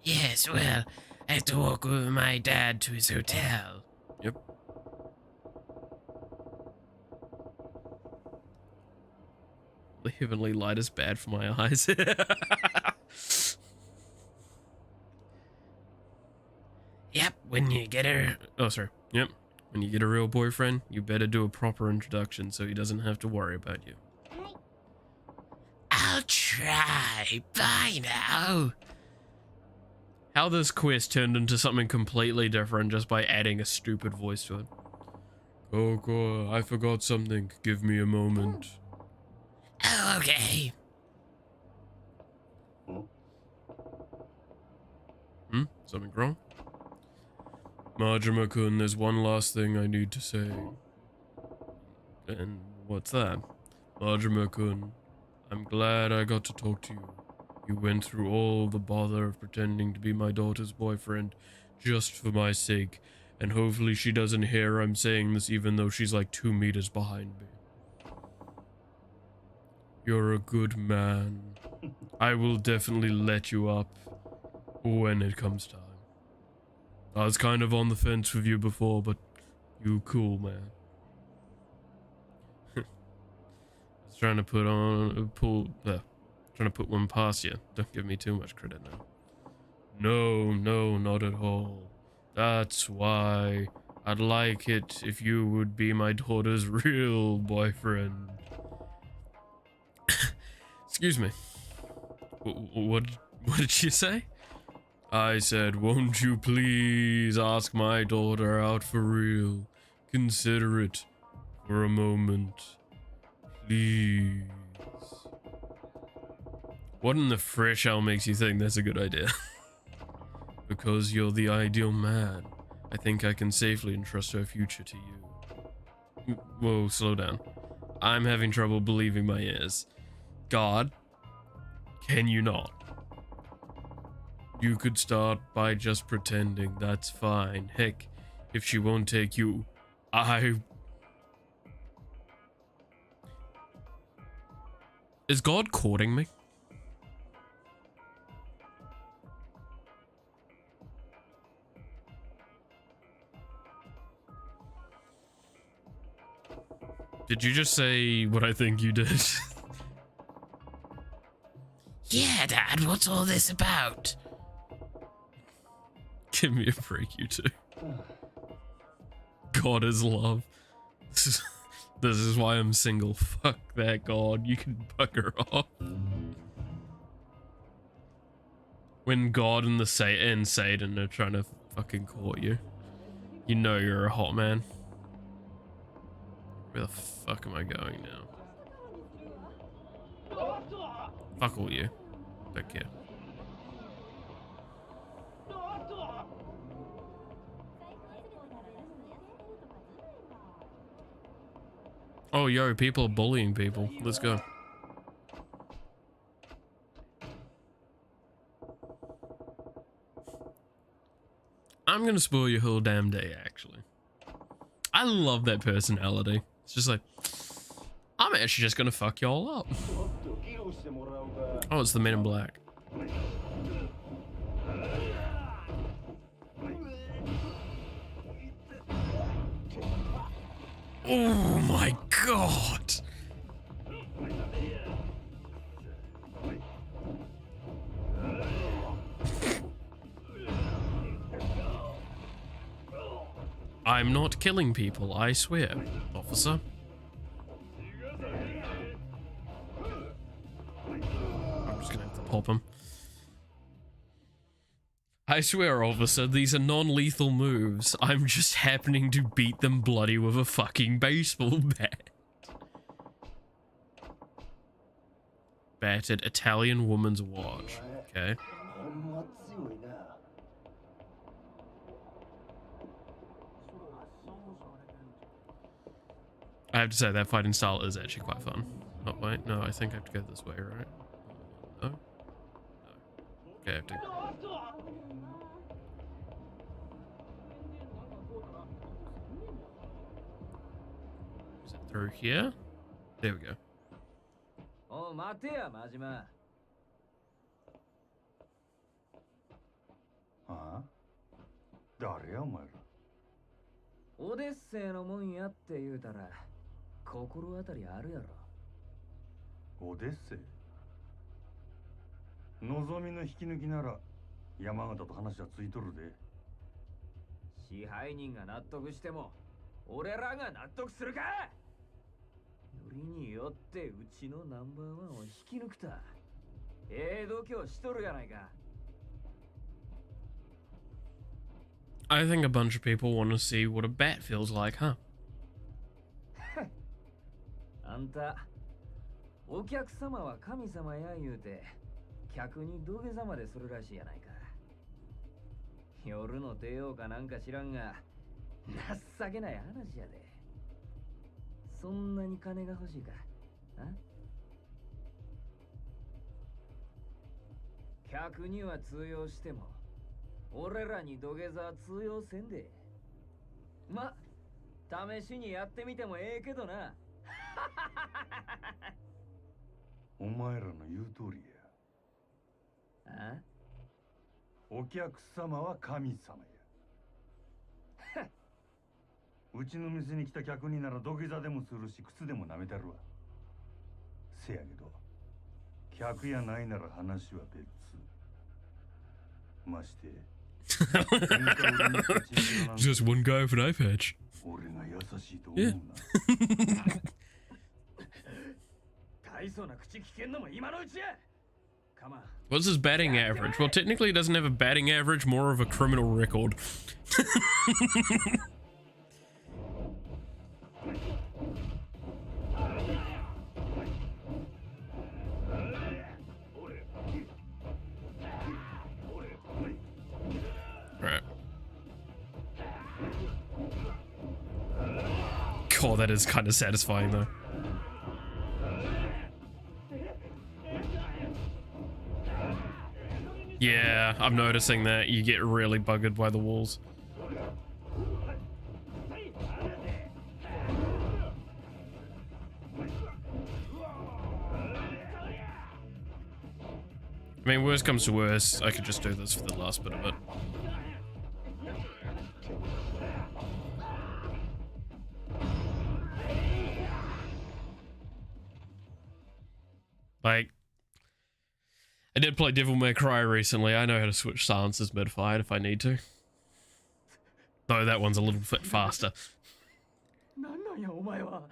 Yes, well, I have to walk with my dad to his hotel. Yep. The heavenly light is bad for my eyes. Yep, when you get her... Oh, sorry. Yep. When you get a real boyfriend, you better do a proper introduction so he doesn't have to worry about you. I'll try. Bye now. How this quest turned into something completely different just by adding a stupid voice to it. Coco, I forgot something. Give me a moment. Oh, okay. Something wrong? Majima-kun, there's one last thing I need to say. And what's that? Majima-kun, I'm glad I got to talk to you. You went through all the bother of pretending to be my daughter's boyfriend just for my sake, and hopefully she doesn't hear I'm saying this even though she's like 2 meters behind me. You're a good man. I will definitely let you up when it comes time. I was kind of on the fence with you before, but you cool, man. I was trying to put one past you. Don't give me too much credit now. No, not at all. That's why I'd like it if you would be my daughter's real boyfriend. Excuse me. What did she say? I said, won't you please ask my daughter out for real? Consider it for a moment. Please. What in the fresh hell makes you think that's a good idea? Because you're the ideal man. I think I can safely entrust her future to you. Whoa, slow down. I'm having trouble believing my ears. God, can you not? You could start by just pretending, that's fine. Heck, if she won't take you, Is God courting me? Did you just say what I think you did? Yeah, Dad, what's all this about? Give me a break, you two. God is love. This is why I'm single. Fuck that, God. You can bugger off. When God and Satan are trying to fucking court you, you know you're a hot man. Where the fuck am I going now? Fuck all you. Don't care. Oh, yo, people are bullying people. Let's go. I'm gonna spoil your whole damn day, actually. I love that personality. It's just like, I'm actually just gonna fuck y'all up. Oh, it's the Men in Black. Oh my god! I'm not killing people, I swear, officer. I'm just gonna have to pop him. I swear, officer, these are non-lethal moves. I'm just happening to beat them bloody with a fucking baseball bat. Battered Italian woman's watch. Okay. I have to say, that fighting style is actually quite fun. Oh, wait, no, I think I have to go this way, right? No? No. Okay, I have to... Is it through here? There we go. Oh, 待てや、マジマ。ああ誰やお前ら。オデッセイのもんやって言うたら心当たりあるやろ。オデッセイ。望みの引き抜きなら山形と話はついとるで。支配人が納得しても俺らが納得するか。よりによってうちのナンバーワンを引き抜くた。度胸しとるやないか。I think a bunch of people want to see what a bat feels like, huh? あんた、お客様は神様や言うて、客に土下座までするらしいやないか。夜の帝王かなんか知らんが、情けない話やで。そんなに金が欲しいか。客には通用しても、俺らに土下座は通用せんで。ま、試しにやってみてもええけどな。お前らの言う通りや。あ？お客様は神様や。うちの店に来た客になら土下座でもするし靴でも舐めたるわ。せやけど客やないなら話は別。まして Just one guy with an eye patch. 俺が優しいと思うな。大層な口聞けんのも今のうちや。What's his batting average? Well, technically he doesn't have a batting average, more of a criminal record. Right. God, that is kind of satisfying though. Yeah, I'm noticing that you get really buggered by the walls. I mean, worst comes to worst, I could just do this for the last bit of it. Like, I did play Devil May Cry recently. I know how to switch silences mid-fight if I need to. Though that one's a little bit faster. なんなんやお前は。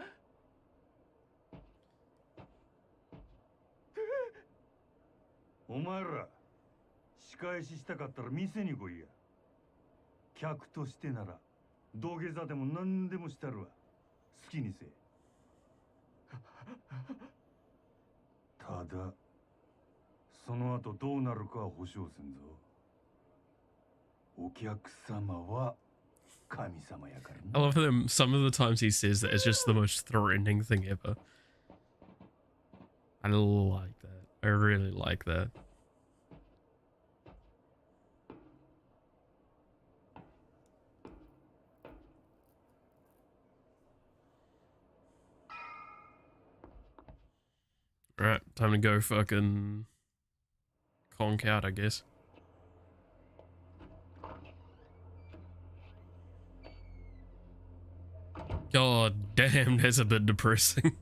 お前ら仕返ししたかったら店に来いや。客としてなら土下座でも何でもしたるわ。好きにせえ。ただその後どうなるかは保証せんぞ。お客様は神様やからな。 I love him. Some of the times he says that it's just the most threatening thing ever. I like that. I really like that. Alright, time to go fucking conk out, I guess. God damn, that's a bit depressing.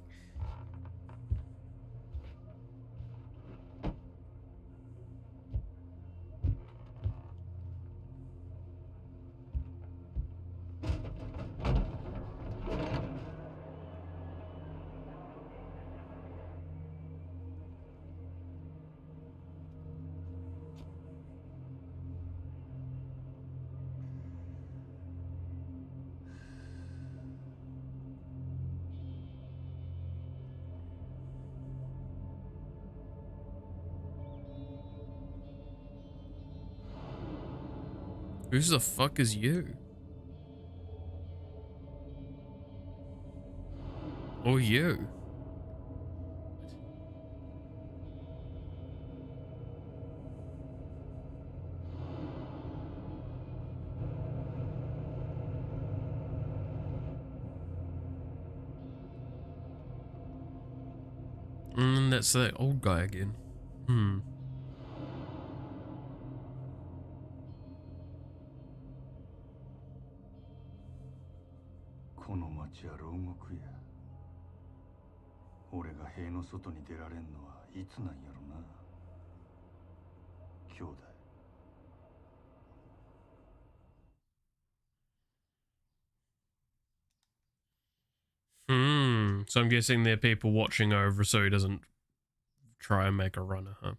Who the fuck is you? Or you? That's that old guy again. Hmm. この町は牢獄や。俺が塀の外に出られんのはいつなんやろな。兄弟。So I'm guessing there are people watching over so he doesn't try and make a runner, huh?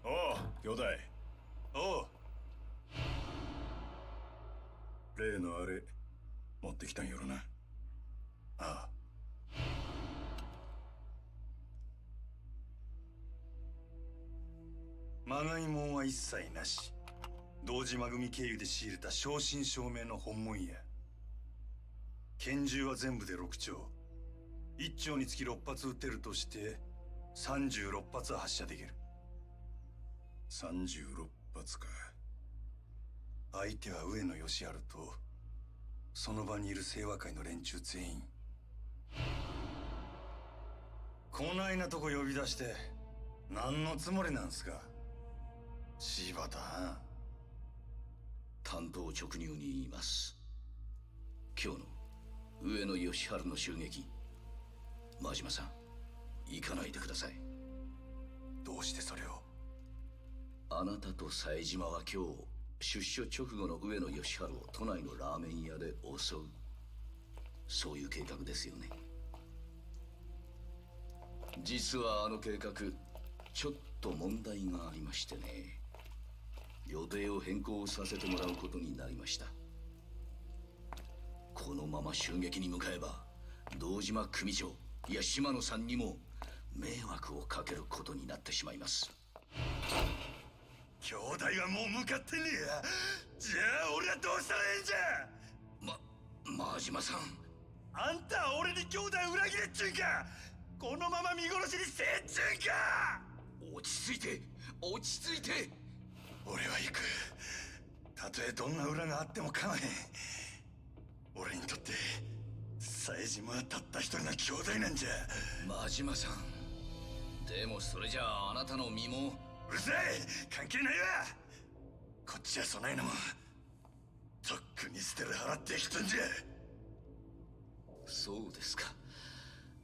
Oh, 兄弟。おう。例のあれ持ってきたんやろな。ああ。まがいもんは一切なし。堂島組経由で仕入れた正真正銘の本物や。拳銃は全部で6丁。1丁につき6発撃てるとして36発は発射できる。36発か。相手は上野義治とその場にいる清和会の連中全員。こないなとこ呼び出して何のつもりなんすか、柴田。担当直入に言います。今日の上野義治の襲撃、真島さん行かないでください。どうしてそれを。あなたと冴島は今日出所直後の上野義治を都内のラーメン屋で襲う、そういう計画ですよね。実はあの計画ちょっと問題がありましてね、予定を変更させてもらうことになりました。このまま襲撃に向かえば堂島組長、いや島野さんにも迷惑をかけることになってしまいます。兄弟はもう向かってねえや。じゃあ俺はどうしたらええんじゃ。真島さん、あんたは俺に兄弟裏切れっちゅうんか。このまま見殺しにせえっちゅうんか。落ち着いて落ち着いて。俺は行く。たとえどんな裏があっても構わへん。俺にとって冴島はたった一人の兄弟なんじゃ。真島さん、でもそれじゃああなたの身も。うるさい、関係ないわ。こっちはそないなもんとっくに捨てる払ってきたんじゃ。そうですか。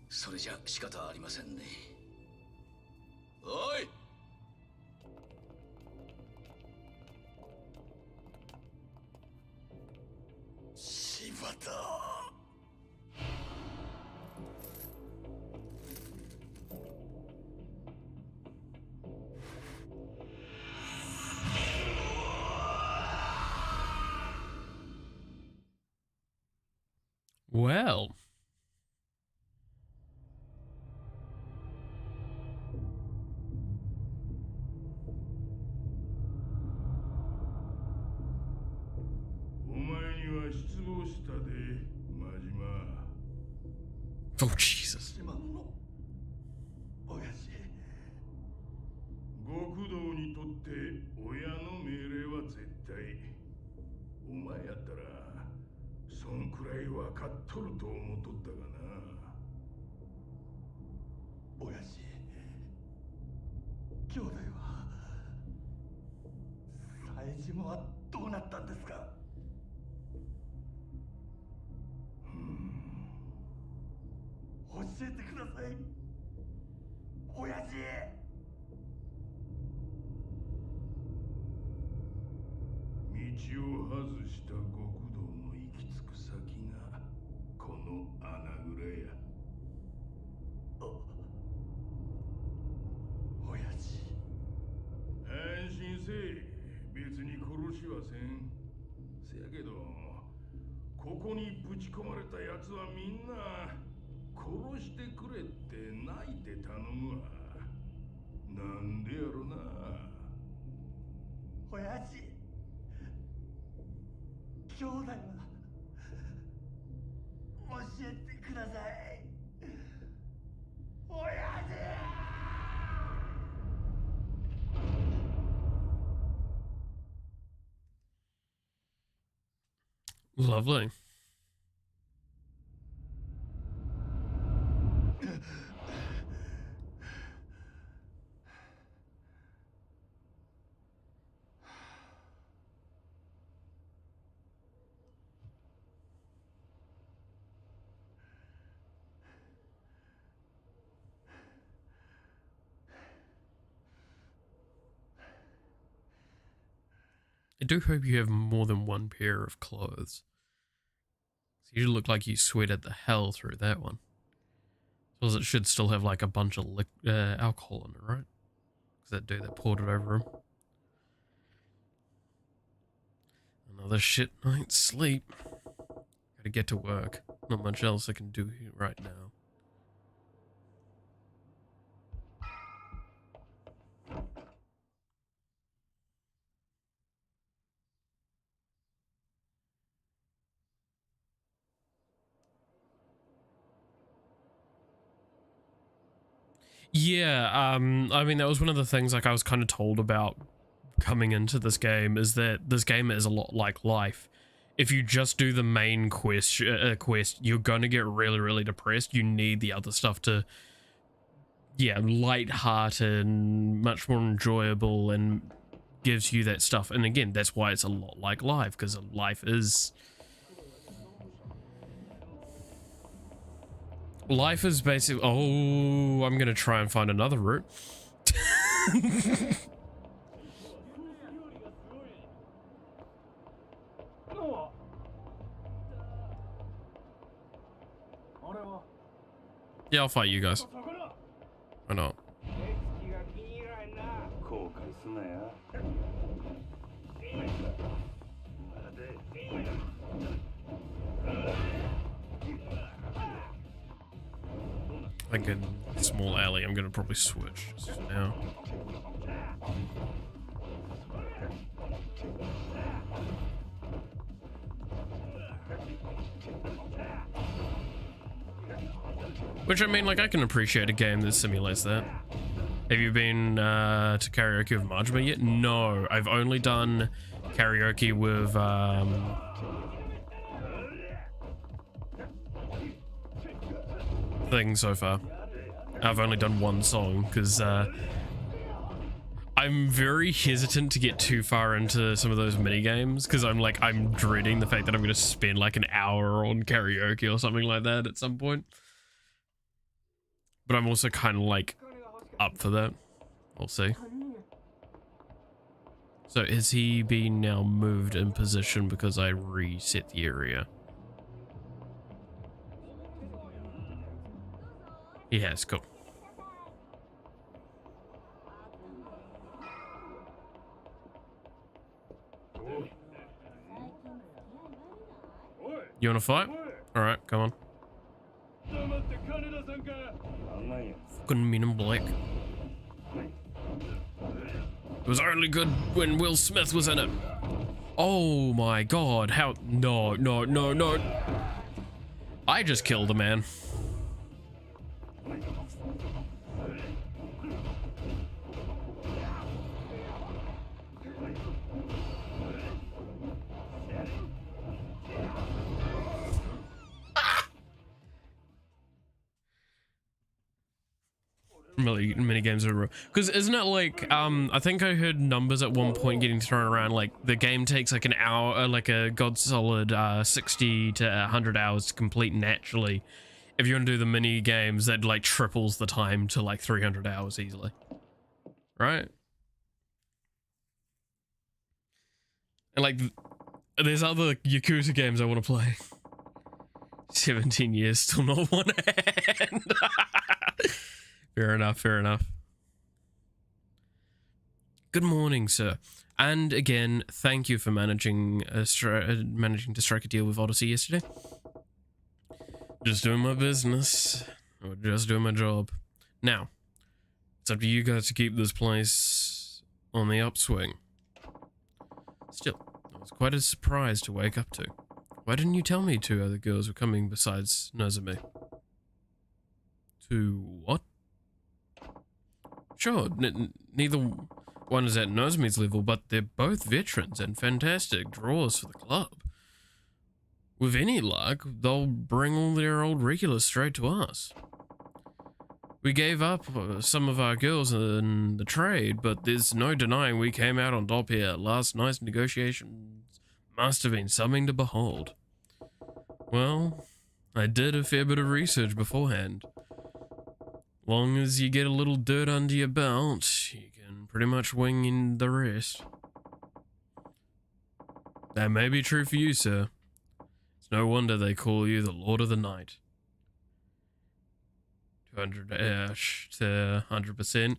それじゃ仕方ありませんね。おい、柴田。Well. Oh, Jesus. 極道にとって親の命令は絶対。お前やったらそんくらい分かっとると思っとったがな。親父、兄弟は冴島はどうなったんですか。教えてください、親父。道を外した極道の行き着く先がこの穴蔵や。親父、安心せえ。別に殺しはせん。せやけどここにぶち込まれたやつはみんな殺してくれって泣いて頼むわ。なんでやろな。親父、兄弟は教えてください、親父。 Lovely. I do hope you have more than one pair of clothes. You look like you sweated the hell through that one. Suppose it should still have like a bunch of alcohol in it, right? Because that dude that poured it over him. Another shit night's sleep. Gotta get to work. Not much else I can do here right now. Yeah, I mean, that was one of the things like I was kind of told about coming into this game, is that this game is a lot like life. If you just do the main quest, you're gonna get really, really depressed. You need the other stuff to, yeah, light-hearted, much more enjoyable, and gives you that stuff. And again, that's why it's a lot like life, because life is... Life is basically... Oh, I'm gonna try and find another route. Yeah, I'll fight you guys. Why not? Like a small alley, I'm gonna probably switch just for now. Which, I mean, like, I can appreciate a game that simulates that. Have you been to karaoke with Majima yet? No, I've only done karaoke with thing so far. I've only done one song because I'm very hesitant to get too far into some of those mini games because I'm dreading the fact that I'm going to spend like an hour on karaoke or something like that at some point. But I'm also kind of like up for that. We'll see. So has he been now moved in position because I reset the area? He has, cool. You wanna fight? Alright, come on. Fucking Men in Black. It was only good when Will Smith was in it. Oh my god, how? No, no, no, no. I just killed a man. Many games are because isn't it like I think I heard numbers at one point getting thrown around like the game takes like an hour, like a god solid 60 to 100 hours to complete naturally. If you want to do the mini games, that like triples the time to like 300 hours easily, right? And like there's other Yakuza games I want to play. 17 years, still not one hand. Fair enough, fair enough. Good morning, sir. And again, thank you for managing to strike a deal with Odyssey yesterday. Just doing my business, or just doing my job. Now, it's up to you guys to keep this place on the upswing. Still, I was quite a surprise to wake up to. Why didn't you tell me two other girls were coming besides Nozomi? To what? Sure, neither one is at Nozomi's level, but they're both veterans and fantastic draws for the club. With any luck, they'll bring all their old regulars straight to us. We gave up some of our girls in the trade, but there's no denying we came out on top here. Last night's negotiations must have been something to behold. Well, I did a fair bit of research beforehand. Long as you get a little dirt under your belt, you can pretty much wing in the rest. That may be true for you, sir. It's no wonder they call you the Lord of the Night. 200 to 100%.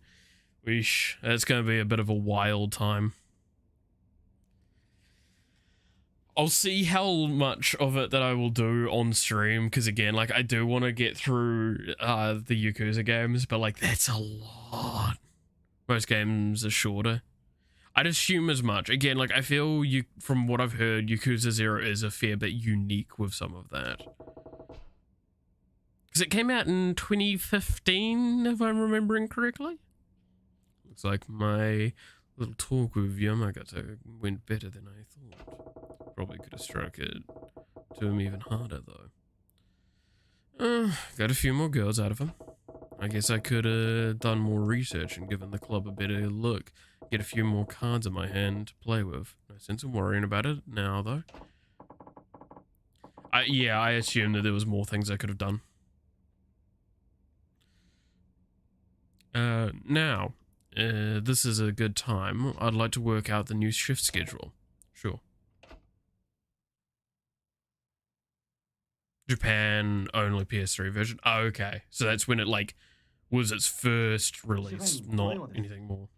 Weesh, that's going to be a bit of a wild time. I'll see how much of it that I will do on stream, because again, like, I do want to get through the Yakuza games, but like, that's a lot. Most games are shorter. I'd assume as much. Again, like, I feel from what I've heard, Yakuza 0 is a fair bit unique with some of that. Because it came out in 2015, if I'm remembering correctly. Looks like my little talk with Yamagata went better than I thought. Probably could have struck it to him even harder, though. Got a few more girls out of him. I guess I could have done more research and given the club a better look. Get a few more cards in my hand to play with. No sense in worrying about it now, though. Yeah, I assume that there was more things I could have done. Now, this is a good time. I'd like to work out the new shift schedule. Sure. Japan only PS3 version. Oh, okay. So that's when it like was its first release, not anything more.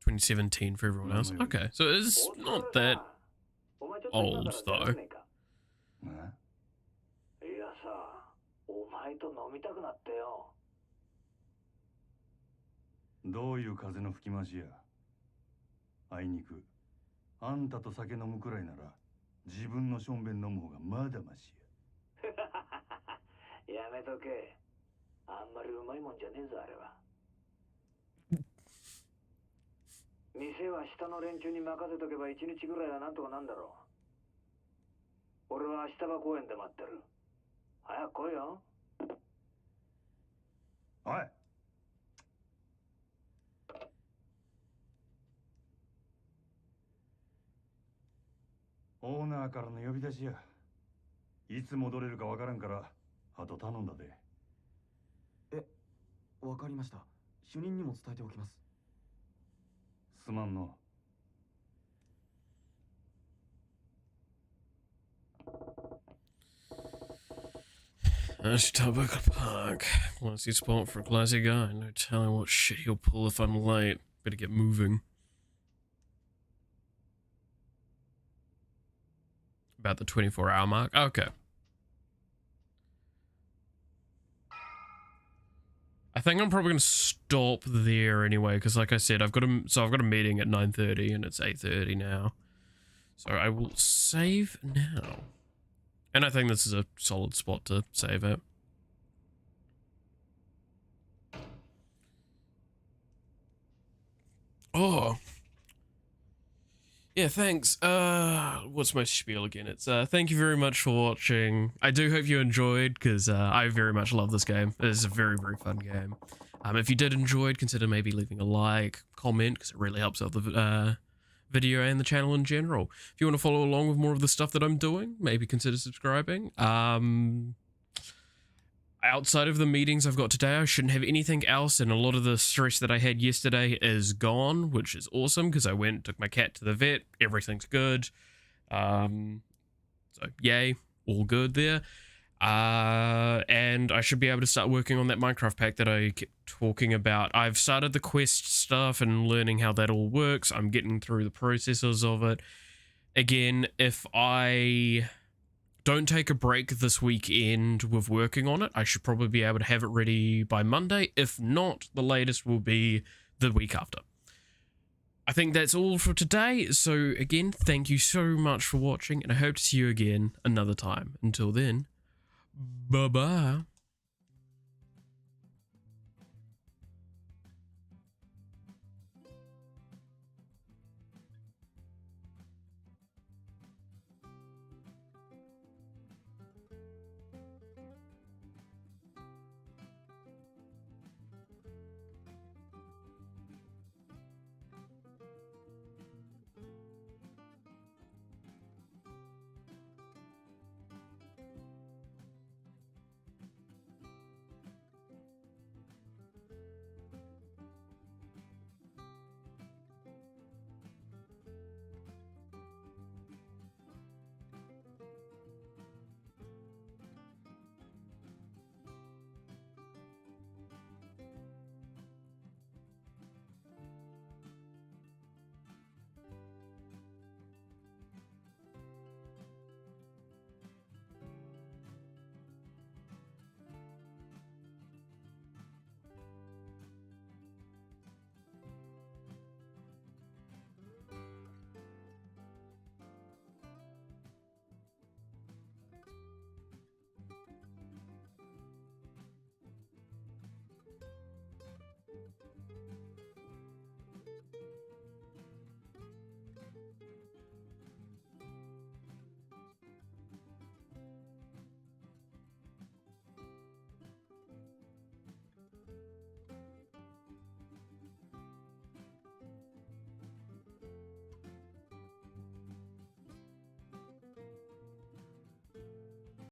2017 for everyone else. Okay, so it's not that old though. どういう風の吹き回しや。あいにくあんたと酒飲むくらいなら自分のしょんべん飲む方がまだましやめとけ。あんまりうまいもんじゃねえぞ、あれは。店は下の連中に任せとけば1日ぐらいはなんとかなんだろう。俺は明日場公園で待ってる。早く来いよ。おい。オーナーからの呼び出しや。いつ戻れるかわからんから、あと頼んだで。わかりました。主任にも伝えておきます。すまんの。I should tell Buckle Park. Once he's spot for a classy guy, no telling what shit he'll pull if I'm late. Better get moving. About the 24-hour mark? Okay. I think I'm probably going to stop there anyway, because like I said, I've got a meeting at 9:30 and it's 8:30 now. So I will save now. And I think this is a solid spot to save it. Oh. Yeah, thanks. What's my spiel again? It's, thank you very much for watching. I do hope you enjoyed, because, I very much love this game. It is a very, very fun game. If you did enjoy it, consider maybe leaving a like, comment, because it really helps out the, video and the channel in general. If you want to follow along with more of the stuff that I'm doing, maybe consider subscribing. Outside of the meetings I've got today, I shouldn't have anything else, and a lot of the stress that I had yesterday is gone, which is awesome, because I went, took my cat to the vet, everything's good. So yay, all good there. And I should be able to start working on that Minecraft pack that I kept talking about. I've started the quest stuff and learning how that all works. I'm getting through the processes of it. Again, if I don't take a break this weekend with working on it, I should probably be able to have it ready by Monday. If not, the latest will be the week after. I think that's all for today. So again, thank you so much for watching, and I hope to see you again another time. Until then, bye-bye.